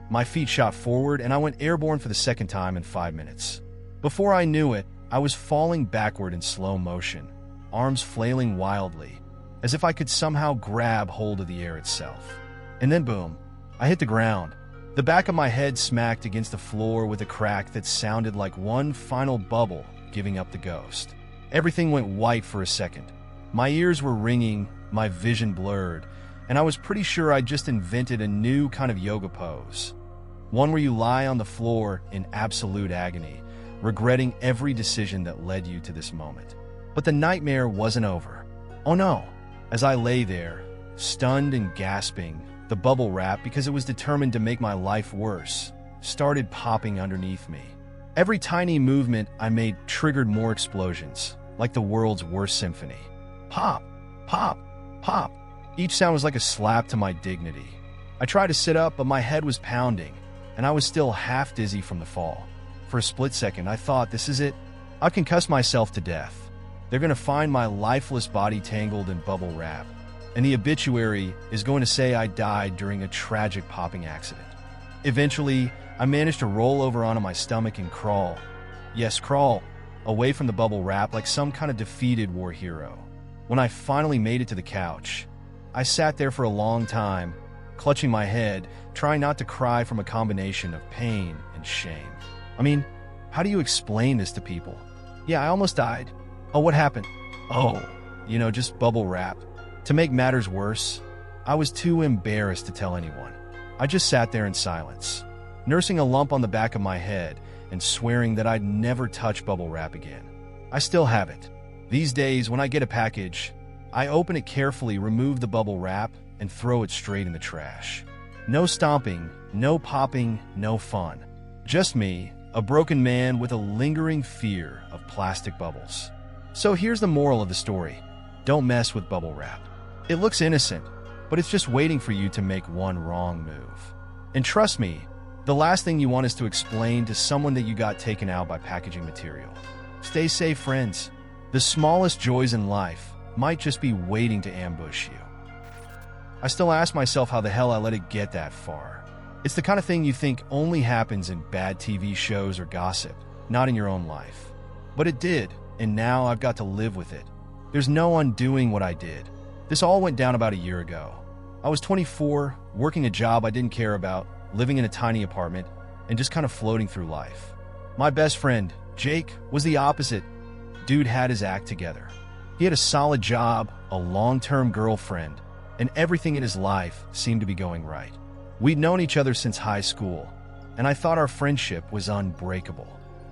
My feet shot forward, and I went airborne for the second time in 5 minutes. Before I knew it, I was falling backward in slow motion, arms flailing wildly, as if I could somehow grab hold of the air itself. And then boom, I hit the ground. The back of my head smacked against the floor with a crack that sounded like one final bubble giving up the ghost. Everything went white for a second. My ears were ringing, my vision blurred, and I was pretty sure I'd just invented a new kind of yoga pose. One where you lie on the floor in absolute agony, regretting every decision that led you to this moment. But the nightmare wasn't over. Oh no. As I lay there, stunned and gasping, the bubble wrap, because it was determined to make my life worse, started popping underneath me. Every tiny movement I made triggered more explosions, like the world's worst symphony. Pop, pop, pop. Each sound was like a slap to my dignity. I tried to sit up, but my head was pounding, and I was still half dizzy from the fall. For a split second, I thought, this is it. I'll concuss myself to death. They're going to find my lifeless body tangled in bubble wrap, and the obituary is going to say I died during a tragic popping accident. Eventually, I managed to roll over onto my stomach and crawl. Yes, crawl, away from the bubble wrap like some kind of defeated war hero. When I finally made it to the couch, I sat there for a long time, clutching my head, trying not to cry from a combination of pain and shame. I mean, how do you explain this to people? Yeah, I almost died. Oh, what happened? Oh, just bubble wrap. To make matters worse, I was too embarrassed to tell anyone. I just sat there in silence, nursing a lump on the back of my head and swearing that I'd never touch bubble wrap again. I still have it. These days, when I get a package, I open it carefully, remove the bubble wrap, and throw it straight in the trash. No stomping, no popping, no fun. Just me, a broken man with a lingering fear of plastic bubbles. So here's the moral of the story. Don't mess with bubble wrap. It looks innocent, but it's just waiting for you to make one wrong move. And trust me, the last thing you want is to explain to someone that you got taken out by packaging material. Stay safe, friends. The smallest joys in life might just be waiting to ambush you. I still ask myself how the hell I let it get that far. It's the kind of thing you think only happens in bad TV shows or gossip, not in your own life. But it did, and now I've got to live with it. There's no undoing what I did. This all went down about a year ago. I was 24, working a job I didn't care about, living in a tiny apartment, and just kind of floating through life. My best friend, Jake, was the opposite. Dude had his act together. He had a solid job, a long-term girlfriend, and everything in his life seemed to be going right. We'd known each other since high school, and I thought our friendship was unbreakable.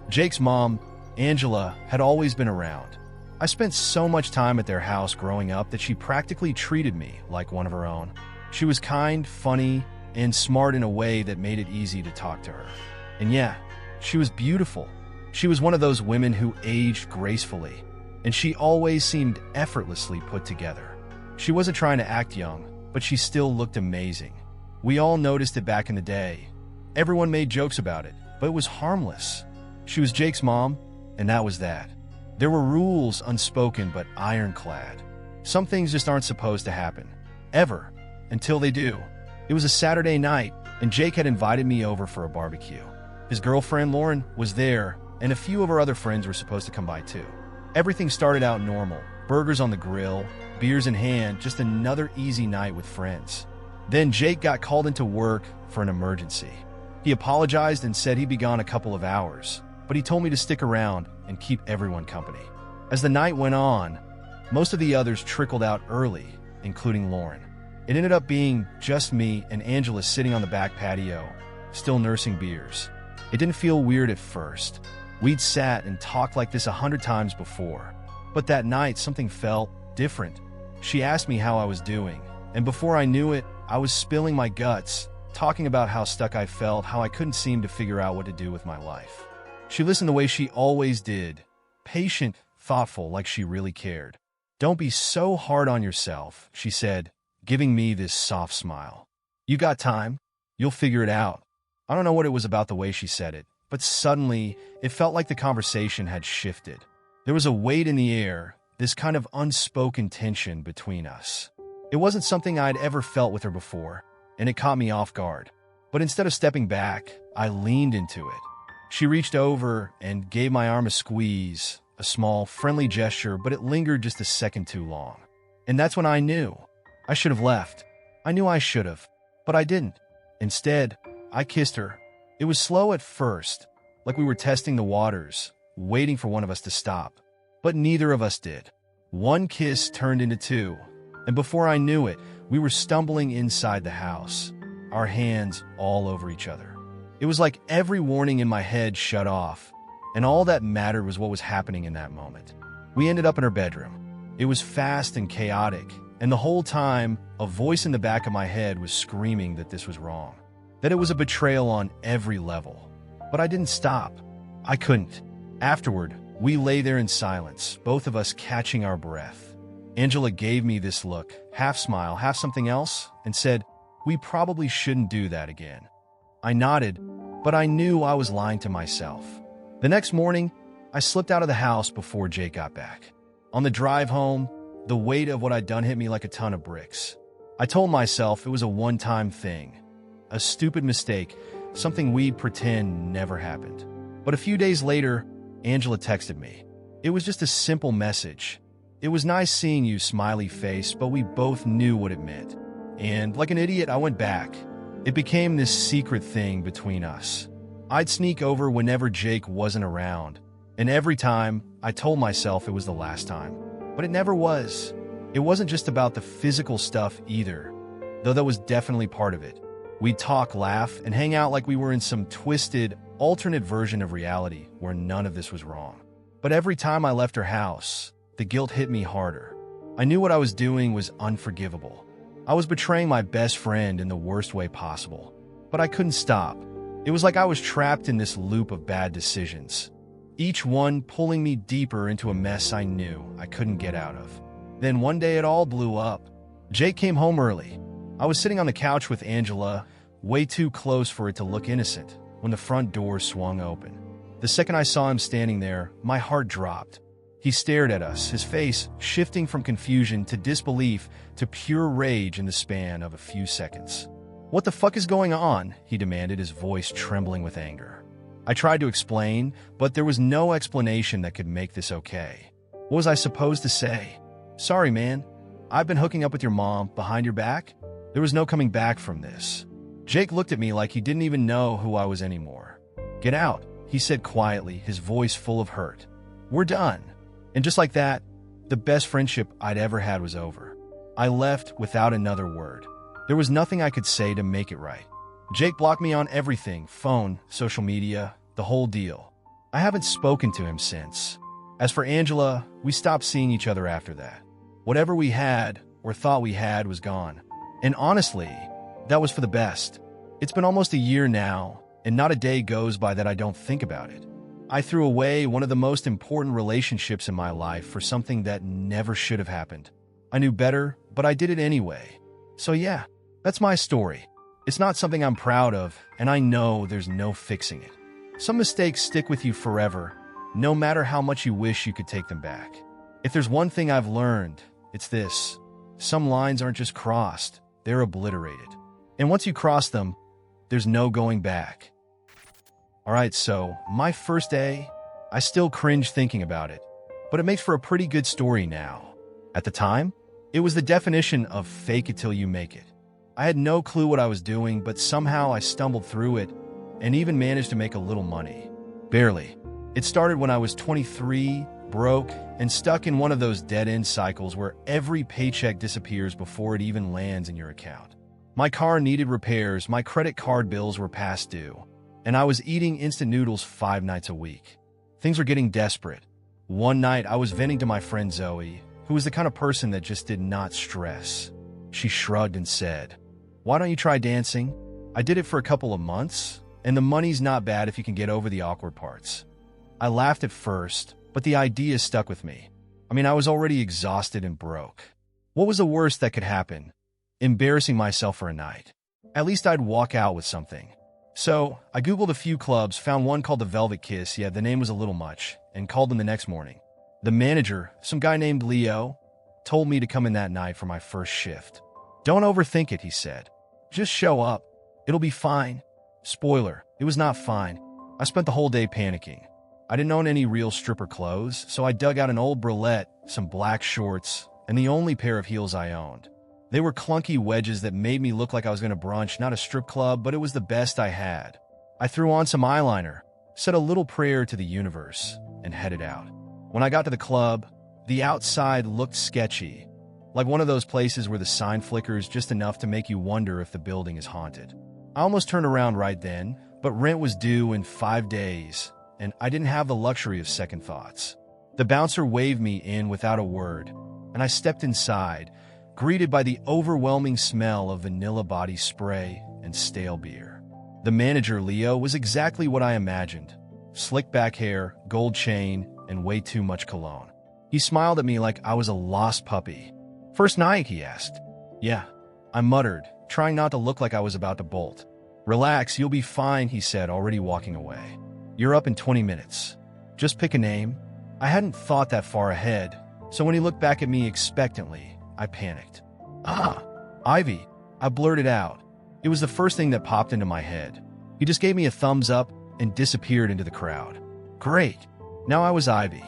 Jake's mom, Angela, had always been around. I spent so much time at their house growing up that she practically treated me like one of her own. She was kind, funny, and smart in a way that made it easy to talk to her. And yeah, she was beautiful. She was one of those women who aged gracefully, and she always seemed effortlessly put together. She wasn't trying to act young, but she still looked amazing. We all noticed it back in the day. Everyone made jokes about it, but it was harmless. She was Jake's mom, and that was that. There were rules, unspoken but ironclad. Some things just aren't supposed to happen. Ever. Until they do. It was a Saturday night, and Jake had invited me over for a barbecue. His girlfriend, Lauren, was there, and a few of her other friends were supposed to come by too. Everything started out normal. Burgers on the grill, beers in hand, just another easy night with friends. Then Jake got called into work for an emergency. He apologized and said he'd be gone a couple of hours, but he told me to stick around and keep everyone company. As the night went on, most of the others trickled out early, including Lauren. It ended up being just me and Angela sitting on the back patio, still nursing beers. It didn't feel weird at first. We'd sat and talked like this 100 times before. But that night, something felt different. She asked me how I was doing, and before I knew it, I was spilling my guts, talking about how stuck I felt, how I couldn't seem to figure out what to do with my life. She listened the way she always did, patient, thoughtful, like she really cared. "Don't be so hard on yourself," she said, giving me this soft smile. "You got time. You'll figure it out." I don't know what it was about the way she said it, but suddenly, it felt like the conversation had shifted. There was a weight in the air, this kind of unspoken tension between us. It wasn't something I'd ever felt with her before, and it caught me off guard. But instead of stepping back, I leaned into it. She reached over and gave my arm a squeeze, a small, friendly gesture, but it lingered just a second too long. And that's when I knew. I should have left. I knew I should have, but I didn't. Instead, I kissed her. It was slow at first, like we were testing the waters, waiting for one of us to stop. But neither of us did. One kiss turned into two, and before I knew it, we were stumbling inside the house, our hands all over each other. It was like every warning in my head shut off, and all that mattered was what was happening in that moment. We ended up in her bedroom. It was fast and chaotic, and the whole time, a voice in the back of my head was screaming that this was wrong, that it was a betrayal on every level. But I didn't stop. I couldn't. Afterward, we lay there in silence, both of us catching our breath. Angela gave me this look, half smile, half something else, and said, "We probably shouldn't do that again." I nodded, but I knew I was lying to myself. The next morning, I slipped out of the house before Jake got back. On the drive home, the weight of what I'd done hit me like a ton of bricks. I told myself it was a one-time thing, a stupid mistake, something we'd pretend never happened. But a few days later, Angela texted me. It was just a simple message. It was nice seeing you, smiley face, but we both knew what it meant. And like an idiot, I went back. It became this secret thing between us. I'd sneak over whenever Jake wasn't around, and every time, I told myself it was the last time. But it never was. It wasn't just about the physical stuff either, though that was definitely part of it. We'd talk, laugh, and hang out like we were in some twisted, alternate version of reality where none of this was wrong. But every time I left her house, the guilt hit me harder. I knew what I was doing was unforgivable. I was betraying my best friend in the worst way possible. But I couldn't stop. It was like I was trapped in this loop of bad decisions, each one pulling me deeper into a mess I knew I couldn't get out of. Then one day it all blew up. Jake came home early. I was sitting on the couch with Angela, way too close for it to look innocent, when the front door swung open. The second I saw him standing there, my heart dropped. He stared at us, his face shifting from confusion to disbelief to pure rage in the span of a few seconds. "What the fuck is going on?" he demanded, his voice trembling with anger. I tried to explain, but there was no explanation that could make this okay. What was I supposed to say? "Sorry, man. I've been hooking up with your mom behind your back." There was no coming back from this. Jake looked at me like he didn't even know who I was anymore. "Get out," he said quietly, his voice full of hurt. "We're done." And just like that, the best friendship I'd ever had was over. I left without another word. There was nothing I could say to make it right. Jake blocked me on everything, phone, social media, the whole deal. I haven't spoken to him since. As for Angela, we stopped seeing each other after that. Whatever we had, or thought we had, was gone. And honestly, that was for the best. It's been almost a year now, and not a day goes by that I don't think about it. I threw away one of the most important relationships in my life for something that never should have happened. I knew better, but I did it anyway. So yeah, that's my story. It's not something I'm proud of, and I know there's no fixing it. Some mistakes stick with you forever, no matter how much you wish you could take them back. If there's one thing I've learned, it's this. Some lines aren't just crossed, they're obliterated. And once you cross them, there's no going back. Alright, so, my first day, I still cringe thinking about it, but it makes for a pretty good story now. At the time, it was the definition of fake it till you make it. I had no clue what I was doing, but somehow I stumbled through it and even managed to make a little money. Barely. It started when I was 23, broke, and stuck in one of those dead-end cycles where every paycheck disappears before it even lands in your account. My car needed repairs, my credit card bills were past due, and I was eating instant noodles 5 nights a week. Things were getting desperate. One night, I was venting to my friend Zoe, who was the kind of person that just did not stress. She shrugged and said, "Why don't you try dancing? I did it for a couple of months, and the money's not bad if you can get over the awkward parts." I laughed at first, but the idea stuck with me. I mean, I was already exhausted and broke. What was the worst that could happen? Embarrassing myself for a night. At least I'd walk out with something. So, I Googled a few clubs, found one called the Velvet Kiss, yeah, the name was a little much, and called them the next morning. The manager, some guy named Leo, told me to come in that night for my first shift. "Don't overthink it," he said. "Just show up. It'll be fine." Spoiler, it was not fine. I spent the whole day panicking. I didn't own any real stripper clothes, so I dug out an old bralette, some black shorts, and the only pair of heels I owned. They were clunky wedges that made me look like I was going to brunch, not a strip club, but it was the best I had. I threw on some eyeliner, said a little prayer to the universe, and headed out. When I got to the club, the outside looked sketchy, like one of those places where the sign flickers just enough to make you wonder if the building is haunted. I almost turned around right then, but rent was due in 5 days, and I didn't have the luxury of second thoughts. The bouncer waved me in without a word, and I stepped inside, greeted by the overwhelming smell of vanilla body spray and stale beer. The manager, Leo, was exactly what I imagined. Slick back hair, gold chain, and way too much cologne. He smiled at me like I was a lost puppy. "First night?" he asked. "Yeah," I muttered, trying not to look like I was about to bolt. "Relax, you'll be fine," he said, already walking away. "You're up in 20 minutes. Just pick a name." I hadn't thought that far ahead, so when he looked back at me expectantly, I panicked. "Ah, Ivy," I blurted out. It was the first thing that popped into my head. He just gave me a thumbs up and disappeared into the crowd. Great. Now I was Ivy.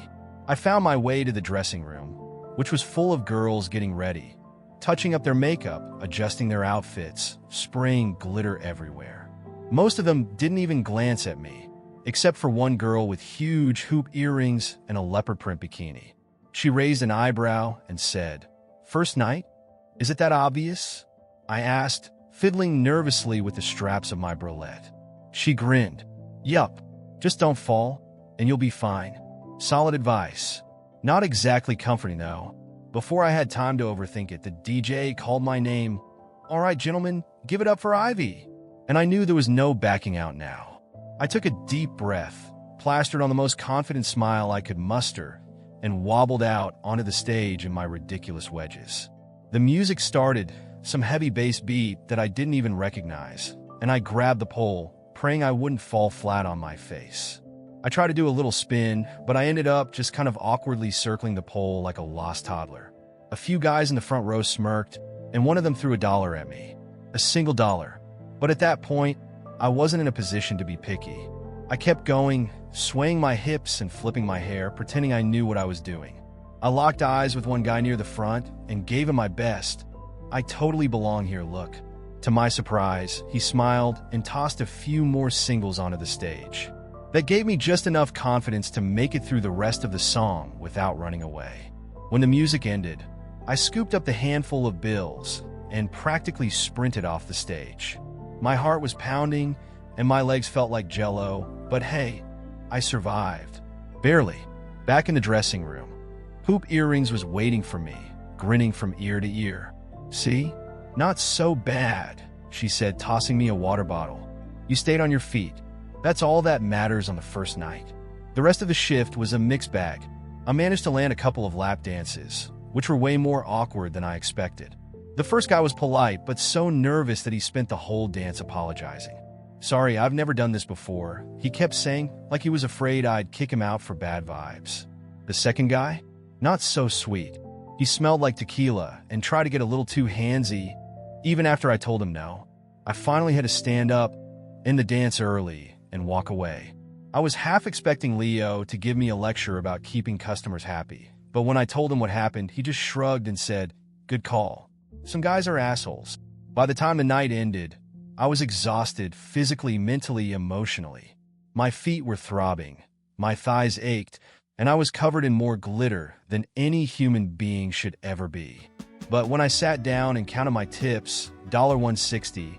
I found my way to the dressing room. which was full of girls getting ready, touching up their makeup, adjusting their outfits, spraying glitter everywhere. Most of them didn't even glance at me, except for one girl with huge hoop earrings and a leopard print bikini. She raised an eyebrow and said, "First night? Is it that obvious?" I asked, fiddling nervously with the straps of my bralette. She grinned. "Yup, just don't fall, and you'll be fine." Solid advice. Not exactly comforting, though. Before I had time to overthink it, the DJ called my name. "All right, gentlemen, give it up for Ivy." And I knew there was no backing out now. I took a deep breath, plastered on the most confident smile I could muster, and wobbled out onto the stage in my ridiculous wedges. The music started, some heavy bass beat that I didn't even recognize, and I grabbed the pole, praying I wouldn't fall flat on my face. I tried to do a little spin, but I ended up just kind of awkwardly circling the pole like a lost toddler. A few guys in the front row smirked, and one of them threw $1 at me. A single dollar. But at that point, I wasn't in a position to be picky. I kept going, swaying my hips and flipping my hair, pretending I knew what I was doing. I locked eyes with one guy near the front and gave him my best. "I totally belong here, look." To my surprise, he smiled and tossed a few more singles onto the stage. That gave me just enough confidence to make it through the rest of the song without running away. When the music ended, I scooped up the handful of bills and practically sprinted off the stage. My heart was pounding and my legs felt like jello, but hey, I survived. Barely. Back in the dressing room, Hoop Earrings was waiting for me, grinning from ear to ear. "See? Not so bad," she said, tossing me a water bottle. "You stayed on your feet. That's all that matters on the first night." The rest of the shift was a mixed bag. I managed to land a couple of lap dances, which were way more awkward than I expected. The first guy was polite, but so nervous that he spent the whole dance apologizing. "Sorry, I've never done this before," he kept saying, like he was afraid I'd kick him out for bad vibes. The second guy? Not so sweet. He smelled like tequila and tried to get a little too handsy, even after I told him no. I finally had to stand up, end the dance early, and walk away. I was half expecting Leo to give me a lecture about keeping customers happy, but when I told him what happened, he just shrugged and said, "Good call. Some guys are assholes." By the time the night ended, I was exhausted physically, mentally, emotionally. My feet were throbbing, my thighs ached, and I was covered in more glitter than any human being should ever be. But when I sat down and counted my tips, $1.60,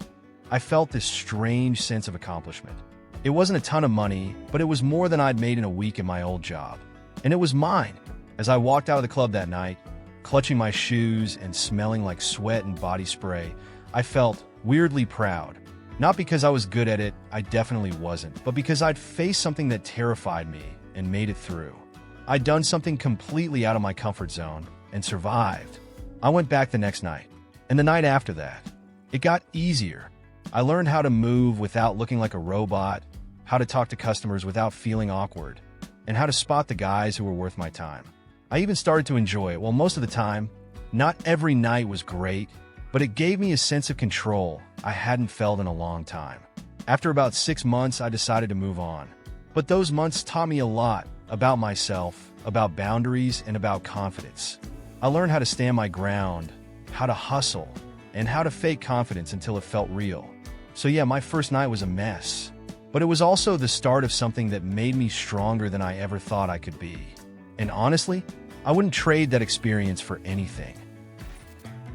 I felt this strange sense of accomplishment. It wasn't a ton of money, but it was more than I'd made in a week in my old job. And it was mine. As I walked out of the club that night, clutching my shoes and smelling like sweat and body spray, I felt weirdly proud. Not because I was good at it, I definitely wasn't, but because I'd faced something that terrified me and made it through. I'd done something completely out of my comfort zone and survived. I went back the next night, and the night after that. It got easier. I learned how to move without looking like a robot, how to talk to customers without feeling awkward, and how to spot the guys who were worth my time. I even started to enjoy it. Well, most of the time, not every night was great, but it gave me a sense of control I hadn't felt in a long time. After about 6 months, I decided to move on. But those months taught me a lot about myself, about boundaries, and about confidence. I learned how to stand my ground, how to hustle, and how to fake confidence until it felt real. So yeah, my first night was a mess, but it was also the start of something that made me stronger than I ever thought I could be. And honestly, I wouldn't trade that experience for anything.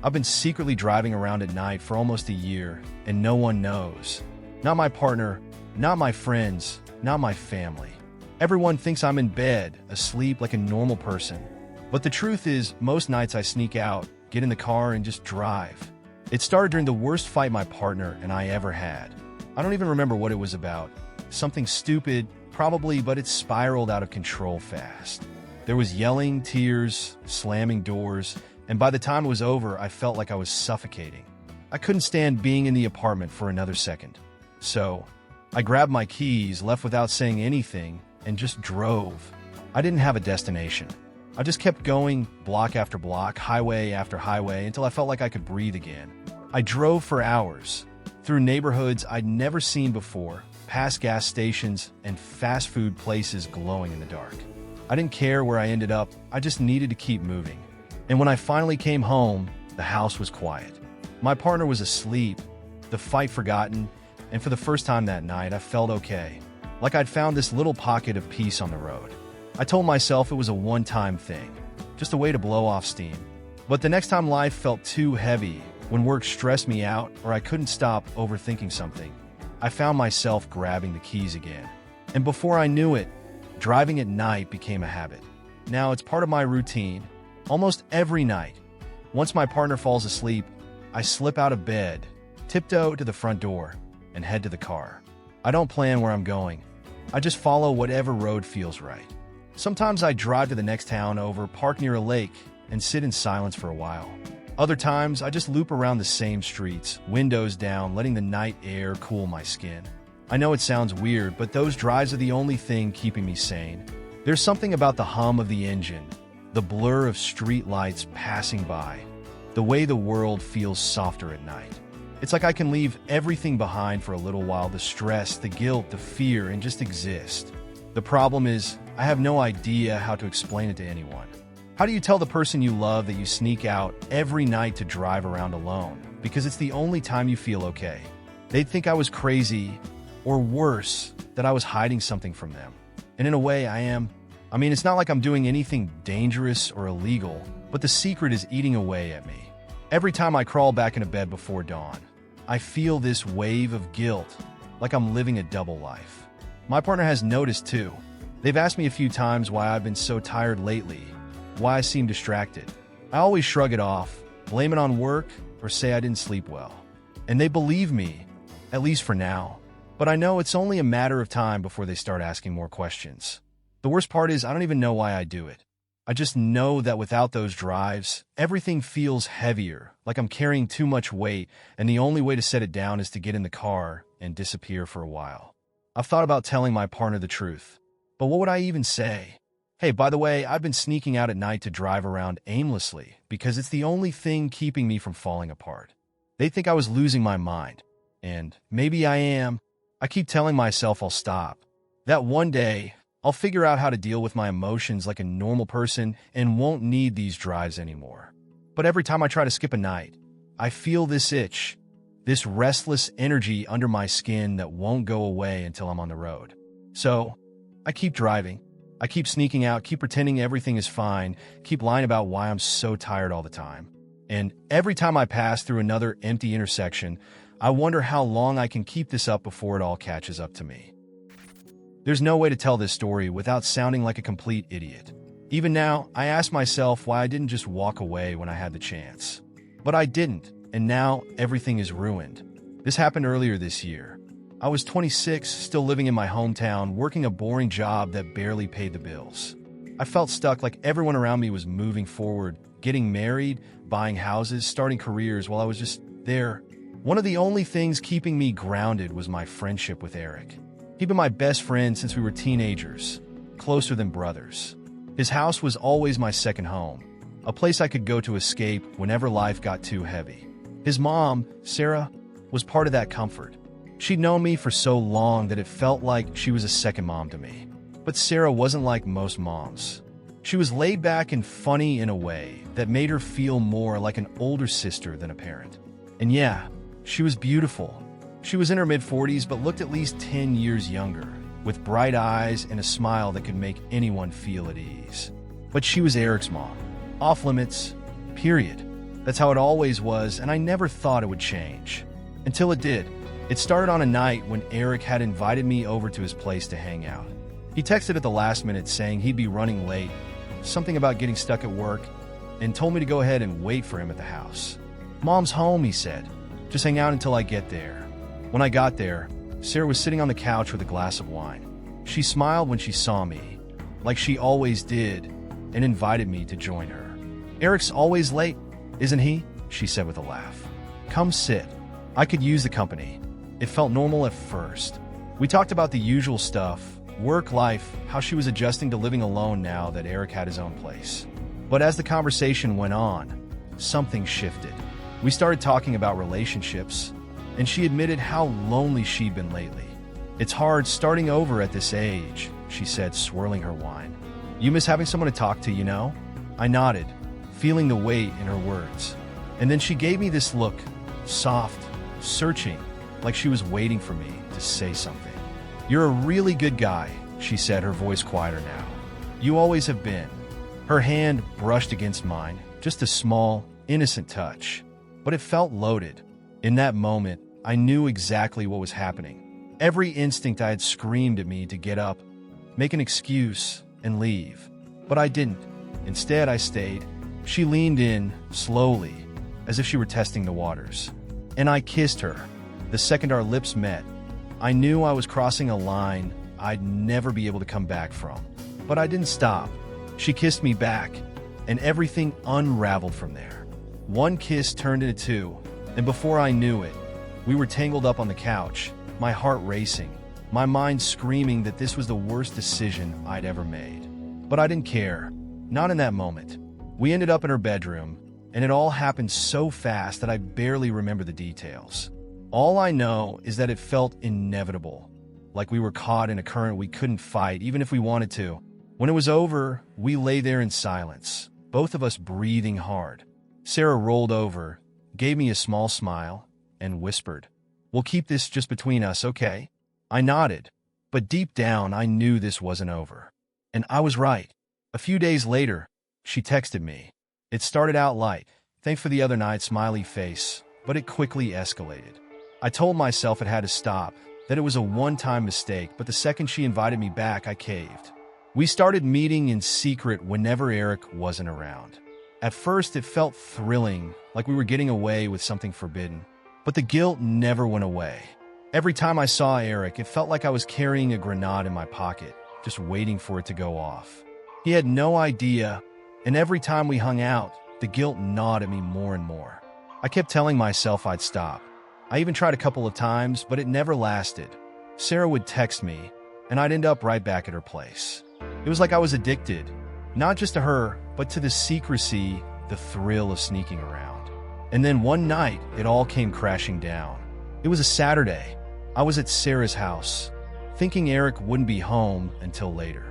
I've been secretly driving around at night for almost a year, and no one knows. Not my partner, not my friends, not my family. Everyone thinks I'm in bed, asleep like a normal person. But the truth is, most nights I sneak out, get in the car, and just drive. It started during the worst fight my partner and I ever had. I don't even remember what it was about. Something stupid, probably, but it spiraled out of control fast. There was yelling, tears, slamming doors, and by the time it was over, I felt like I was suffocating. I couldn't stand being in the apartment for another second. So, I grabbed my keys, left without saying anything, and just drove. I didn't have a destination. I just kept going block after block, highway after highway, until I felt like I could breathe again. I drove for hours, through neighborhoods I'd never seen before, past gas stations and fast food places glowing in the dark. I didn't care where I ended up, I just needed to keep moving. And when I finally came home, the house was quiet. My partner was asleep, the fight forgotten, and for the first time that night, I felt okay. Like I'd found this little pocket of peace on the road. I told myself it was a one-time thing, just a way to blow off steam. But the next time life felt too heavy, when work stressed me out or I couldn't stop overthinking something, I found myself grabbing the keys again. And before I knew it, driving at night became a habit. Now it's part of my routine, almost every night. Once my partner falls asleep, I slip out of bed, tiptoe to the front door, and head to the car. I don't plan where I'm going. I just follow whatever road feels right. Sometimes I drive to the next town over, park near a lake, and sit in silence for a while. Other times, I just loop around the same streets, windows down, letting the night air cool my skin. I know it sounds weird, but those drives are the only thing keeping me sane. There's something about the hum of the engine, the blur of street lights passing by, the way the world feels softer at night. It's like I can leave everything behind for a little while, the stress, the guilt, the fear, and just exist. The problem is, I have no idea how to explain it to anyone. How do you tell the person you love that you sneak out every night to drive around alone because it's the only time you feel okay? They'd think I was crazy, or worse, that I was hiding something from them. And in a way, I am. I mean, it's not like I'm doing anything dangerous or illegal, but the secret is eating away at me. Every time I crawl back into bed before dawn, I feel this wave of guilt, like I'm living a double life. My partner has noticed too. They've asked me a few times why I've been so tired lately, why I seem distracted. I always shrug it off, blame it on work, or say I didn't sleep well. And they believe me, at least for now. But I know it's only a matter of time before they start asking more questions. The worst part is I don't even know why I do it. I just know that without those drives, everything feels heavier, like I'm carrying too much weight, and the only way to set it down is to get in the car and disappear for a while. I've thought about telling my partner the truth, but what would I even say? Hey, by the way, I've been sneaking out at night to drive around aimlessly because it's the only thing keeping me from falling apart. They think I was losing my mind, and maybe I am. I keep telling myself I'll stop, that one day I'll figure out how to deal with my emotions like a normal person and won't need these drives anymore. But every time I try to skip a night, I feel this itch, this restless energy under my skin that won't go away until I'm on the road. So, I keep driving. I keep sneaking out, keep pretending everything is fine, keep lying about why I'm so tired all the time. And every time I pass through another empty intersection, I wonder how long I can keep this up before it all catches up to me. There's no way to tell this story without sounding like a complete idiot. Even now, I ask myself why I didn't just walk away when I had the chance. But I didn't, and now everything is ruined. This happened earlier this year. I was 26, still living in my hometown, working a boring job that barely paid the bills. I felt stuck, like everyone around me was moving forward, getting married, buying houses, starting careers, while I was just there. One of the only things keeping me grounded was my friendship with Eric. He'd been my best friend since we were teenagers, closer than brothers. His house was always my second home, a place I could go to escape whenever life got too heavy. His mom, Sarah, was part of that comfort. She'd known me for so long that it felt like she was a second mom to me. But Sarah wasn't like most moms. She was laid back and funny in a way that made her feel more like an older sister than a parent. And yeah, she was beautiful. She was in her mid-40s but looked at least 10 years younger, with bright eyes and a smile that could make anyone feel at ease. But she was Eric's mom. Off limits, period. That's how it always was, and I never thought it would change. Until it did. It started on a night when Eric had invited me over to his place to hang out. He texted at the last minute saying he'd be running late, something about getting stuck at work, and told me to go ahead and wait for him at the house. Mom's home, he said. Just hang out until I get there. When I got there, Sarah was sitting on the couch with a glass of wine. She smiled when she saw me, like she always did, and invited me to join her. Eric's always late, isn't he? She said with a laugh. Come sit. I could use the company. It felt normal at first. We talked about the usual stuff, work, life, how she was adjusting to living alone now that Eric had his own place. But as the conversation went on, something shifted. We started talking about relationships, and she admitted how lonely she'd been lately. It's hard starting over at this age, she said, swirling her wine. You miss having someone to talk to, you know? I nodded, feeling the weight in her words. And then she gave me this look, soft, searching, like she was waiting for me to say something. "You're a really good guy," she said, her voice quieter now. "You always have been." Her hand brushed against mine, just a small, innocent touch. But it felt loaded. In that moment, I knew exactly what was happening. Every instinct I had screamed at me to get up, make an excuse, and leave. But I didn't. Instead, I stayed. She leaned in, slowly, as if she were testing the waters. And I kissed her. The second our lips met, I knew I was crossing a line I'd never be able to come back from. But I didn't stop. She kissed me back, and everything unraveled from there. One kiss turned into two, and before I knew it, we were tangled up on the couch, my heart racing, my mind screaming that this was the worst decision I'd ever made. But I didn't care. Not in that moment. We ended up in her bedroom, and it all happened so fast that I barely remember the details. All I know is that it felt inevitable, like we were caught in a current we couldn't fight, even if we wanted to. When it was over, we lay there in silence, both of us breathing hard. Sarah rolled over, gave me a small smile, and whispered, "We'll keep this just between us, okay?" I nodded, but deep down I knew this wasn't over. And I was right. A few days later, she texted me. It started out light, thanks for the other night, smiley face, but it quickly escalated. I told myself it had to stop, that it was a one-time mistake, but the second she invited me back, I caved. We started meeting in secret whenever Eric wasn't around. At first, it felt thrilling, like we were getting away with something forbidden, but the guilt never went away. Every time I saw Eric, it felt like I was carrying a grenade in my pocket, just waiting for it to go off. He had no idea, and every time we hung out, the guilt gnawed at me more and more. I kept telling myself I'd stop. I even tried a couple of times, but it never lasted. Sarah would text me, and I'd end up right back at her place. It was like I was addicted, not just to her, but to the secrecy, the thrill of sneaking around. And then one night, it all came crashing down. It was a Saturday. I was at Sarah's house, thinking Eric wouldn't be home until later.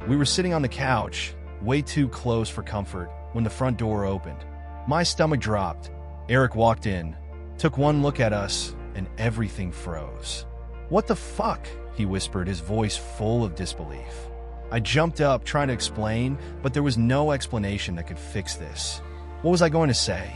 We were sitting on the couch, way too close for comfort, when the front door opened. My stomach dropped. Eric walked in, took one look at us, and everything froze. "What the fuck?" he whispered, his voice full of disbelief. I jumped up, trying to explain, but there was no explanation that could fix this. What was I going to say?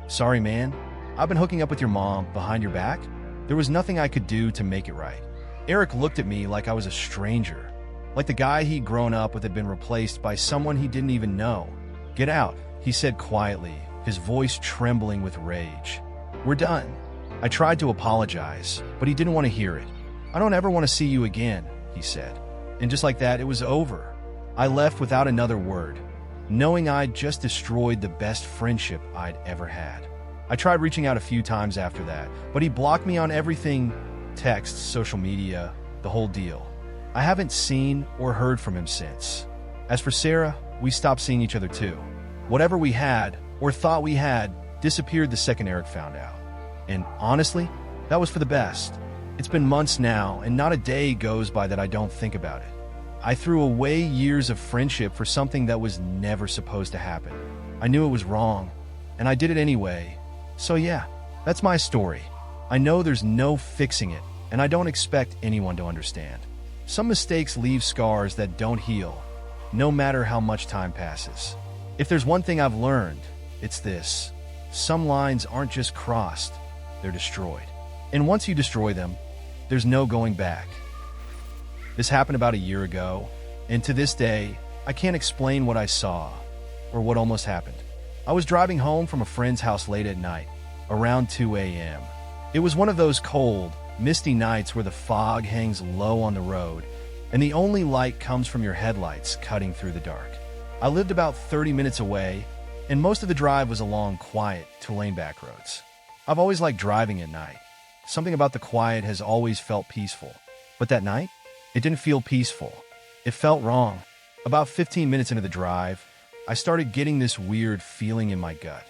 "Sorry, man. I've been hooking up with your mom behind your back?" There was nothing I could do to make it right. Eric looked at me like I was a stranger, like the guy he'd grown up with had been replaced by someone he didn't even know. "Get out," he said quietly, his voice trembling with rage. "We're done." I tried to apologize, but he didn't want to hear it. "I don't ever want to see you again," he said. And just like that, it was over. I left without another word, knowing I'd just destroyed the best friendship I'd ever had. I tried reaching out a few times after that, but he blocked me on everything: texts, social media, the whole deal. I haven't seen or heard from him since. As for Sarah, we stopped seeing each other too. Whatever we had, or thought we had, disappeared the second Eric found out. And honestly, that was for the best. It's been months now, and not a day goes by that I don't think about it. I threw away years of friendship for something that was never supposed to happen. I knew it was wrong, and I did it anyway. So yeah, that's my story. I know there's no fixing it, and I don't expect anyone to understand. Some mistakes leave scars that don't heal, no matter how much time passes. If there's one thing I've learned, it's this: some lines aren't just crossed, they're destroyed. And once you destroy them, there's no going back. This happened about a year ago, and to this day, I can't explain what I saw or what almost happened. I was driving home from a friend's house late at night, around 2 a.m. It was one of those cold, misty nights where the fog hangs low on the road, and the only light comes from your headlights cutting through the dark. I lived about 30 minutes away, and most of the drive was along quiet, two-lane back roads. I've always liked driving at night. Something about the quiet has always felt peaceful. But that night, it didn't feel peaceful. It felt wrong. About 15 minutes into the drive, I started getting this weird feeling in my gut.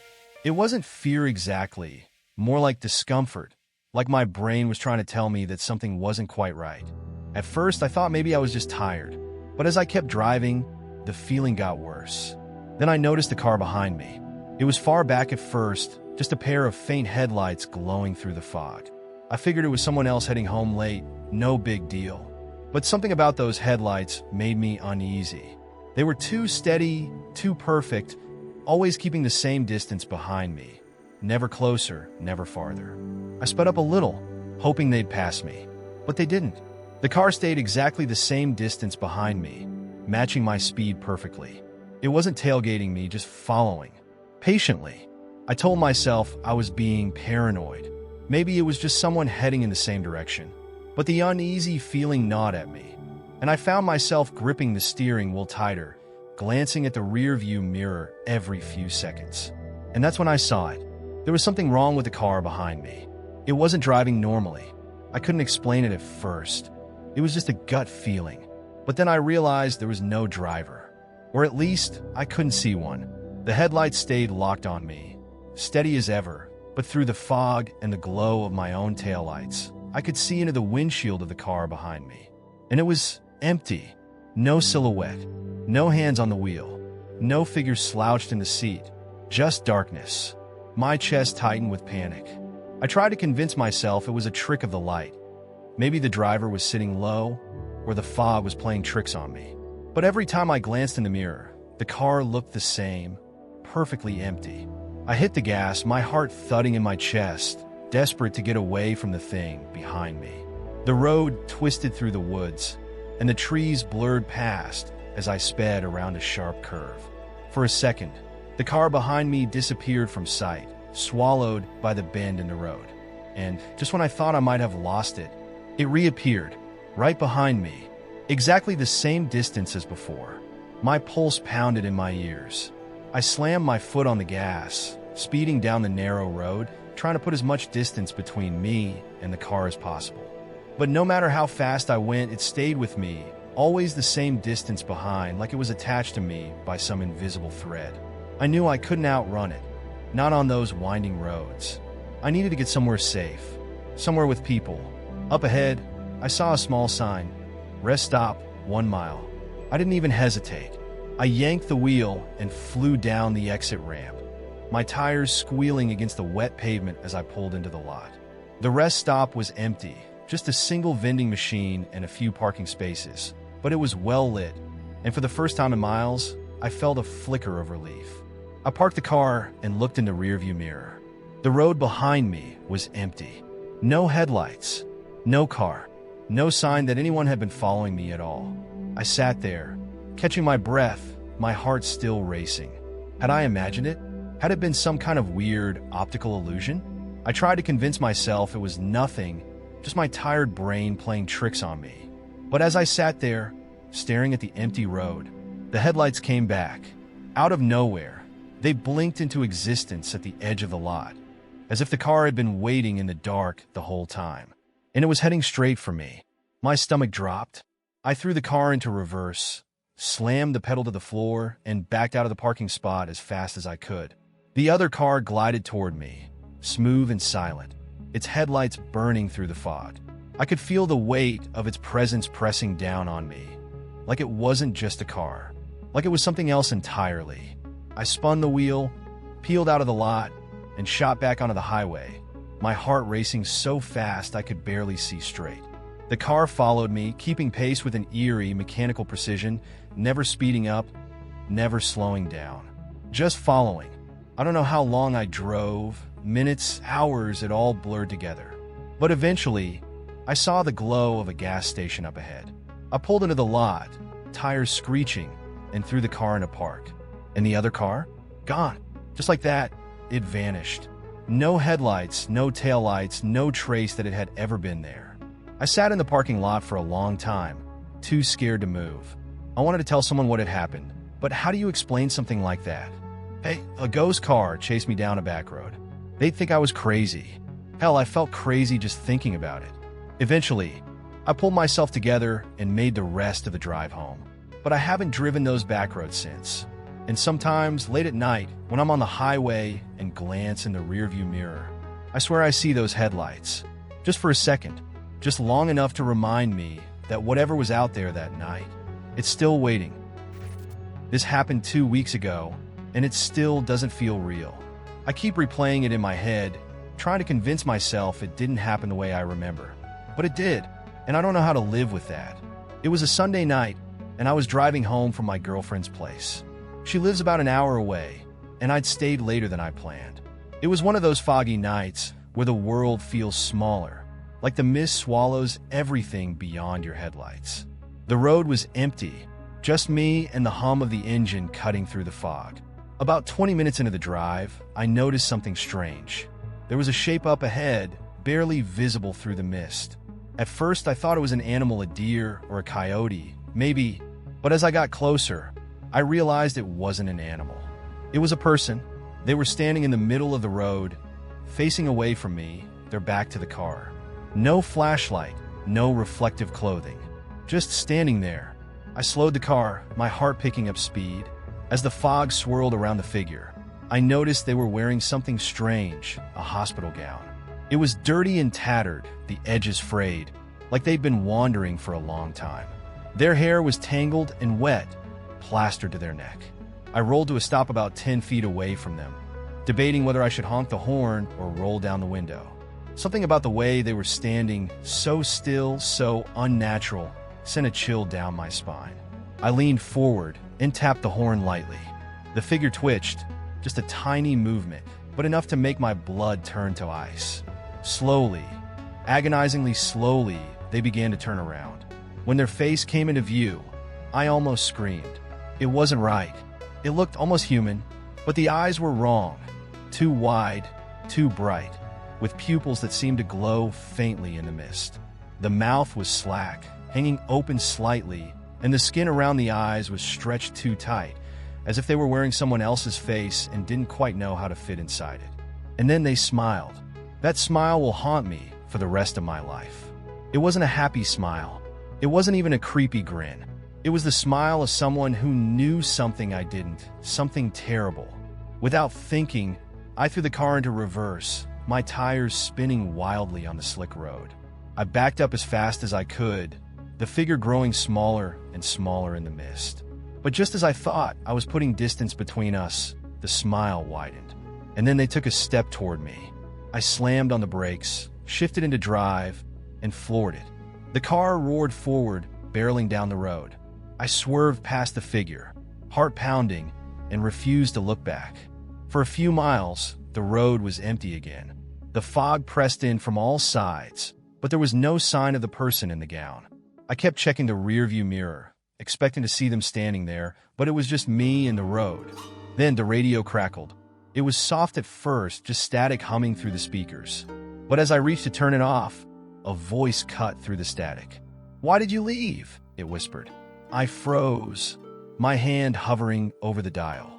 It wasn't fear exactly, more like discomfort, like my brain was trying to tell me that something wasn't quite right. At first, I thought maybe I was just tired, but as I kept driving, the feeling got worse. Then I noticed the car behind me. It was far back at first, just a pair of faint headlights glowing through the fog. I figured it was someone else heading home late, no big deal. But something about those headlights made me uneasy. They were too steady, too perfect, always keeping the same distance behind me. Never closer, never farther. I sped up a little, hoping they'd pass me. But they didn't. The car stayed exactly the same distance behind me, matching my speed perfectly. It wasn't tailgating me, just following. Patiently. I told myself I was being paranoid. Maybe it was just someone heading in the same direction. But the uneasy feeling gnawed at me, and I found myself gripping the steering wheel tighter, glancing at the rearview mirror every few seconds. And that's when I saw it. There was something wrong with the car behind me. It wasn't driving normally. I couldn't explain it at first. It was just a gut feeling. But then I realized there was no driver. Or at least, I couldn't see one. The headlights stayed locked on me, steady as ever, but through the fog and the glow of my own taillights, I could see into the windshield of the car behind me. And it was empty. No silhouette. No hands on the wheel. No figure slouched in the seat. Just darkness. My chest tightened with panic. I tried to convince myself it was a trick of the light. Maybe the driver was sitting low, or the fog was playing tricks on me. But every time I glanced in the mirror, the car looked the same, perfectly empty. I hit the gas, my heart thudding in my chest, desperate to get away from the thing behind me. The road twisted through the woods, and the trees blurred past as I sped around a sharp curve. For a second, the car behind me disappeared from sight, swallowed by the bend in the road. And just when I thought I might have lost it, it reappeared, right behind me, exactly the same distance as before. My pulse pounded in my ears. I slammed my foot on the gas, speeding down the narrow road, trying to put as much distance between me and the car as possible. But no matter how fast I went, it stayed with me, always the same distance behind, like it was attached to me by some invisible thread. I knew I couldn't outrun it, not on those winding roads. I needed to get somewhere safe, somewhere with people. Up ahead, I saw a small sign, "Rest stop, 1 mile." I didn't even hesitate. I yanked the wheel and flew down the exit ramp, my tires squealing against the wet pavement as I pulled into the lot. The rest stop was empty, just a single vending machine and a few parking spaces, but it was well lit, and for the first time in miles, I felt a flicker of relief. I parked the car and looked in the rearview mirror. The road behind me was empty. No headlights, no car, no sign that anyone had been following me at all. I sat there, catching my breath, my heart still racing. Had I imagined it? Had it been some kind of weird optical illusion? I tried to convince myself it was nothing, just my tired brain playing tricks on me. But as I sat there, staring at the empty road, the headlights came back. Out of nowhere, they blinked into existence at the edge of the lot, as if the car had been waiting in the dark the whole time. And it was heading straight for me. My stomach dropped. I threw the car into reverse, slammed the pedal to the floor, and backed out of the parking spot as fast as I could. The other car glided toward me, smooth and silent, its headlights burning through the fog. I could feel the weight of its presence pressing down on me, like it wasn't just a car, like it was something else entirely. I spun the wheel, peeled out of the lot, and shot back onto the highway, my heart racing so fast I could barely see straight. The car followed me, keeping pace with an eerie, mechanical precision, never speeding up, never slowing down. Just following. I don't know how long I drove, minutes, hours, it all blurred together. But eventually, I saw the glow of a gas station up ahead. I pulled into the lot, tires screeching, and threw the car in a park. And the other car? Gone. Just like that, it vanished. No headlights, no taillights, no trace that it had ever been there. I sat in the parking lot for a long time, too scared to move. I wanted to tell someone what had happened, but how do you explain something like that? Hey, a ghost car chased me down a back road. They'd think I was crazy. Hell, I felt crazy just thinking about it. Eventually, I pulled myself together and made the rest of the drive home. But I haven't driven those back roads since. And sometimes, late at night, when I'm on the highway and glance in the rearview mirror, I swear I see those headlights. Just for a second. Just long enough to remind me that whatever was out there that night, it's still waiting. This happened 2 weeks ago, and it still doesn't feel real. I keep replaying it in my head, trying to convince myself it didn't happen the way I remember. But it did, and I don't know how to live with that. It was a Sunday night, and I was driving home from my girlfriend's place. She lives about an hour away, and I'd stayed later than I planned. It was one of those foggy nights where the world feels smaller, like the mist swallows everything beyond your headlights. The road was empty, just me and the hum of the engine cutting through the fog. About 20 minutes into the drive, I noticed something strange. There was a shape up ahead, barely visible through the mist. At first, I thought it was an animal, a deer or a coyote, maybe, but as I got closer, I realized it wasn't an animal. It was a person. They were standing in the middle of the road, facing away from me, their back to the car. No flashlight, no reflective clothing, just standing there. I slowed the car, my heart picking up speed. As the fog swirled around the figure, I noticed they were wearing something strange, a hospital gown. It was dirty and tattered, the edges frayed, like they'd been wandering for a long time. Their hair was tangled and wet, plastered to their neck. I rolled to a stop about 10 feet away from them, debating whether I should honk the horn or roll down the window. Something about the way they were standing, so still, so unnatural, sent a chill down my spine. I leaned forward and tapped the horn lightly. The figure twitched, just a tiny movement, but enough to make my blood turn to ice. Slowly, agonizingly slowly, they began to turn around. When their face came into view, I almost screamed. It wasn't right. It looked almost human, but the eyes were wrong. Too wide, too bright, with pupils that seemed to glow faintly in the mist. The mouth was slack, hanging open slightly, and the skin around the eyes was stretched too tight, as if they were wearing someone else's face and didn't quite know how to fit inside it. And then they smiled. That smile will haunt me for the rest of my life. It wasn't a happy smile. It wasn't even a creepy grin. It was the smile of someone who knew something I didn't, something terrible. Without thinking, I threw the car into reverse, my tires spinning wildly on the slick road. I backed up as fast as I could, the figure growing smaller and smaller in the mist. But just as I thought I was putting distance between us, the smile widened. And then they took a step toward me. I slammed on the brakes, shifted into drive, and floored it. The car roared forward, barreling down the road. I swerved past the figure, heart pounding, and refused to look back. For a few miles, the road was empty again. The fog pressed in from all sides, but there was no sign of the person in the gown. I kept checking the rearview mirror, expecting to see them standing there, but it was just me and the road. Then the radio crackled. It was soft at first, just static humming through the speakers. But as I reached to turn it off, a voice cut through the static. "Why did you leave?" it whispered. I froze, my hand hovering over the dial.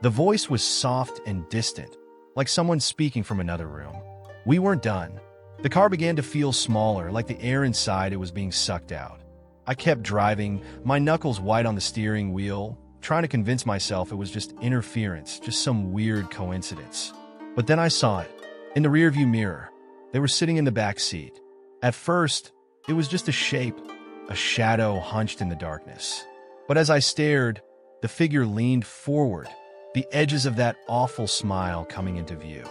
The voice was soft and distant, like someone speaking from another room. We weren't done. The car began to feel smaller, like the air inside it was being sucked out. I kept driving, my knuckles white on the steering wheel, trying to convince myself it was just interference, just some weird coincidence. But then I saw it. In the rearview mirror, they were sitting in the back seat. At first, it was just a shape, a shadow hunched in the darkness. But as I stared, the figure leaned forward, the edges of that awful smile coming into view.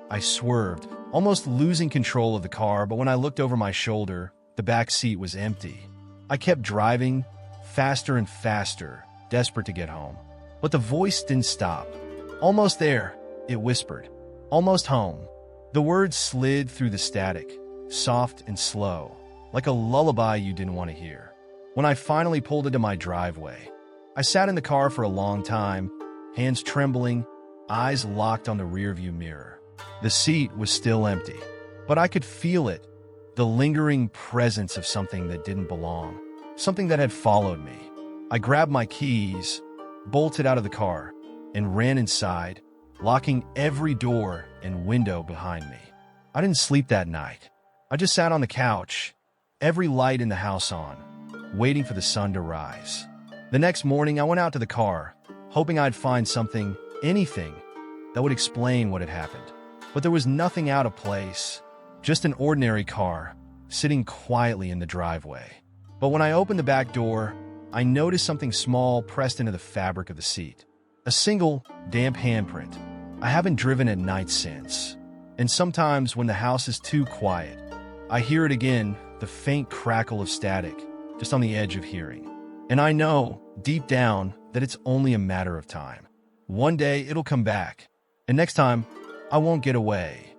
I swerved, almost losing control of the car, but when I looked over my shoulder, the back seat was empty. I kept driving, faster and faster, desperate to get home. But the voice didn't stop. "Almost there," it whispered. "Almost home." The words slid through the static, soft and slow, like a lullaby you didn't want to hear. When I finally pulled into my driveway, I sat in the car for a long time, hands trembling, eyes locked on the rearview mirror. The seat was still empty, but I could feel it, the lingering presence of something that didn't belong, something that had followed me. I grabbed my keys, bolted out of the car, and ran inside, locking every door and window behind me. I didn't sleep that night. I just sat on the couch, every light in the house on, waiting for the sun to rise. The next morning, I went out to the car, hoping I'd find something, anything, that would explain what had happened. But there was nothing out of place, just an ordinary car, sitting quietly in the driveway. But when I opened the back door, I noticed something small pressed into the fabric of the seat. A single, damp handprint. I haven't driven at night since. And sometimes when the house is too quiet, I hear it again, the faint crackle of static, just on the edge of hearing. And I know, deep down, that it's only a matter of time. One day, it'll come back. And next time, I won't get away.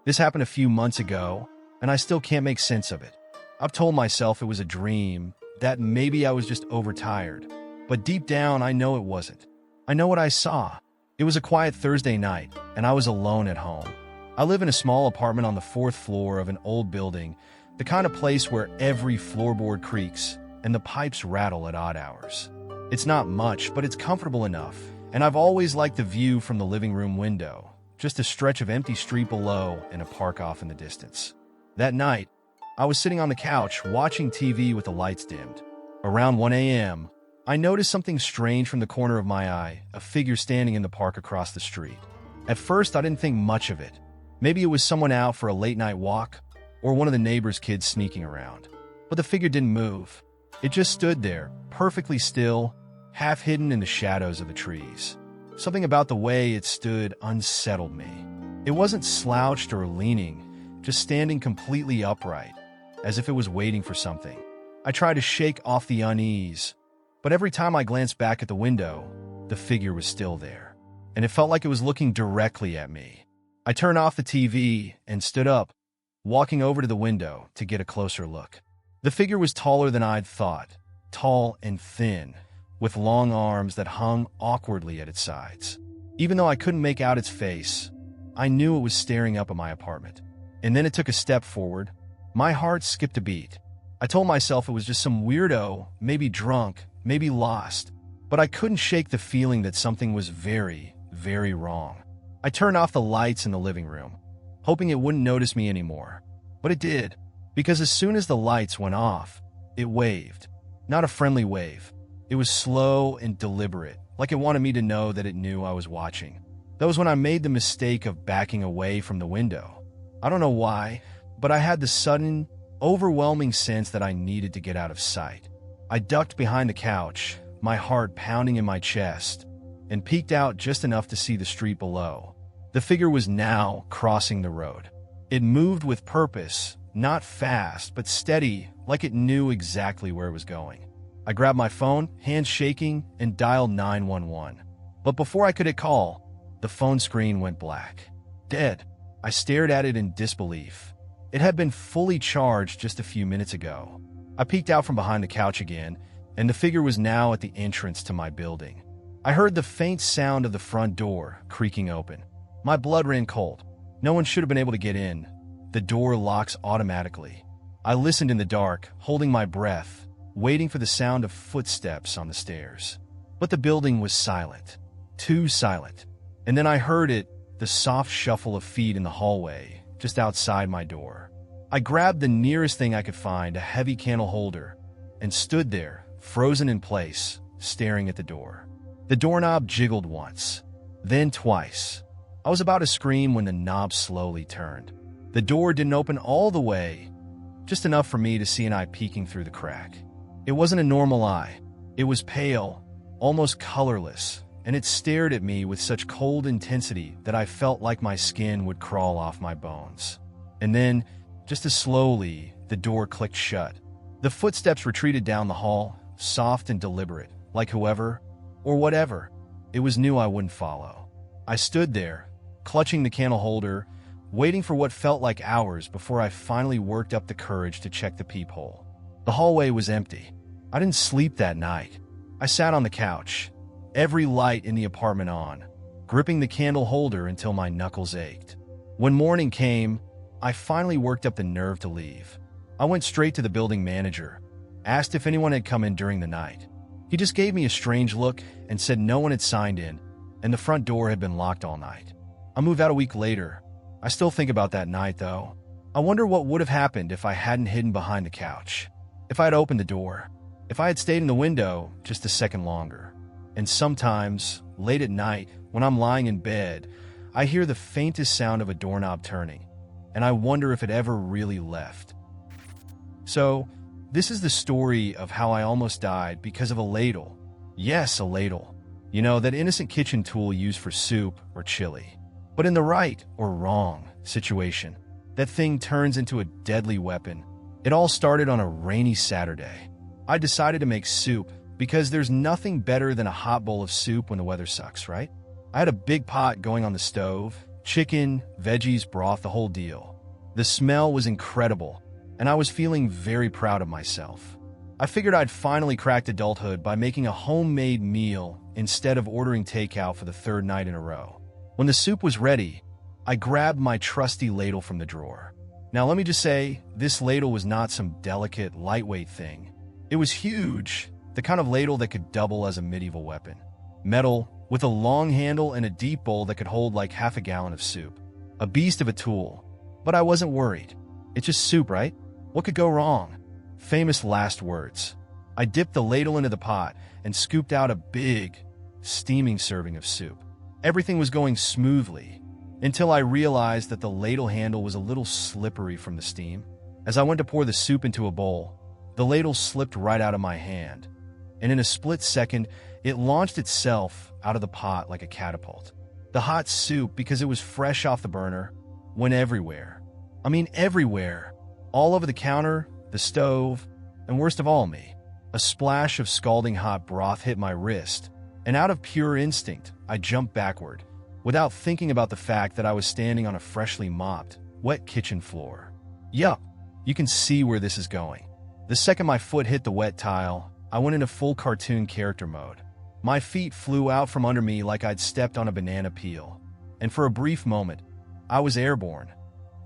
This happened a few months ago, and I still can't make sense of it. I've told myself it was a dream, that maybe I was just overtired. But deep down, I know it wasn't. I know what I saw. It was a quiet Thursday night, and I was alone at home. I live in a small apartment on the 4th floor of an old building, the kind of place where every floorboard creaks and the pipes rattle at odd hours. It's not much, but it's comfortable enough, and I've always liked the view from the living room window, just a stretch of empty street below and a park off in the distance. That night, I was sitting on the couch watching TV with the lights dimmed. Around 1 a.m., I noticed something strange from the corner of my eye, a figure standing in the park across the street. At first, I didn't think much of it. Maybe it was someone out for a late-night walk, or one of the neighbor's kids sneaking around. But the figure didn't move. It just stood there, perfectly still, half hidden in the shadows of the trees. Something about the way it stood unsettled me. It wasn't slouched or leaning, just standing completely upright, as if it was waiting for something. I tried to shake off the unease, but every time I glanced back at the window, the figure was still there, and it felt like it was looking directly at me. I turned off the TV and stood up, walking over to the window to get a closer look. The figure was taller than I'd thought, tall and thin, with long arms that hung awkwardly at its sides. Even though I couldn't make out its face, I knew it was staring up at my apartment. And then it took a step forward. My heart skipped a beat. I told myself it was just some weirdo, maybe drunk, maybe lost, but I couldn't shake the feeling that something was very, very wrong. I turned off the lights in the living room, hoping it wouldn't notice me anymore. But it did, because as soon as the lights went off, it waved. Not a friendly wave. It was slow and deliberate, like it wanted me to know that it knew I was watching. That was when I made the mistake of backing away from the window. I don't know why, but I had the sudden, overwhelming sense that I needed to get out of sight. I ducked behind the couch, my heart pounding in my chest, and peeked out just enough to see the street below. The figure was now crossing the road. It moved with purpose, not fast, but steady, like it knew exactly where it was going. I grabbed my phone, hands shaking, and dialed 911. But before I could hit call, the phone screen went black. Dead. I stared at it in disbelief. It had been fully charged just a few minutes ago. I peeked out from behind the couch again, and the figure was now at the entrance to my building. I heard the faint sound of the front door creaking open. My blood ran cold. No one should have been able to get in. The door locks automatically. I listened in the dark, holding my breath, waiting for the sound of footsteps on the stairs. But the building was silent. Too silent. And then I heard it, the soft shuffle of feet in the hallway, just outside my door. I grabbed the nearest thing I could find, a heavy candle holder, and stood there, frozen in place, staring at the door. The doorknob jiggled once, then twice. I was about to scream when the knob slowly turned. The door didn't open all the way, just enough for me to see an eye peeking through the crack. It wasn't a normal eye. It was pale, almost colorless, and it stared at me with such cold intensity that I felt like my skin would crawl off my bones. And then, just as slowly, the door clicked shut. The footsteps retreated down the hall, soft and deliberate, like whoever, or whatever, it was knew I wouldn't follow. I stood there, clutching the candle holder, waiting for what felt like hours before I finally worked up the courage to check the peephole. The hallway was empty. I didn't sleep that night. I sat on the couch, every light in the apartment on, gripping the candle holder until my knuckles ached. When morning came, I finally worked up the nerve to leave. I went straight to the building manager, asked if anyone had come in during the night. He just gave me a strange look and said no one had signed in, and the front door had been locked all night. I moved out a week later. I still think about that night, though. I wonder what would have happened if I hadn't hidden behind the couch, if I had opened the door, if I had stayed in the window just a second longer. And sometimes, late at night, when I'm lying in bed, I hear the faintest sound of a doorknob turning, and I wonder if it ever really left. So, this is the story of how I almost died because of a ladle. Yes, a ladle. You know, that innocent kitchen tool used for soup or chili. But in the right or wrong situation, that thing turns into a deadly weapon. It all started on a rainy Saturday. I decided to make soup because there's nothing better than a hot bowl of soup when the weather sucks, right? I had a big pot going on the stove, chicken, veggies, broth, the whole deal. The smell was incredible, and I was feeling very proud of myself. I figured I'd finally cracked adulthood by making a homemade meal instead of ordering takeout for the third night in a row. When the soup was ready, I grabbed my trusty ladle from the drawer. Now let me just say, this ladle was not some delicate, lightweight thing. It was huge, the kind of ladle that could double as a medieval weapon. Metal, with a long handle and a deep bowl that could hold like half a gallon of soup. A beast of a tool. But I wasn't worried. It's just soup, right? What could go wrong? Famous last words. I dipped the ladle into the pot and scooped out a big, steaming serving of soup. Everything was going smoothly until I realized that the ladle handle was a little slippery from the steam. As I went to pour the soup into a bowl, the ladle slipped right out of my hand, and in a split second, it launched itself out of the pot like a catapult. The hot soup, because it was fresh off the burner, went everywhere. I mean everywhere. All over the counter, the stove, and worst of all me. A splash of scalding hot broth hit my wrist, and out of pure instinct, I jumped backward, without thinking about the fact that I was standing on a freshly mopped, wet kitchen floor. Yup, you can see where this is going. The second my foot hit the wet tile, I went into full cartoon character mode. My feet flew out from under me like I'd stepped on a banana peel, and for a brief moment, I was airborne.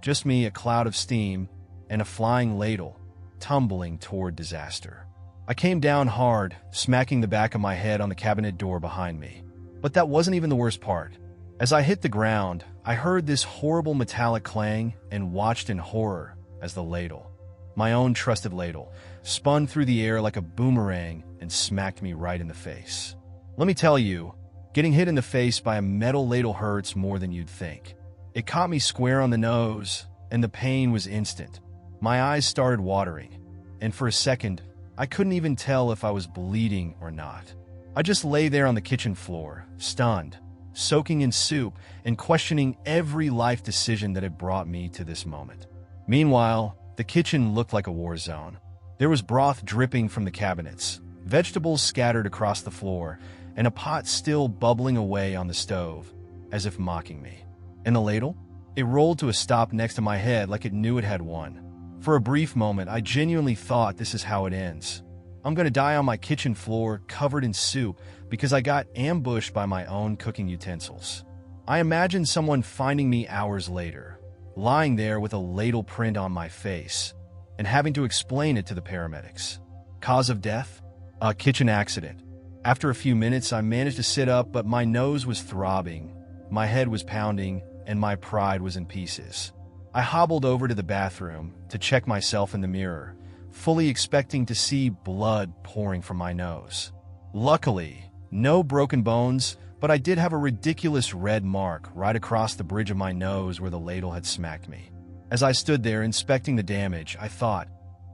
Just me, a cloud of steam, and a flying ladle, tumbling toward disaster. I came down hard, smacking the back of my head on the cabinet door behind me. But that wasn't even the worst part. As I hit the ground, I heard this horrible metallic clang and watched in horror as the ladle, my own trusted ladle, spun through the air like a boomerang and smacked me right in the face. Let me tell you, getting hit in the face by a metal ladle hurts more than you'd think. It caught me square on the nose, and the pain was instant. My eyes started watering, and for a second, I couldn't even tell if I was bleeding or not. I just lay there on the kitchen floor, stunned, soaking in soup, and questioning every life decision that had brought me to this moment. Meanwhile, the kitchen looked like a war zone. There was broth dripping from the cabinets, vegetables scattered across the floor, and a pot still bubbling away on the stove, as if mocking me. And the ladle? It rolled to a stop next to my head like it knew it had won. For a brief moment, I genuinely thought this is how it ends. I'm gonna die on my kitchen floor covered in soup because I got ambushed by my own cooking utensils. I imagined someone finding me hours later, lying there with a ladle print on my face, and having to explain it to the paramedics. Cause of death? A kitchen accident. After a few minutes, I managed to sit up, but my nose was throbbing, my head was pounding, and my pride was in pieces. I hobbled over to the bathroom to check myself in the mirror, fully expecting to see blood pouring from my nose. Luckily, no broken bones, but I did have a ridiculous red mark right across the bridge of my nose where the ladle had smacked me. As I stood there inspecting the damage, I thought,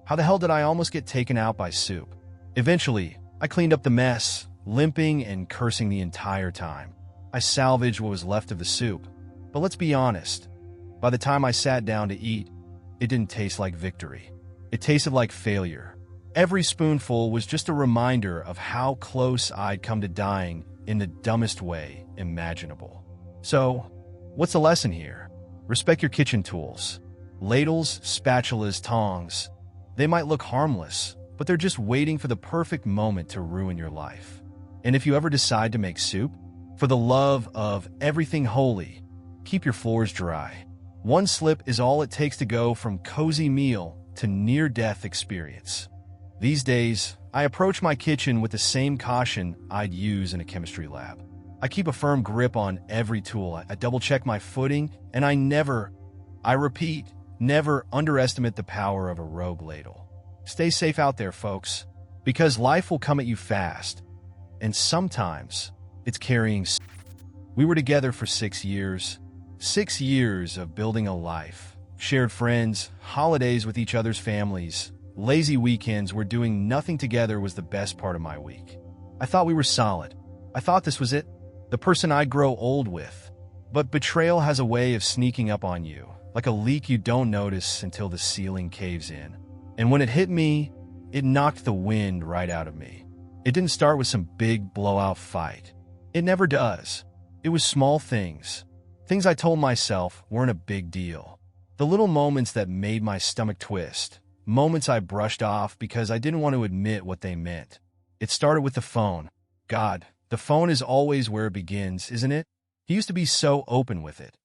how the hell did I almost get taken out by soup? Eventually, I cleaned up the mess, limping and cursing the entire time. I salvaged what was left of the soup. But let's be honest, by the time I sat down to eat, it didn't taste like victory. It tasted like failure. Every spoonful was just a reminder of how close I'd come to dying in the dumbest way imaginable. So, what's the lesson here? Respect your kitchen tools. Ladles, spatulas, tongs. They might look harmless, but they're just waiting for the perfect moment to ruin your life. And if you ever decide to make soup, for the love of everything holy, keep your floors dry. One slip is all it takes to go from cozy meal to near-death experience. These days, I approach my kitchen with the same caution I'd use in a chemistry lab. I keep a firm grip on every tool. I double-check my footing, and I repeat, never underestimate the power of a rogue ladle. Stay safe out there, folks, because life will come at you fast, and sometimes it's carrying. We were together for 6 years. 6 years of building a life, shared friends, holidays with each other's families, lazy weekends where doing nothing together was the best part of my week. I thought we were solid, I thought this was it, the person I'd grow old with. But betrayal has a way of sneaking up on you, like a leak you don't notice until the ceiling caves in. And when it hit me, it knocked the wind right out of me. It didn't start with some big blowout fight. It never does. It was small things. Things I told myself weren't a big deal. The little moments that made my stomach twist. Moments I brushed off because I didn't want to admit what they meant. It started with the phone. God, the phone is always where it begins, isn't it? He used to be so open with it.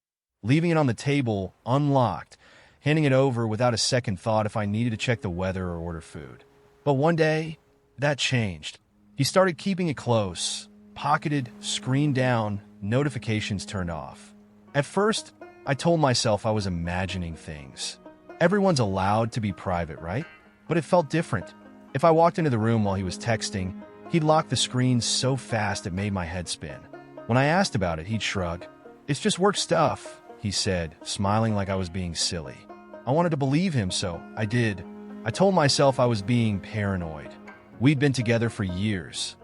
Leaving it on the table, unlocked, handing it over without a second thought if I needed to check the weather or order food. But one day, that changed. He started keeping it close, pocketed, screen down, notifications turned off. At first, I told myself I was imagining things. Everyone's allowed to be private, right? But it felt different. If I walked into the room while he was texting, he'd lock the screen so fast it made my head spin. When I asked about it, he'd shrug. "It's just work stuff," he said, smiling like I was being silly. I wanted to believe him, so I did. I told myself I was being paranoid. We'd been together for years.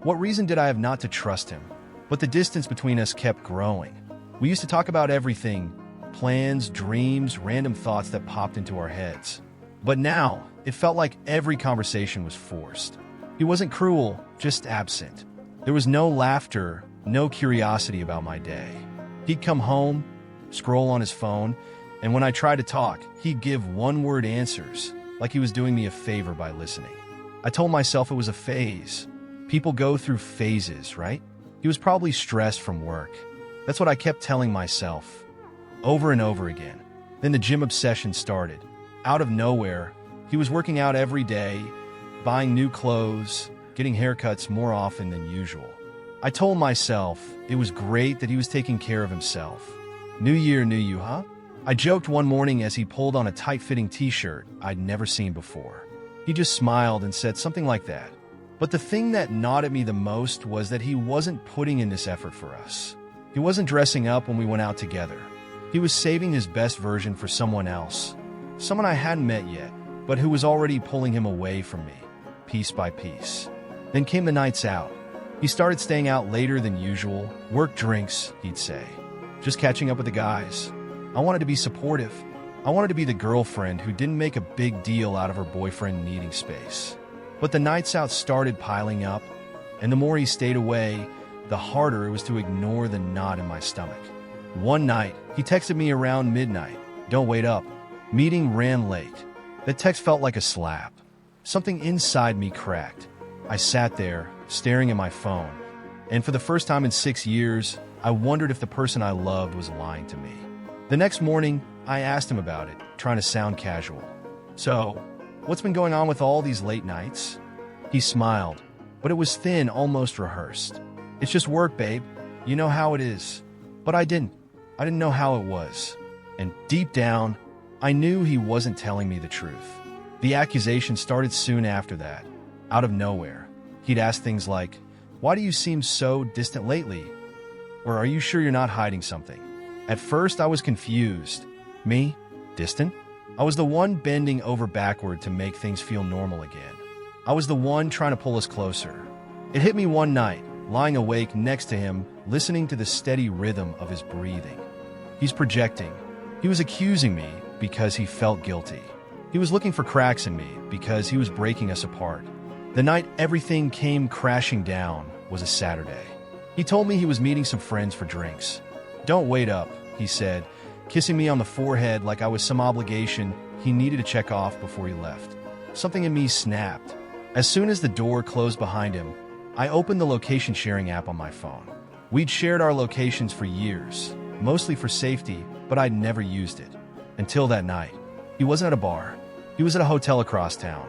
What reason did I have not to trust him? But the distance between us kept growing. We used to talk about everything, plans, dreams, random thoughts that popped into our heads. But now, it felt like every conversation was forced. He wasn't cruel, just absent. There was no laughter, no curiosity about my day. He'd come home, scroll on his phone, and when I tried to talk, he'd give one-word answers, like he was doing me a favor by listening. I told myself it was a phase. People go through phases, right? He was probably stressed from work. That's what I kept telling myself, over and over again. Then the gym obsession started. Out of nowhere, he was working out every day, buying new clothes, getting haircuts more often than usual. I told myself it was great that he was taking care of himself. New year, new you, huh? I joked one morning as he pulled on a tight-fitting t-shirt I'd never seen before. He just smiled and said something like that. But the thing that gnawed at me the most was that he wasn't putting in this effort for us. He wasn't dressing up when we went out together. He was saving his best version for someone else. Someone I hadn't met yet, but who was already pulling him away from me, piece by piece. Then came the nights out. He started staying out later than usual, work drinks, he'd say. Just catching up with the guys. I wanted to be supportive. I wanted to be the girlfriend who didn't make a big deal out of her boyfriend needing space. But the nights out started piling up, and the more he stayed away, the harder it was to ignore the knot in my stomach. One night, he texted me around midnight. "Don't wait up. Meeting ran late." That text felt like a slap. Something inside me cracked. I sat there, staring at my phone. And for the first time in 6 years, I wondered if the person I loved was lying to me. The next morning, I asked him about it, trying to sound casual. "So, what's been going on with all these late nights?" He smiled, but it was thin, almost rehearsed. "It's just work, babe. You know how it is." But I didn't know how it was. And deep down, I knew he wasn't telling me the truth. The accusation started soon after that, out of nowhere. He'd ask things like, "Why do you seem so distant lately?" Or, "Are you sure you're not hiding something?" At first, I was confused. Me? Distant? I was the one bending over backward to make things feel normal again. I was the one trying to pull us closer. It hit me one night, lying awake next to him, listening to the steady rhythm of his breathing. He's projecting. He was accusing me because he felt guilty. He was looking for cracks in me because he was breaking us apart. The night everything came crashing down was a Saturday. He told me he was meeting some friends for drinks. "Don't wait up," he said, kissing me on the forehead like I was some obligation he needed to check off before he left. Something in me snapped. As soon as the door closed behind him, I opened the location sharing app on my phone. We'd shared our locations for years, mostly for safety, but I'd never used it. Until that night. He wasn't at a bar. He was at a hotel across town.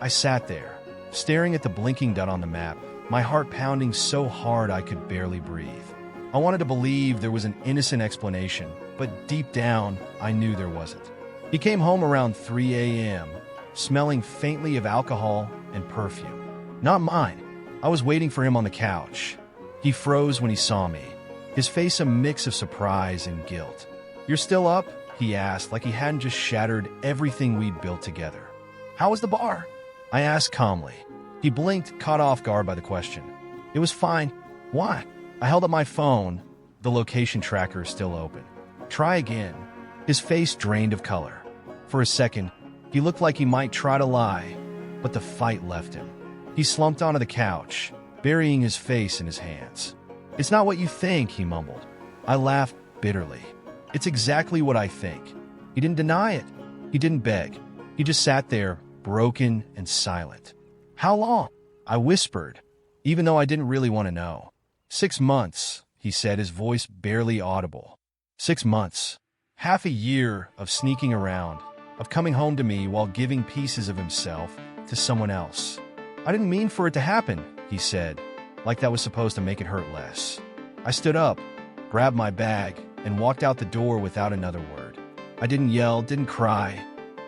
I sat there, staring at the blinking dot on the map, my heart pounding so hard I could barely breathe. I wanted to believe there was an innocent explanation, but deep down, I knew there wasn't. He came home around 3 a.m., smelling faintly of alcohol and perfume. Not mine. I was waiting for him on the couch. He froze when he saw me, his face a mix of surprise and guilt. "You're still up?" he asked, like he hadn't just shattered everything we'd built together. "How was the bar?" I asked calmly. He blinked, caught off guard by the question. "It was fine. Why? I held up my phone. The location tracker is still open. Try again. His face drained of color. For a second, he looked like he might try to lie, but the fight left him. He slumped onto the couch, burying his face in his hands. It's not what you think, he mumbled. I laughed bitterly. It's exactly what I think. He didn't deny it. He didn't beg. He just sat there, broken and silent. How long? I whispered, even though I didn't really want to know. 6 months, he said, his voice barely audible. 6 months. Half a year of sneaking around, of coming home to me while giving pieces of himself to someone else. I didn't mean for it to happen, he said, like that was supposed to make it hurt less. I stood up, grabbed my bag, and walked out the door without another word. I didn't yell, didn't cry.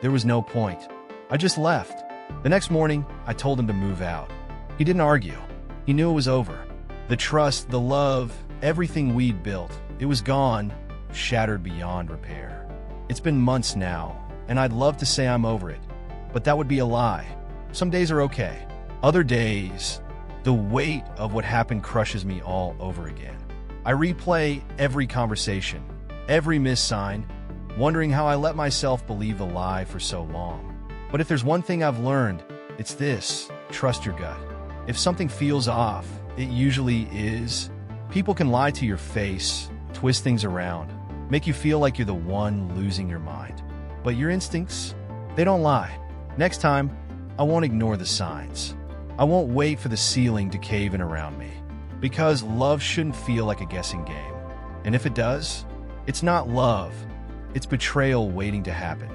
There was no point. I just left. The next morning, I told him to move out. He didn't argue. He knew it was over. The trust, the love, everything we'd built, it was gone, shattered beyond repair. It's been months now, and I'd love to say I'm over it, but that would be a lie. Some days are okay. Other days, the weight of what happened crushes me all over again. I replay every conversation, every missed sign, wondering how I let myself believe the lie for so long. But if there's one thing I've learned, it's this: trust your gut. If something feels off, it usually is. People can lie to your face, twist things around, make you feel like you're the one losing your mind. But your instincts, they don't lie. Next time, I won't ignore the signs. I won't wait for the ceiling to cave in around me. Because love shouldn't feel like a guessing game. And if it does, it's not love. It's betrayal waiting to happen.